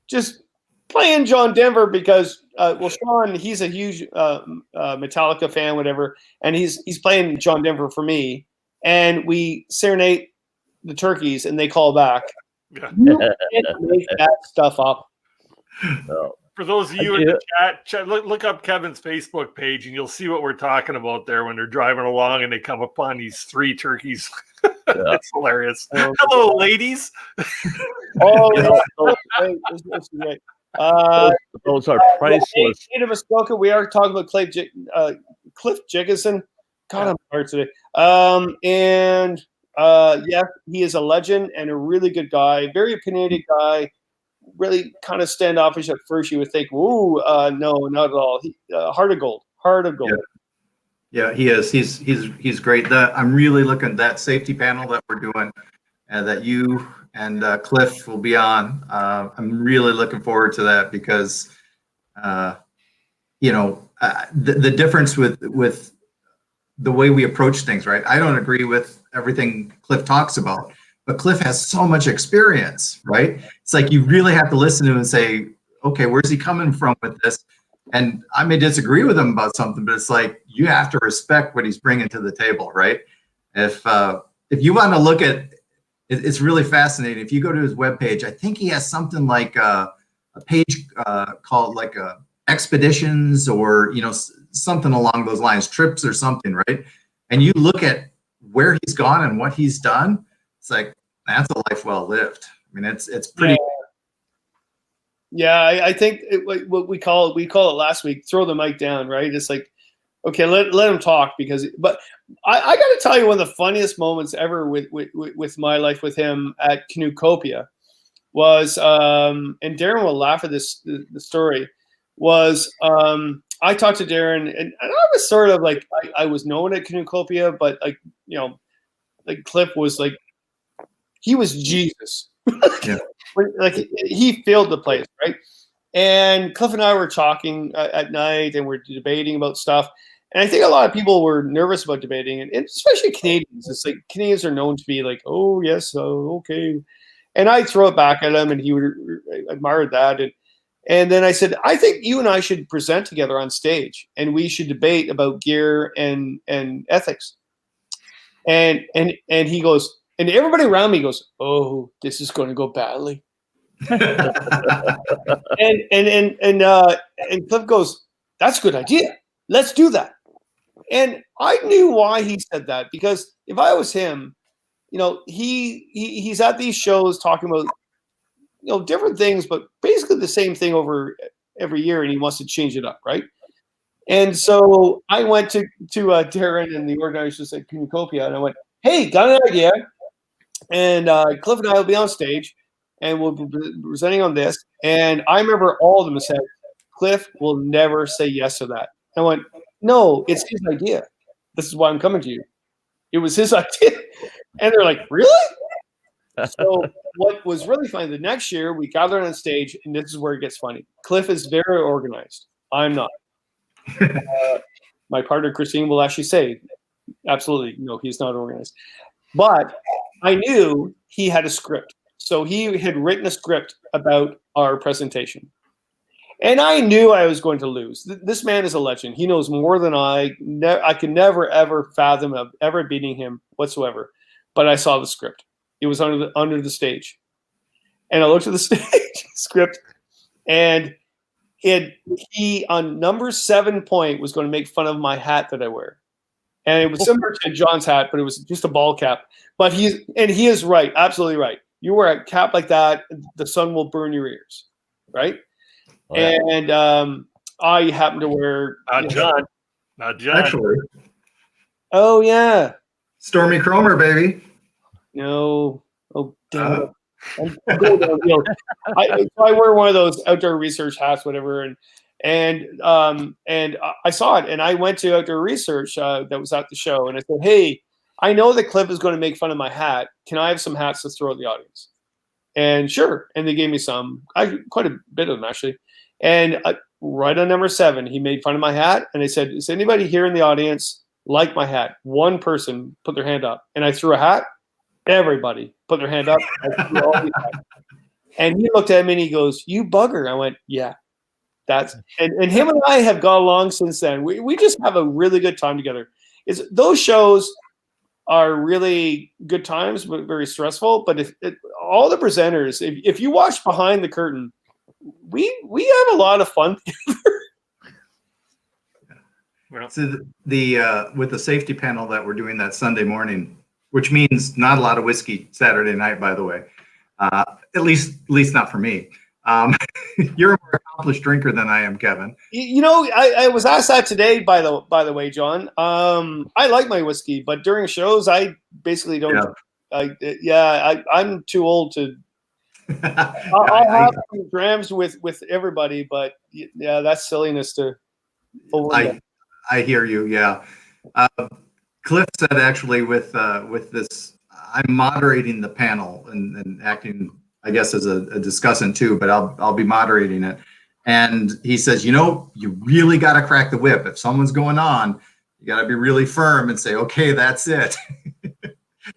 just playing John Denver because, Sean, he's a huge Metallica fan, whatever, and he's playing John Denver for me, and we serenade the turkeys, and they call back. Yeah. You can't make that stuff up. No. For those of you in the chat, look up Kevin's Facebook page, and you'll see what we're talking about there when they're driving along and they come upon these 3 turkeys. It's hilarious. Hello, ladies. Oh, that's great. Those are priceless. Native Muskoka, we are talking about Cliff Jigginson. God, I'm tired today. He is a legend and a really good guy, very opinionated guy. Really kind of standoffish at first. You would think, "Ooh, no, not at all." Heart of gold. Yeah, he is. He's great. I'm really looking at that safety panel that we're doing, and that you and Cliff will be on. I'm really looking forward to that because, the difference with the way we approach things, right? I don't agree with everything Cliff talks about. But Cliff has so much experience, right? It's like you really have to listen to him and say, okay, where's he coming from with this? And I may disagree with him about something, but it's like you have to respect what he's bringing to the table, right? If you want to look at it's really fascinating. If you go to his webpage, I think he has something like a page called like expeditions or something along those lines, trips or something, right? And you look at where he's gone and what he's done. It's like, that's a life well lived. I mean, it's pretty. Yeah, I think what we call it last week, throw the mic down, right? It's like okay, let him talk but I got to tell you one of the funniest moments ever with my life with him at CanoeCopia was, and Darren will laugh at the story, was I talked to Darren and I was sort of like, I was known at CanoeCopia, but like, you know, like Cliff was like, he was Jesus. Yeah. Like he filled the place, right? And Cliff and I were talking at night and we're debating about stuff. And I think a lot of people were nervous about debating, and especially Canadians. It's like Canadians are known to be like, oh, yes, okay. And I throw it back at him, and he admired that. And then I said, I think you and I should present together on stage, and we should debate about gear and ethics. And he goes, and everybody around me goes, oh, this is going to go badly. and Cliff goes, that's a good idea. Let's do that. And I knew why he said that, because if I was him, you know, he's at these shows talking about, you know, different things, but basically the same thing over every year, and he wants to change it up, right? And so I went to Darren and the organizers at CanoeCopia, and I went, hey, got an idea. And Cliff and I will be on stage, and we'll be presenting on this. And I remember all of them said, Cliff will never say yes to that. I went, no, it's his idea. This is why I'm coming to you. It was his idea. And they're like, really? So what was really funny, the next year we gathered on stage, and this is where it gets funny. Cliff is very organized. I'm not. My partner, Christine, will actually say, absolutely, no, he's not organized. But I knew he had a script. So he had written a script about our presentation. And I knew I was going to lose. This man is a legend. He knows more than I. I can never, ever fathom of ever beating him whatsoever. But I saw the script. It was under the stage. And I looked at the stage script, and he on number 7 point was going to make fun of my hat that I wear. And it was similar to John's hat, but it was just a ball cap. But he is right, absolutely right. You wear a cap like that, the sun will burn your ears, right? Oh, yeah. And I happen to wear not John. Actually. Oh yeah. Stormy Cromer, baby. No. Oh damn it. I wear one of those outdoor research hats, whatever, and I saw it, and I went to outdoor research that was at the show, and I said, hey, I know that Cliff is going to make fun of my hat. Can I have some hats to throw at the audience? And sure, and they gave me some. Quite a bit of them actually. And right on number 7, he made fun of my hat, and I said, is anybody here in the audience like my hat? One person put their hand up, and I threw a hat. Everybody put their hand up. And he looked at me and he goes, you bugger. I went, yeah. And him and I have got along since then. We just have a really good time together. Those shows are really good times, but very stressful. But all the presenters, if you watch behind the curtain, we have a lot of fun together. So with the safety panel that we're doing that Sunday morning, which means not a lot of whiskey Saturday night, by the way, at least not for me. You're a more accomplished drinker than I am, Kevin. You know, I was asked that today, by the way, John. I like my whiskey, but during shows, I basically don't. Yeah. I'm too old to. I'll have some grams with everybody, but yeah, that's silliness to. I hear you. Yeah. Cliff said actually with this, I'm moderating the panel and acting, I guess, as a discussant too, but I'll be moderating it. And he says, you really got to crack the whip. If someone's going on, you got to be really firm and say, okay, that's it.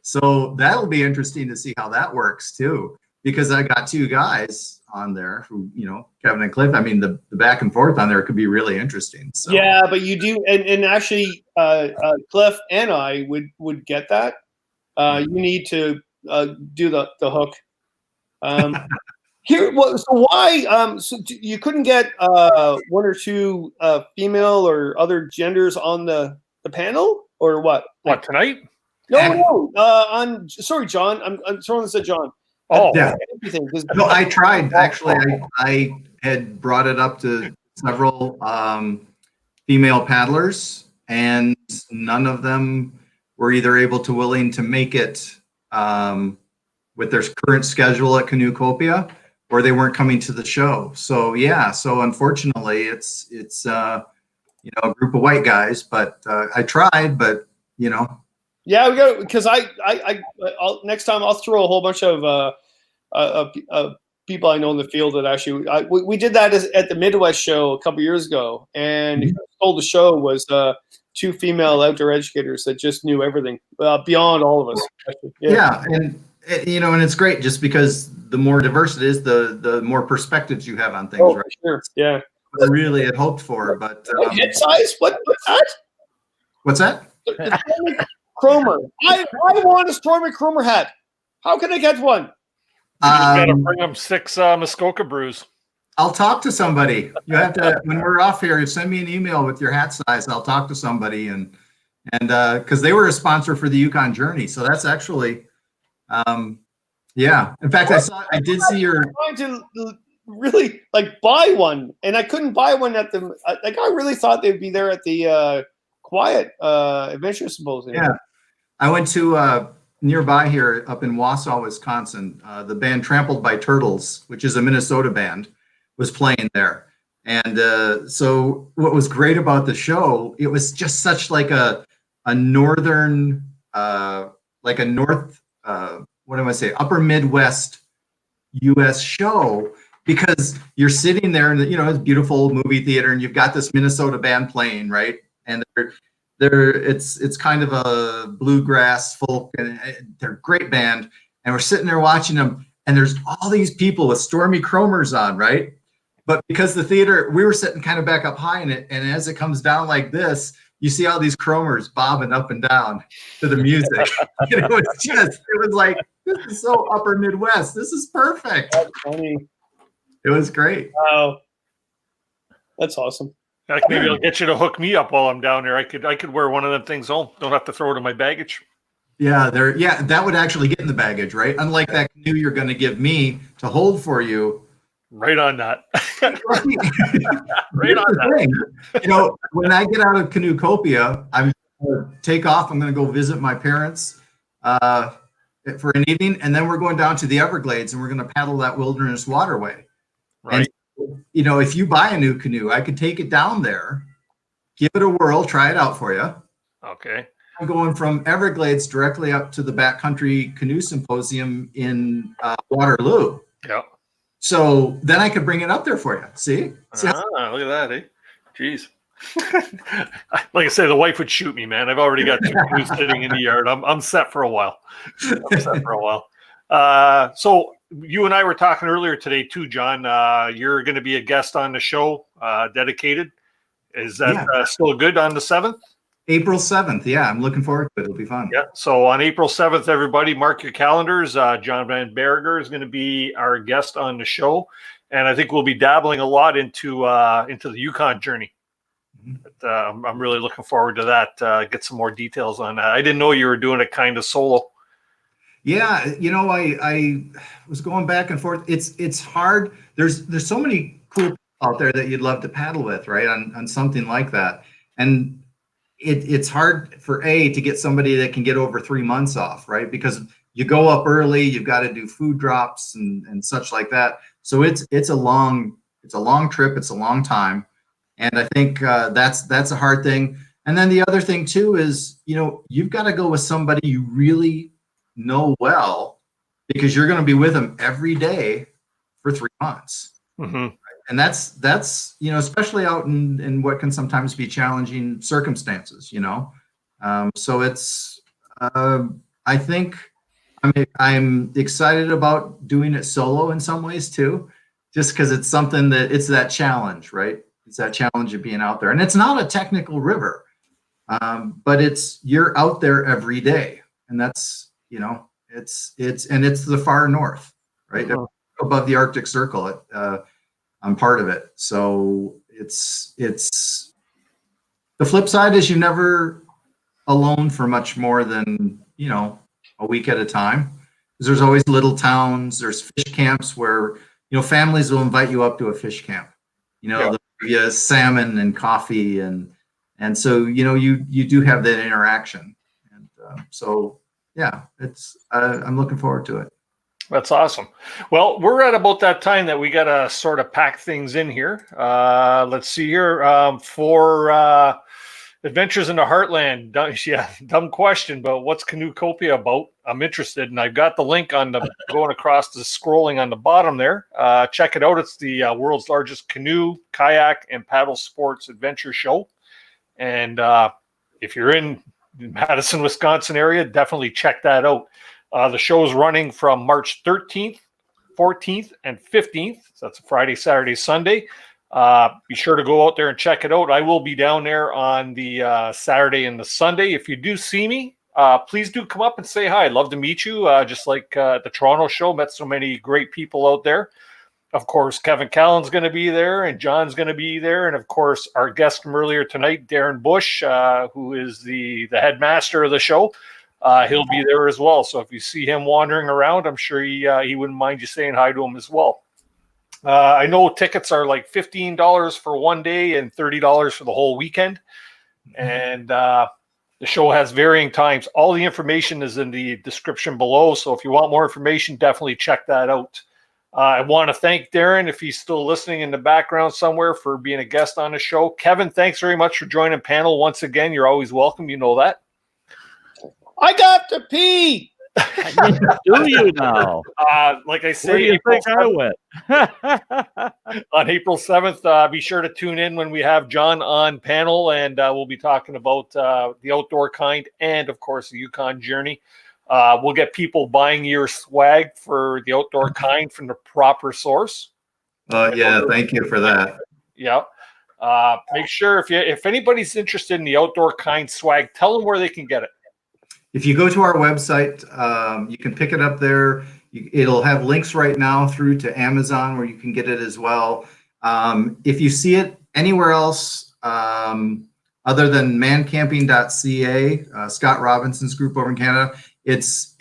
So that'll be interesting to see how that works too, because I got 2 guys on there who, Kevin and Cliff. I mean, the back and forth on there could be really interesting. So. Yeah, but you do, and actually, Cliff and I would get that. You need to do the hook. So why? So you couldn't get 1 or 2 female or other genders on the panel, or what? What, tonight? No. Sorry, John. I'm throwing this at John. Oh, yeah. No, I tried. Actually, I had brought it up to several female paddlers, and none of them were either willing to make it with their current schedule at CanoeCopia, or they weren't coming to the show. So yeah, so unfortunately, it's a group of white guys. But I tried, but Yeah, we got, because I'll next time I'll throw a whole bunch of people I know in the field that actually we did that at the Midwest show a couple years ago, and who told the show was 2 female outdoor educators that just knew everything beyond all of us. Actually. Yeah, and and it's great just because the more diverse it is, the more perspectives you have on things, right? Sure. Yeah. I really had hoped for, but head size? What's that? What's that? Cromer. I want a Stormy Cromer hat. How can I get one? You just gotta bring them 6 Muskoka brews. I'll talk to somebody. You have to, when we're off here, send me an email with your hat size. I'll talk to somebody, and because they were a sponsor for the Yukon Journey, so that's actually, yeah. In fact, I did see your. Trying to really buy one, and I couldn't buy one at the. I really thought they'd be there at the Quiet Adventure Symposium. Yeah, I went to nearby here up in Wausau, Wisconsin. The band Trampled by Turtles, which is a Minnesota band, was playing there. And so what was great about the show, it was just such like a northern, like a north, what do I say, upper Midwest US show, because you're sitting there in it's a beautiful old movie theater, and you've got this Minnesota band playing, right? And it's kind of a bluegrass folk, and they're a great band. And we're sitting there watching them, and there's all these people with Stormy Cromers on, right? But because the theater, we were sitting kind of back up high in it, and as it comes down like this, you see all these Cromers bobbing up and down to the music. It was like, this is so upper Midwest. This is perfect. That's funny. It was great. Wow. That's awesome. Maybe I'll get you to hook me up while I'm down there. I could wear one of them things home. Don't have to throw it in my baggage. Yeah, that would actually get in the baggage, right? Unlike that canoe you're going to give me to hold for you. Right on that. Right on that. When I get out of CanoeCopia, I'm going to take off. I'm going to go visit my parents for an evening, and then we're going down to the Everglades, and we're going to paddle that wilderness waterway. Right. And, if you buy a new canoe, I could take it down there, give it a whirl, try it out for you. Okay. I'm going from Everglades directly up to the Backcountry Canoe Symposium in Waterloo. Yeah. So then I could bring it up there for you. See? Look at that, eh? Jeez. Like I say, the wife would shoot me, man. I've already got 2 canoes sitting in the yard. I'm set for a while. So you and I were talking earlier today too, John. You're going to be a guest on the show, dedicated. Is that still good on the 7th? April 7th. Yeah, I'm looking forward to it. It'll be fun. Yeah. So on April 7th, everybody mark your calendars. John Van Barriger is going to be our guest on the show. And I think we'll be dabbling a lot into the Yukon journey. But, I'm really looking forward to that. Get some more details on that. I didn't know you were doing it kind of solo. Yeah, I was going back and forth. It's hard. There's so many cool people out there that you'd love to paddle with, right? On something like that. And it's hard to get somebody that can get over 3 months off, right? Because you go up early, you've got to do food drops and such like that. So it's a long trip. It's a long time. And I think that's a hard thing. And then the other thing too is, you've got to go with somebody you really know well, because you're going to be with them every day for 3 months. Mm-hmm. And that's especially out in what can sometimes be challenging circumstances, so it's I think I'm excited about doing it solo in some ways too, just because it's something it's that challenge, right? It's that challenge of being out there, and it's not a technical river, but you're out there every day, and that's it's the far north, right? Mm-hmm. Above the Arctic Circle. I'm part of it. So it's the flip side is you're never alone for much more than, a week at a time. Because there's always little towns, there's fish camps where, families will invite you up to a fish camp. There'll be salmon and coffee and And so, you do have that interaction. And so, yeah, I'm looking forward to it. That's awesome. Well, we're at about that time that we got to sort of pack things in here. Let's see here for Adventures in the Heartland. Dumb question, but what's CanoeCopia about? I'm interested, and I've got the link on the going across the scrolling on the bottom there. Check it out. It's the world's largest canoe, kayak, and paddle sports adventure show. And if you're in Madison, Wisconsin area, definitely check that out. The show is running from March 13th, 14th, and 15th. So that's a Friday, Saturday, Sunday. Be sure to go out there and check it out. I will be down there on the Saturday and the Sunday. If you do see me, please do come up and say hi. I'd love to meet you. Just like the Toronto show, met so many great people out there. Of course, Kevin Callan's going to be there, and John's going to be there. And of course, our guest from earlier tonight, Darren Bush, who is the headmaster of the show. He'll be there as well. So if you see him wandering around, I'm sure he wouldn't mind you saying hi to him as well. I know tickets are like $15 for one day and $30 for the whole weekend. And the show has varying times. All the information is in the description below. So if you want more information, definitely check that out. I want to thank Darren, if he's still listening in the background somewhere, for being a guest on the show. Kevin, thanks very much for joining panel once again. You're always welcome. You know that. I got to pee. Do you now? Like I Where say, do you think I went? on April 7th, be sure to tune in when we have John on panel, and we'll be talking about the outdoor kind and, of course, the Yukon journey. We'll get people buying your swag for the outdoor kind from the proper source. Yeah, thank you for that. Yeah. Make sure if anybody's interested in the outdoor kind swag, tell them where they can get it. If you go to our website, you can pick it up there. It'll have links right now through to Amazon where you can get it as well. If you see it anywhere else other than mancamping.ca, Scott Robinson's group over in Canada, it's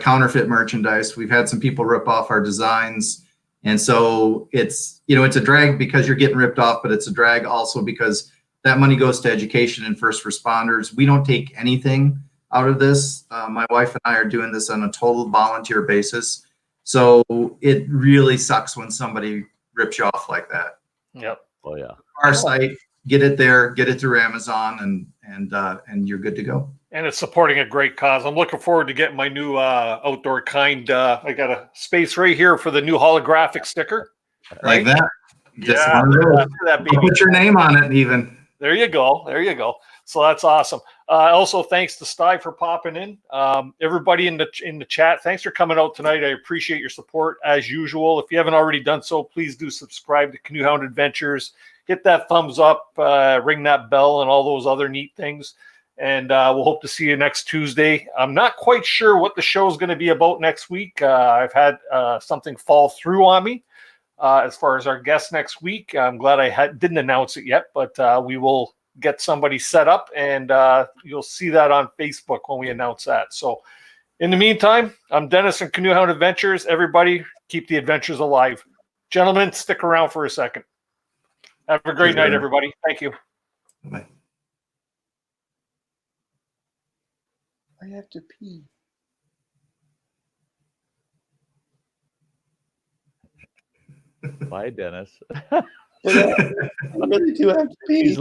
counterfeit merchandise. We've had some people rip off our designs. And so it's a drag because you're getting ripped off, but it's a drag also because that money goes to education and first responders. We don't take anything out of this. My wife and I are doing this on a total volunteer basis. So it really sucks when somebody rips you off like that. Yep. Oh yeah. Our site, get it there, get it through Amazon, and you're good to go. And it's supporting a great cause. I'm looking forward to getting my new outdoor kind. I got a space right here for the new holographic sticker. Like that. Just Yeah, one of those. that baby. Put your name on it even. There you go. There you go. So that's awesome. Also, thanks to Sty for popping in. Everybody in the chat, thanks for coming out tonight. I appreciate your support as usual. If you haven't already done so, please do subscribe to Canoehound Adventures. Hit that thumbs up, ring that bell, and all those other neat things. And we'll hope to see you next Tuesday. I'm not quite sure what the show is going to be about next week. I've had something fall through on me as far as our guest next week. I'm glad I didn't announce it yet, but we will get somebody set up, and you'll see that on Facebook when we announce that. So in the meantime, I'm Dennis from Canoehound Adventures. Everybody, keep the adventures alive. Gentlemen, stick around for a second. Have a great night, everybody. Thank you. Bye. I have to pee. Bye, Dennis. I really do have to pee. He's